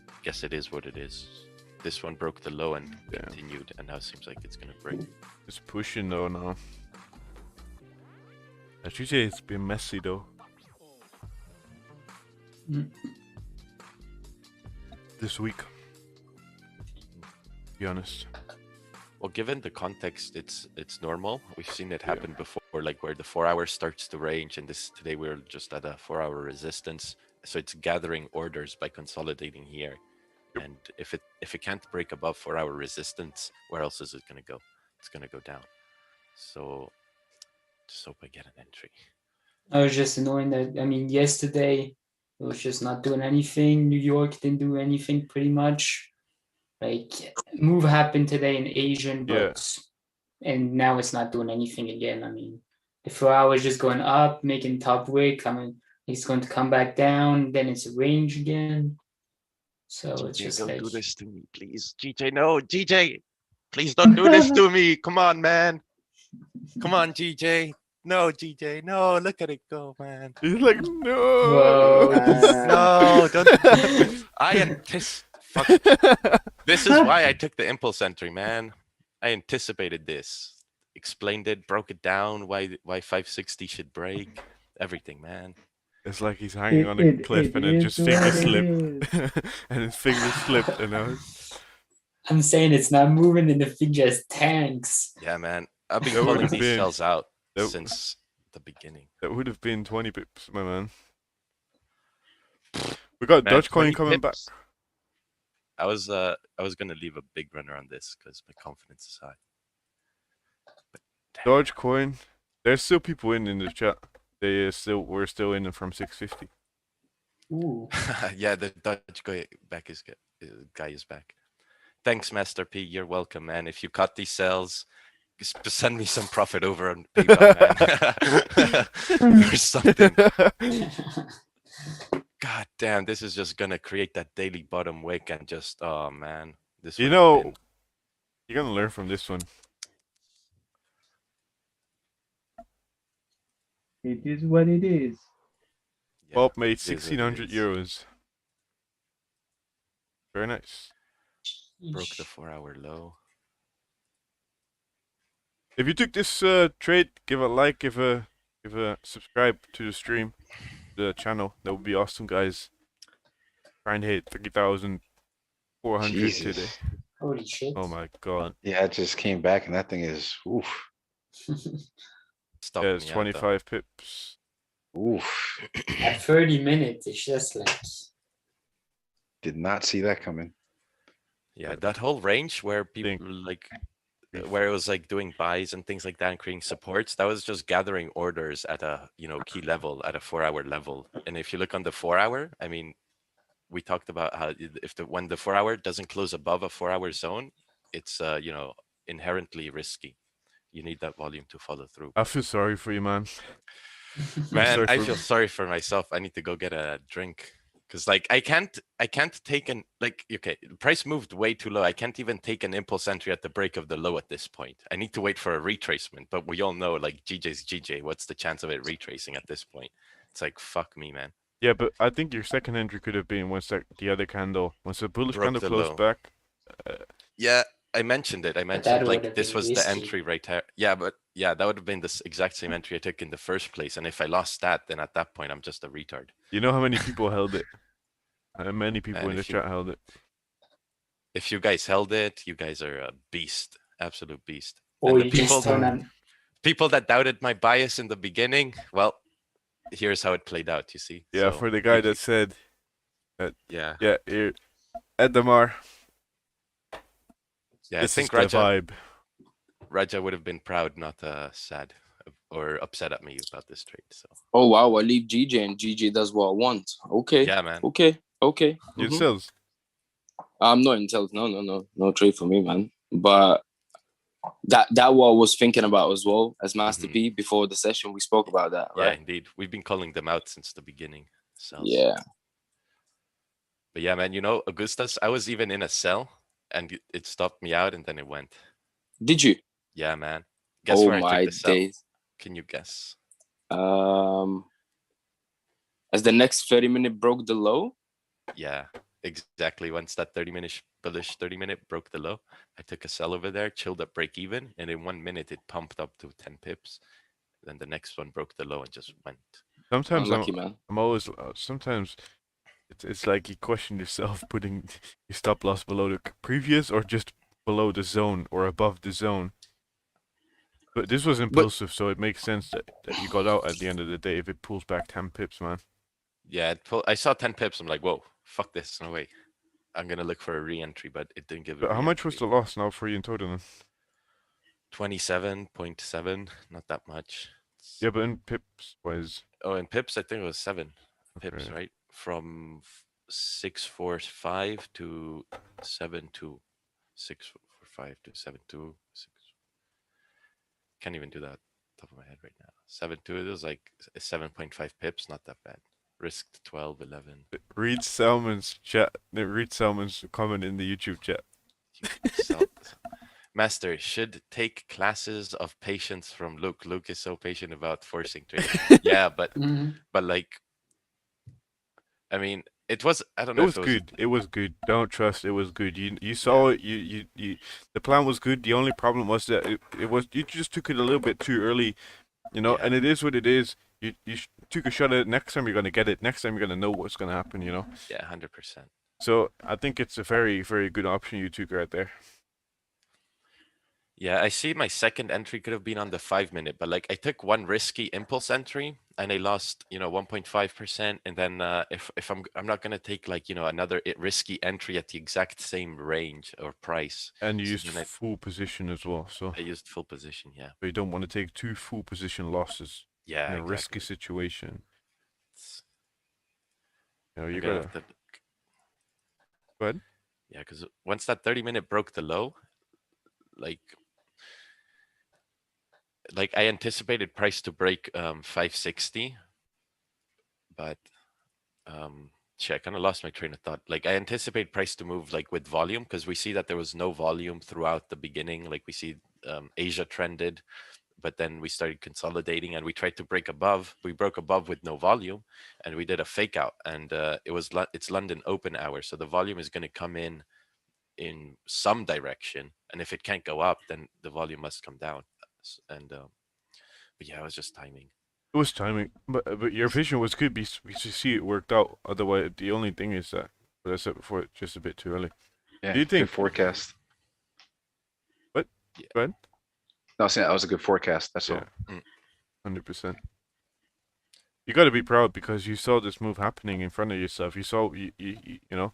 I guess it is what it is. This one broke the low and continued, and now it seems like it's gonna break. It's pushing though now. As you say, it's been messy though. This week. To be honest. Well, given the context, it's normal. We've seen it happen before, like where the 4 hour starts to range, and today we're just at a 4 hour resistance. So it's gathering orders by consolidating here. And if it can't break above 4 hour resistance, where else is it gonna go? It's gonna go down. So just hope I get an entry. I was just annoying that, I mean, yesterday it was just not doing anything. New York didn't do anything pretty much. Like, move happened today in Asian, but and now it's not doing anything again. I mean, the 4 hours just going up, making top wick. I mean, it's going to come back down, then it's a range again. So it's just don't like, do this to me, please. GJ, no, GJ, please don't do this to me. Come on, man. Come on, GJ. No, GJ, no, look at it go, man. He's like, no. Whoa. No, don't. Fuck. This is why I took the impulse entry, man. I anticipated this. Explained it, broke it down, why 560 should break. Everything, man. It's like he's hanging on a cliff and then just fingers slip. And his fingers slipped, you know. I'm saying it's not moving and the thing just tanks. Yeah, man. I've been calling these cells out since the beginning. That would have been 20 pips, my man. We got Dogecoin coming back. I was gonna leave a big runner on this because my confidence is high. Dogecoin. There's still people in the chat. We're still in from 650. Ooh. Yeah, the Dutch guy is back. Thanks, Master P. You're welcome, man. If you cut these cells, just send me some profit over on PayPal, man. Or something. God damn, this is just gonna create that daily bottom wick and just, oh man. This you're gonna learn from this one. It is what it is. Bob made 1,600 euros. Very nice. Broke the 4-hour low. If you took this trade, give a like, give a subscribe to the stream, the channel. That would be awesome, guys. Try and hit 3,400 today. Jesus. Holy shit. Oh my god. Yeah, it just came back and that thing is oof. Stop Yeah, me it's out, 25 pips. Oof. At 30 minutes, it's just like Did not see that coming. Yeah, that whole range where people like where it was like doing buys and things like that and creating supports, that was just gathering orders at a key level at a 4-hour level. And if you look on the 4-hour, I mean, we talked about how when the 4-hour doesn't close above a 4-hour zone, it's inherently risky. You need that volume to follow through. I feel sorry for you, man. Man, I feel sorry for myself. I need to go get a drink. Because like I can't take an okay, the price moved way too low. I can't even take an impulse entry at the break of the low at this point. I need to wait for a retracement, but we all know like GJ's GJ. What's the chance of it retracing at this point? It's like fuck me, man. Yeah, but I think your second entry could have been once the other candle, once the bullish Broke candle the closed low. back. Yeah, I mentioned it. I mentioned that would like have this been was the risky. entry right here. Yeah, but yeah, that would have been the exact same entry I took in the first place. And if I lost that, then at that point I'm just a retard. You know how many people held it? Many people Man, in the if you- chat held it. If you guys held it, you guys are a beast, absolute beast. Or And you the people just turn on. people that doubted my bias in the beginning, well, here's how it played out. You see? Yeah, So, for the guy if you- that said, yeah, yeah, here, Edamar, yeah, I this is think the Raja vibe. would have been proud, not sad or upset at me about this trade. So Oh wow, I leave GJ and GJ does what I want. Okay. yeah, man. Okay. It Mhm. sells. I'm not in tells. No trade for me, man. But that what I was thinking about as well as Master Mhm. P before the session. We spoke about that, Yeah, right? indeed. We've been calling them out since the beginning. Sells. Yeah. But yeah, man, Augustus, I was even in a cell and it stopped me out and then it went. Did you? Yeah, man. Guess Oh where I my took the cell? days. Can you guess? As the next 30-minute broke the low. Yeah, exactly. Once that 30-minute bullish 30-minute broke the low, I took a sell over there, chilled at break even, and in 1 minute it pumped up to 10 pips. Then the next one broke the low and just went. Sometimes Unlucky, man. I'm always sometimes it's like you question yourself putting your stop loss below the previous or just below the zone or above the zone. But this was impulsive, so it makes sense that you got out at the end of the day if it pulls back 10 pips, man. Yeah, I saw 10 pips. I'm like, whoa, fuck this. No way. I'm going to look for a re-entry, but it didn't give a But how much was the re-entry. loss now for you in total then? 27.7, not that much. Yeah, but in pips wise. Oh, in pips, I think it was 7 pips, Okay. right? From 645 to 72. 645 to 72. Can't even do that top of my head right now. 7.2, it was like 7.5 pips, not that bad. Risked 12, 11. Read Salmon's chat. Read Salmon's comment in the YouTube chat. Master should take classes of patience from Luke. Luke is so patient about forcing trading. Yeah, but like, I mean, it was. I don't know. It was good. It was good. Don't trust. It was good. You saw it. You. The plan was good. The only problem was that it was you just took it a little bit too early, Yeah. And it is what it is. You took a shot at it. Next time you're gonna get it. Next time you're gonna know what's gonna happen. Yeah, 100%. So I think it's a very, very good option you took right there. Yeah, I see my second entry could have been on the 5-minute, but like I took one risky impulse entry and I lost, 1.5%. And then if I'm not gonna take like, another risky entry at the exact same range or price. And you So used then full position as well. So I used full position, yeah. you don't want to take 2 full position losses Yeah, in a exactly. risky situation. I'm You gonna gotta. have to- Go ahead. Yeah, because once that 30-minute broke the low, like I anticipated price to break 560, but shit, I kind of lost my train of thought. Like I anticipate price to move like with volume because we see that there was no volume throughout the beginning. Like we see Asia trended, but then we started consolidating and we tried to break above. We broke above with no volume, and we did a fake out, and it's London open hour, so the volume is going to come in some direction, and if it can't go up, then the volume must come down. And but yeah, it was just timing. It was timing, but your vision was good because you see it worked out. Otherwise, the only thing is that, what I said before, just a bit too early. Yeah, Do you think? good forecast? What? Yeah. Go ahead. No, I was saying that was a good forecast. That's all. 100%. You got to be proud because you saw this move happening in front of yourself. You saw, you know,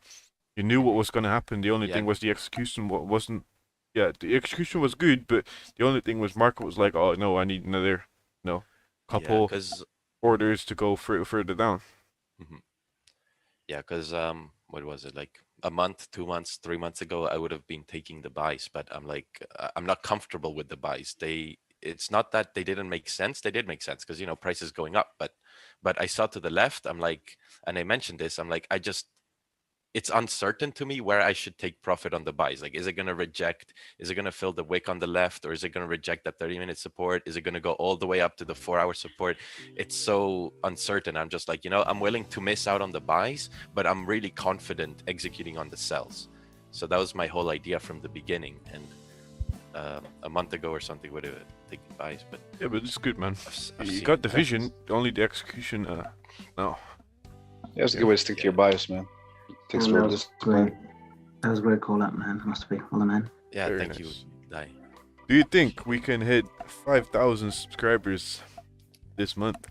you knew what was going to happen. The only thing was the execution wasn't. Yeah, the execution was good, but the only thing was market was like, oh no, I need another, couple orders to go further down. Yeah, because what was it, like a month, 2 months, 3 months ago, I would have been taking the buys, but I'm like, I'm not comfortable with the buys. It's not that they didn't make sense. They did make sense because price is going up, but I saw to the left. I'm like, and I mentioned this. I'm like, it's uncertain to me where I should take profit on the buys. Like, is it going to reject? Is it going to fill the wick on the left, or is it going to reject that 30-minute support? Is it going to go all the way up to the 4-hour support? It's so uncertain. I'm just like, I'm willing to miss out on the buys, but I'm really confident executing on the sells. So that was my whole idea from the beginning. And a month ago or something would have taken buys, but yeah, but it's good, man. I've you got the vision, only the execution. No. Yeah, it's a good way to stick to your bias, man. Takes a Well, little discipline. That was a great call out, man. Must be. Well, man. Yeah, Very thank nice. you, Dai. Do you think we can hit 5,000 subscribers this month?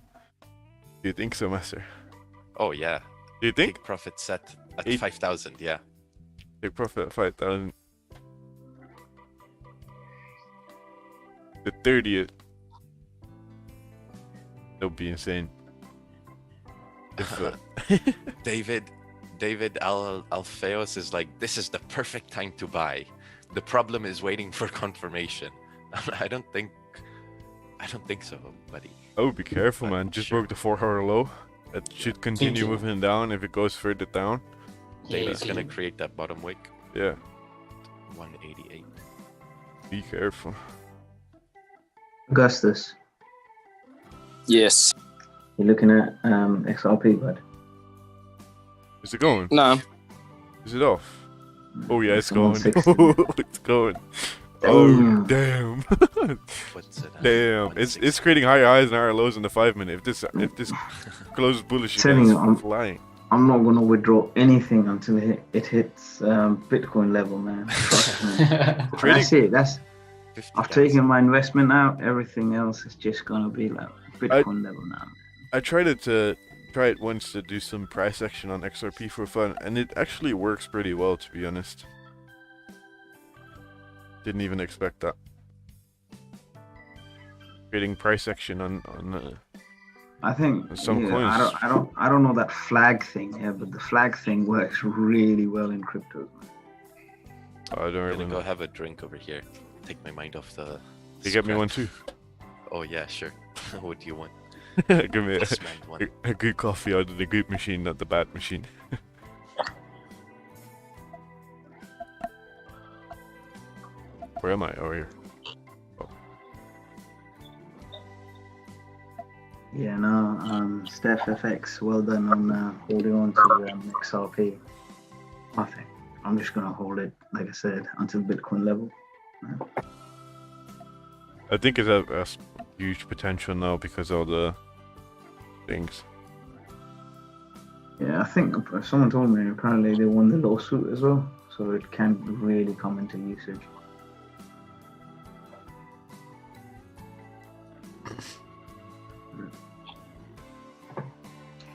Do you think so, Master? Oh yeah. Do you think? Take profit set at 8 5,000. Yeah. Take profit at 5,000. The 30th. That would be insane. If, David Alfeos is like, this is the perfect time to buy. The problem is waiting for confirmation. I don't think so, buddy. oh, be careful, man. Just broke the 4-hour low. That should continue moving down if it goes further down. David's gonna create that bottom wick. Yeah. 188. Be careful. Augustus, Yes. you're looking at XRP, bud. Is it going? No. Is it off? Oh yeah, it's going. 160. It's going. Oh Damn. damn. What's it at? Damn. 160. It's creating higher highs and higher lows in the 5-minute. If this closes bullish, Telling you, it's flying. I'm not gonna withdraw anything until it hits Bitcoin level, man. Trust me. That's it. I've taken my investment out. Everything else is just gonna be like Bitcoin level now. I tried it once to do some price action on XRP for fun, and it actually works pretty well, to be honest. Didn't even expect that. Creating price action on I think some coins. I don't know that flag thing, but the flag thing works really well in crypto. I don't I'm really gonna go know. have a drink over here. Take my mind off the. You get me scrap. one too. Oh yeah, sure. What do you want? Give me This man one. a good coffee out of the good machine, not the bad machine. Where am I? Oh, here. Yeah, no, Steph FX, well done on holding on to XRP. I think I'm just gonna hold it, like I said, until Bitcoin level. I think it has huge potential now because of the things. Yeah, I think someone told me apparently they won the lawsuit as well, so it can really come into usage.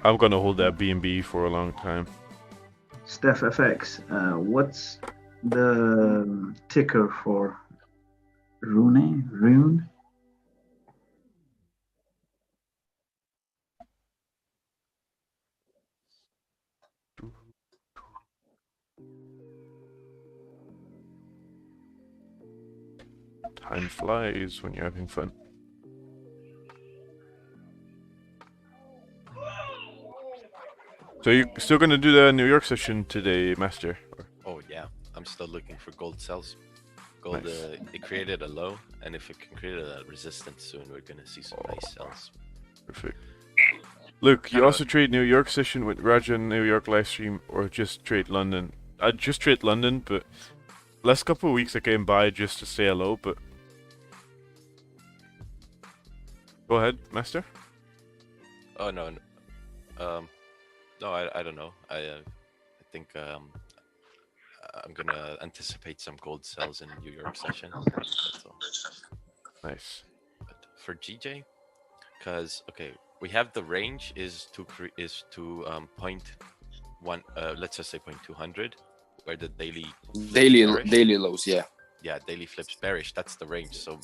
I'm gonna hold that BNB for a long time. Steph FX, what's the ticker for Rune? Time flies when you're having fun. So you're still gonna do the New York session today, Master? Oh yeah, I'm still looking for gold cells. gold, Nice. it created a low, and if it can create a resistance soon, we're gonna see some nice sells. Perfect. Luke, you Kinda- also trade New York session with Raja in New York live stream, or just trade London? I'd just trade London, but last couple of weeks I came by just to say hello, but go ahead, Master. Oh no, no, I don't know. I think I'm gonna anticipate some gold sells in New York session. That's all. Nice. But for GJ, because okay, we have the range is to point one. Let's just say 0.200, where the daily bearish. daily lows. Yeah. Yeah, daily flips bearish. That's the range. So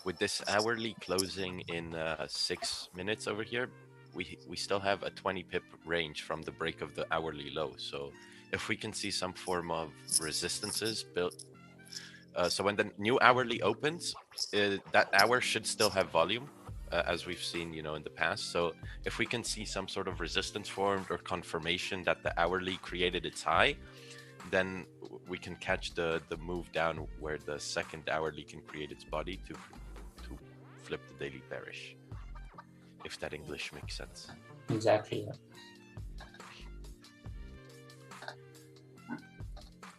with this hourly closing in 6 minutes over here, we still have a 20 pip range from the break of the hourly low. So if we can see some form of resistances built, so when the new hourly opens, that hour should still have volume, as we've seen, you know, in the past. So if we can see some sort of resistance formed or confirmation that the hourly created its high, then we can catch the move down where the second hourly can create its body to flip the daily bearish. If that English makes sense. Exactly.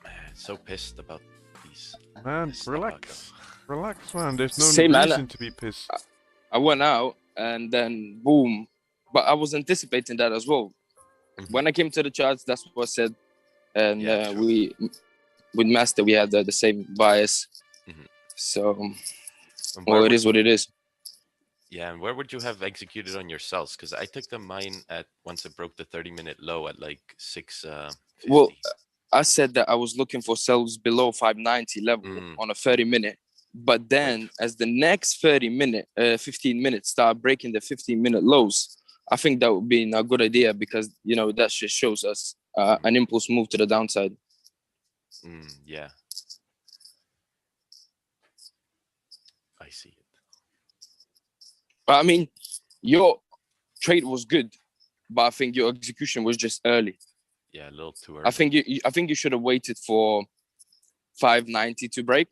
Yeah. So pissed about these. Man, this relax. stuff. Relax, man. There's no Same, man. reason to be pissed. I went out and then boom. But I was anticipating that as well. When I came to the charts, that's what I said. And Yeah, we, with Master, we had the same bias. So, well, it is what it is. Yeah, and where would you have executed on your sells? Because I took the mine at once it broke the 30-minute low at like 6. Well, I said that I was looking for sells below 590 level on a 30-minute. But then as the next 15 minutes start breaking the 15-minute lows, I think that would be a good idea because, you know, that just shows us an impulse move to the downside. Yeah. I see it. I mean, your trade was good, but I think your execution was just early. Yeah, a little too early. I think you should have waited for 590 to break.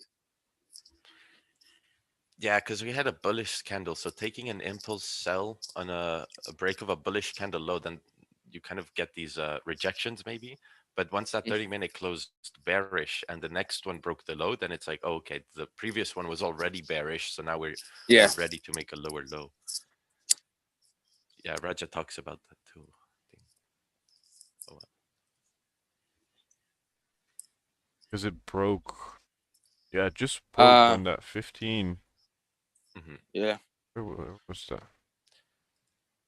Yeah, because we had a bullish candle, so taking an impulse sell on a break of a bullish candle low, then you kind of get these rejections maybe. But once that 30-minute closed bearish and the next one broke the low, then it's like, oh, okay, the previous one was already bearish, so now we're ready to make a lower low. Yeah, Raja talks about that too. I think. Oh, well. Because it broke. Yeah, it just broke on that 15. Yeah. Where was that?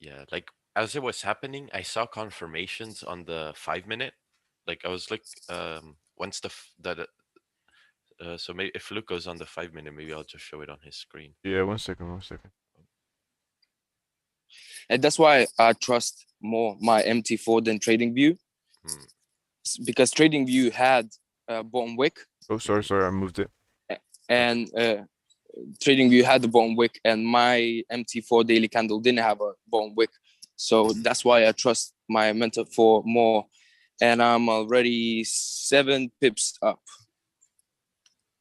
Yeah, like as it was happening, I saw confirmations on the 5-minute. Like I was like, once so maybe if Luke goes on the 5-minute, maybe I'll just show it on his screen. Yeah, 1 second. And that's why I trust more my MT4 than Tradingview, because Tradingview had a bottom wick. Oh, sorry, I moved it. And Tradingview had the bottom wick, and my MT4 daily candle didn't have a bottom wick. So that's why I trust my Mentor 4 more. And I'm already 7 pips up.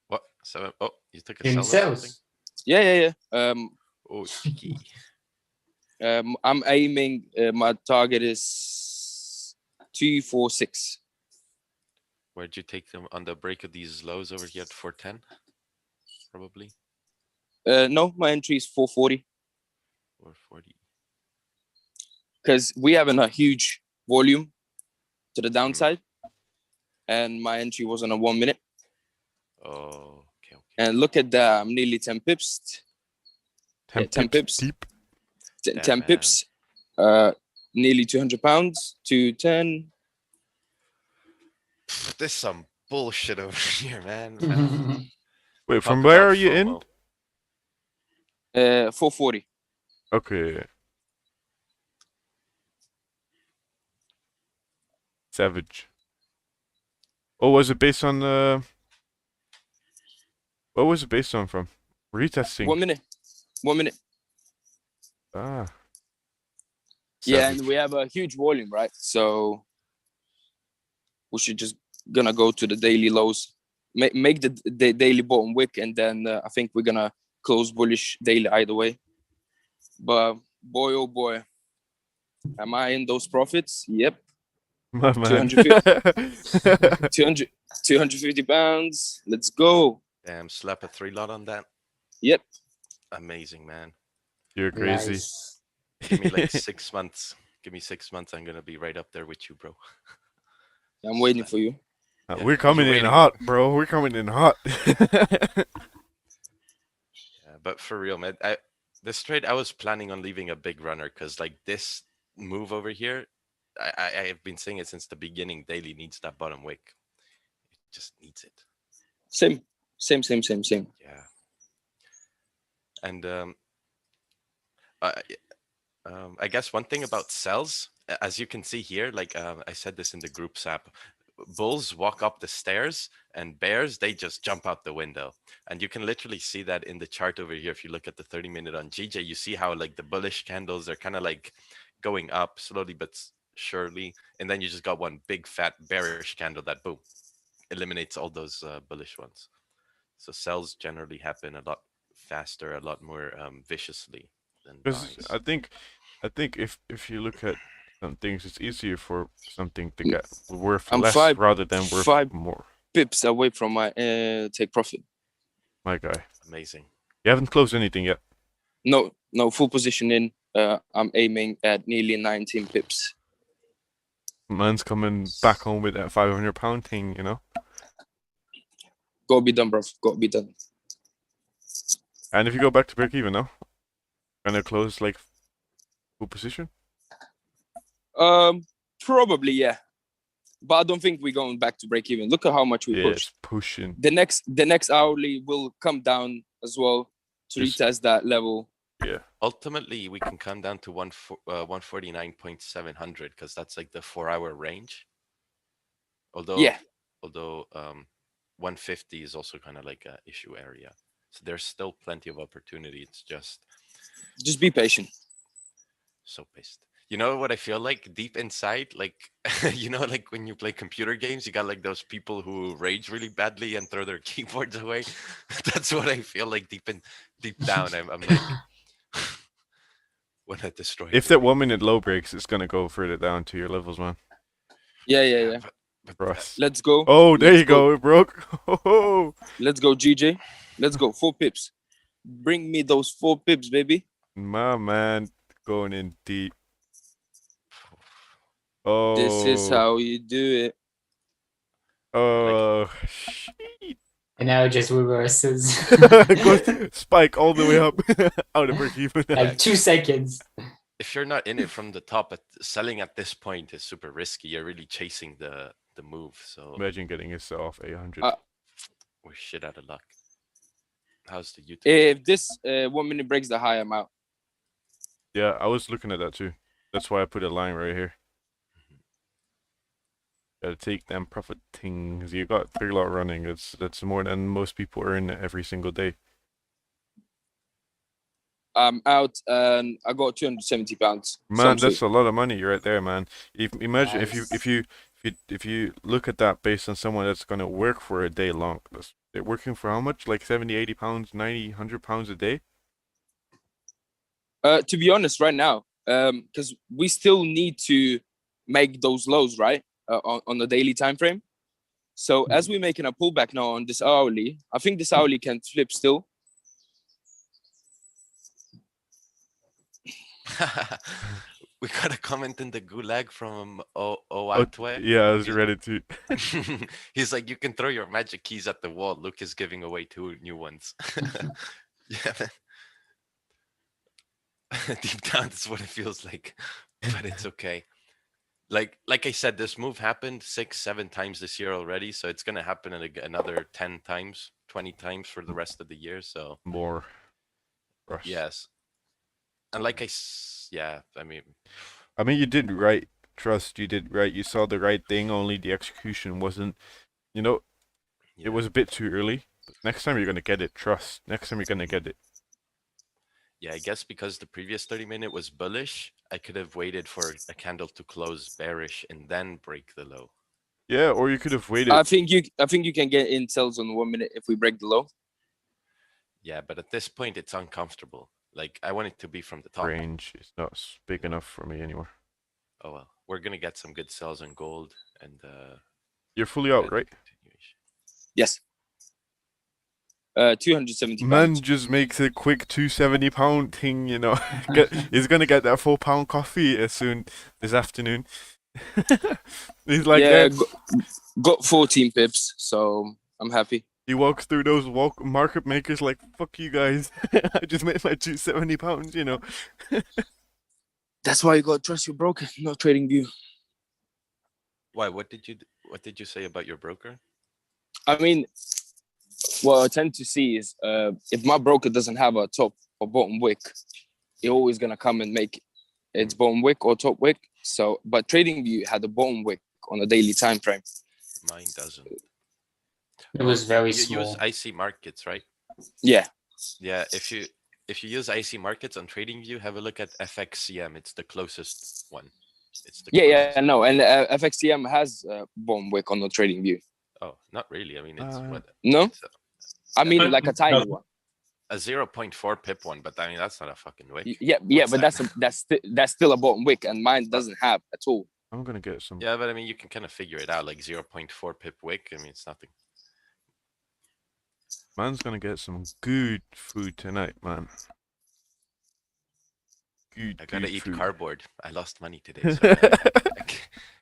What? 7? Oh, you took a In sell or something? sales? Yeah. Oh, cheeky. I'm aiming, my target is 246. Where'd you take them on the break of these lows over here at 410? Probably. No, my entry is 440. 440. Because we have a huge volume to the downside, and my entry was on a 1 minute. Oh, okay. And look at that, I'm nearly 10 pips. 10 pips. Deep. 10 pips. Nearly 200 pounds to 10. This is some bullshit over here, man. Wait, from where are you in? 440. Okay. Savage. Oh, was it based on what was it based on from? Retesting. 1 minute. 1 minute. Ah. Yeah, and we have a huge volume, right? So we should just gonna go to the daily lows make the daily bottom wick, and then I think we're gonna close bullish daily either way. But boy, oh boy, am I in those profits? Yep. My man. 250 pounds. Let's go. Damn, slap a 3-lot on that. Yep. Amazing, man. You're crazy. Nice. Give me like 6 months. Give me 6 months. I'm gonna be right up there with you, bro. I'm waiting for you. Yeah, We're coming you're in waiting. hot, bro. We're coming in hot. Yeah, but for real, man, this trade I was planning on leaving a big runner because like this move over here, I have been saying it since the beginning. Daily needs that bottom wick. It just needs it. Same. Yeah. And I guess one thing about sells, as you can see here, like I said this in the groups app, bulls walk up the stairs and bears, they just jump out the window. And you can literally see that in the chart over here. If you look at the 30-minute on GJ, you see how like the bullish candles are kind of like going up slowly but surely. And then you just got one big fat bearish candle that boom, eliminates all those bullish ones. So sells generally happen a lot faster, a lot more viciously than buys. I think if you look at some things, it's easier for something to get worth I'm less rather than worth 5 more. pips away from my take profit. My guy. Amazing. You haven't closed anything yet. No, full position in. I'm aiming at nearly 19 pips. Man's coming back home with that £500 thing, you know. Gotta be done, bro. Gotta be done. And if you go back to break even now, gonna close like full position. Probably, yeah. But I don't think we're going back to break even. Look at how much we pushed. It's pushing. The next hourly will come down as well to retest that level. Yeah. Ultimately, we can come down to 149.700 because that's like the 4-hour range. Although 150 is also kind of like a issue area. So there's still plenty of opportunity. It's just be patient. So pissed. You know what I feel like deep inside? Like, you know, like when you play computer games, you got like those people who rage really badly and throw their keyboards away. That's what I feel like deep down. I'm like, when I destroy. If that 1 minute low breaks, it's gonna go further down to your levels, man. Yeah. But let's go. Oh, there you go. It broke. Oh. Let's go, GJ. Let's go. 4 pips. Bring me those 4 pips, baby. My man, going in deep. Oh. This is how you do it. Oh, shit. And now it just reverses. Spike all the way up out of break even. Like 2 seconds. If you're not in it from the top, selling at this point is super risky. You're really chasing the move. So imagine getting yourself 800. We're shit out of luck. How's the YouTube? If this 1 minute breaks the high, I'm out. Yeah, I was looking at that too. That's why I put a line right here. Gotta take them profit things. You got 3-lot running. That's more than most people earn every single day. I'm out and I got 270 pounds. Man, that's a lot of money right there, man. Imagine if you look at that based on someone that's gonna work for a day long. They're working for how much? Like 70, 80 pounds, 90, 100 pounds a day? To be honest, right now, because we still need to make those lows, right? On the daily time frame. So as we're making a pullback now on this hourly, I think this hourly can flip still. We got a comment in the gulag from Oatwe. Yeah, I was ready to. He's like, you can throw your magic keys at the wall. Luke is giving away 2 new ones. Yeah, man. Deep down, that's what it feels like, but it's okay. Like I said, this move happened 6-7 times this year already, so it's gonna happen another 10 times, 20 times for the rest of the year. So more. Yes, and I mean, you did right. Trust, you did right. You saw the right thing. Only the execution wasn't. You know, it was a bit too early. But next time you're gonna get it. Trust. Next time you're gonna get it. Yeah, I guess because the previous 30-minute was bullish, I could have waited for a candle to close bearish and then break the low. Yeah, or you could have waited. I think you can get in sells on 1 minute if we break the low. Yeah, but at this point it's uncomfortable. Like I want it to be from the top. Range is not big enough for me anymore. Oh well, we're gonna get some good sells on gold and You're fully out, right? continuation. Yes. 270 Man pounds. just makes a quick £270 thing, you know. He's gonna get that £4 coffee soon this afternoon. He's like, yeah, that. got 14 pips, so I'm happy. He walks through those market makers like, fuck you guys. I just made my £270, you know. That's why you gotta trust your broker, not TradingView. Why? What did you say about your broker? I mean, what I tend to see is if my broker doesn't have a top or bottom wick, you're always gonna come and make its bottom wick or top wick. So, but TradingView had a bottom wick on a daily time frame. Mine doesn't. It was very You small. use IC markets, right? Yeah. Yeah. If you use IC markets on TradingView, have a look at FXCM. It's the closest one. It's the Yeah, no, and FXCM has bottom wick on the TradingView. Oh, not really. I mean, it's what? No, It's I mean like a tiny one. A 0.4 pip one, but I mean that's not a fucking wick. Yeah, What's but that? that's still a bottom wick, and mine doesn't have at all. I'm gonna get some. Yeah, but I mean you can kind of figure it out, like 0.4 pip wick. I mean it's nothing. Man's gonna get some good food tonight, man. I gotta eat food. cardboard. I lost money today, so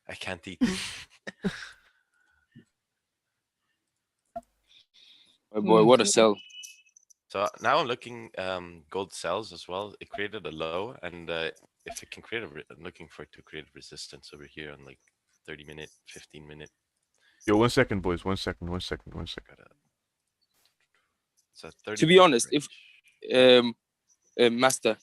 I can't eat. Oh boy, what a sell! So now I'm looking gold sells as well. It created a low, and if it can create I'm looking for it to create resistance over here on like 30-minute, 15-minute. Yo, 1 second, boys. 1 second. So 30 To be honest, if Master,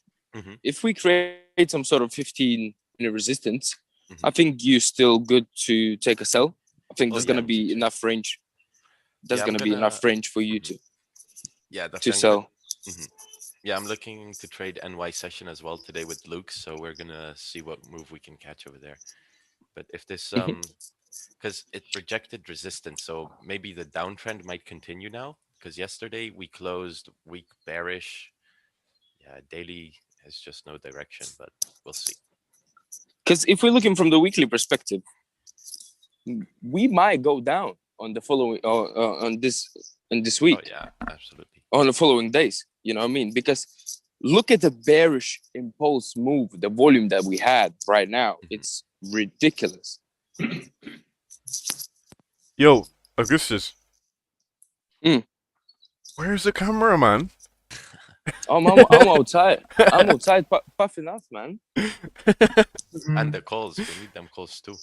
if we create some sort of 15-minute resistance, I think you're still good to take a sell. I think there's gonna be enough range. There's gonna be enough range for you to sell. Yeah, I'm looking to trade NY session as well today with Luke, so we're gonna see what move we can catch over there. But if this because it rejected resistance, so maybe the downtrend might continue now, because yesterday we closed weak bearish. Yeah, daily has just no direction, but we'll see. Because if we're looking from the weekly perspective, we might go down on the following on this week. Oh yeah, absolutely. On the following days, you know what I mean? Because look at the bearish impulse move, the volume that we had right now. It's ridiculous. Yo, Augustus. Where's the camera, man? I'm outside. I'm outside puffing out, man. And the calls, we need them calls too.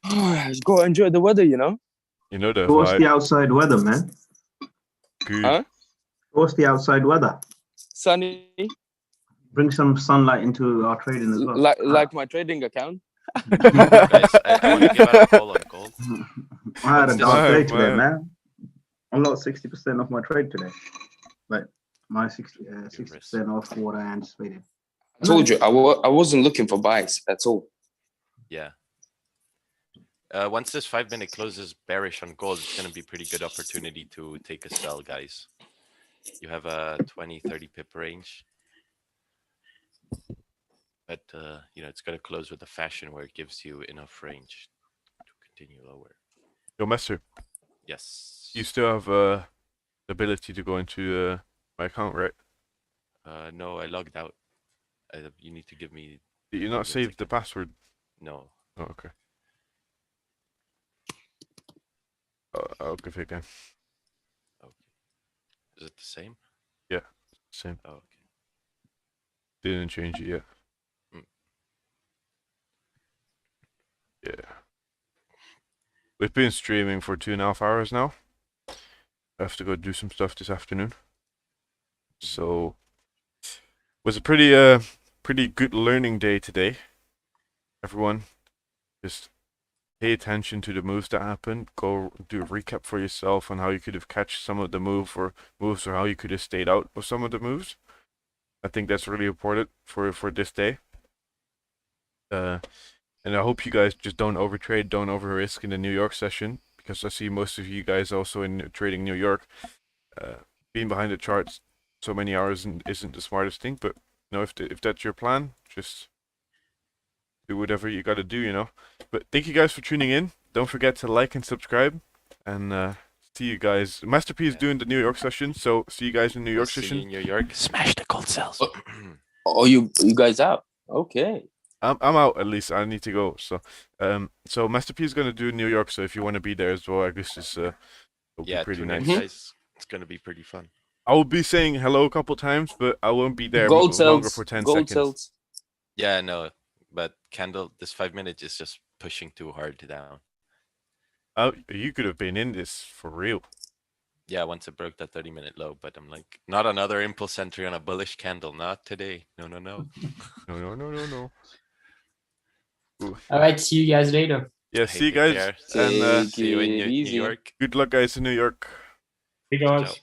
Just go enjoy the weather, you know. You know the What's the outside weather, man? Good. Huh? What's the outside weather? Sunny. Bring some sunlight into our trading as well. Like my trading account. Guys, I want to give out a call on gold. I had a dark day today, man. man. I lost 60% of my trade today. Like my 60% off what I anticipated. I told you I wasn't looking for buys. That's all. Yeah. Once this 5-minute closes bearish on gold, it's going to be pretty good opportunity to take a sell, guys. You have a 20-30 pip range. But, you know, it's going to close with a fashion where it gives you enough range to continue lower. Yo, Master. Yes. You still have the ability to go into my account, right? No, I logged out. You need to give me... Did you not save the password? No. Oh, okay. I'll give it again. Okay. Is it the same? Yeah, same. Oh, okay. Didn't change it yet. Yeah. We've been streaming for 2.5 hours now. I have to go do some stuff this afternoon. So it was a pretty good learning day today. Everyone, just pay attention to the moves that happened. Go do a recap for yourself on how you could have catch some of the moves or how you could have stayed out of some of the moves. I think that's really important for this day. And I hope you guys just don't overtrade, don't over risk in the New York session, because I see most of you guys also in trading New York. Being behind the charts so many hours isn't the smartest thing, but you know, if that's your plan, just do whatever you got to do, you know. But thank you guys for tuning in. Don't forget to like and subscribe, and see you guys. Master P is doing the New York session, so see you guys in New York See session. you in New York. Smash the gold cells. Oh, you guys out? Okay. I'm out, at least. I need to go. So Master P is gonna do New York. So if you want to be there as well, I guess this will be pretty tune in, nice. guys. It's gonna be pretty fun. I will be saying hello a couple times, but I won't be there Gold longer cells. for 10 Gold seconds. cells. Yeah, I know. But Candle, this 5 minutes is just pushing too hard down. Oh, you could have been in this for real. Yeah, once it broke that 30-minute low, but I'm like, not another impulse entry on a bullish candle, not today. No. No. All right, see you guys later. Yeah, see you guys, care. and See you in Take it New easy. York. good luck, guys, in New York. Hey Ciao, guys. ciao.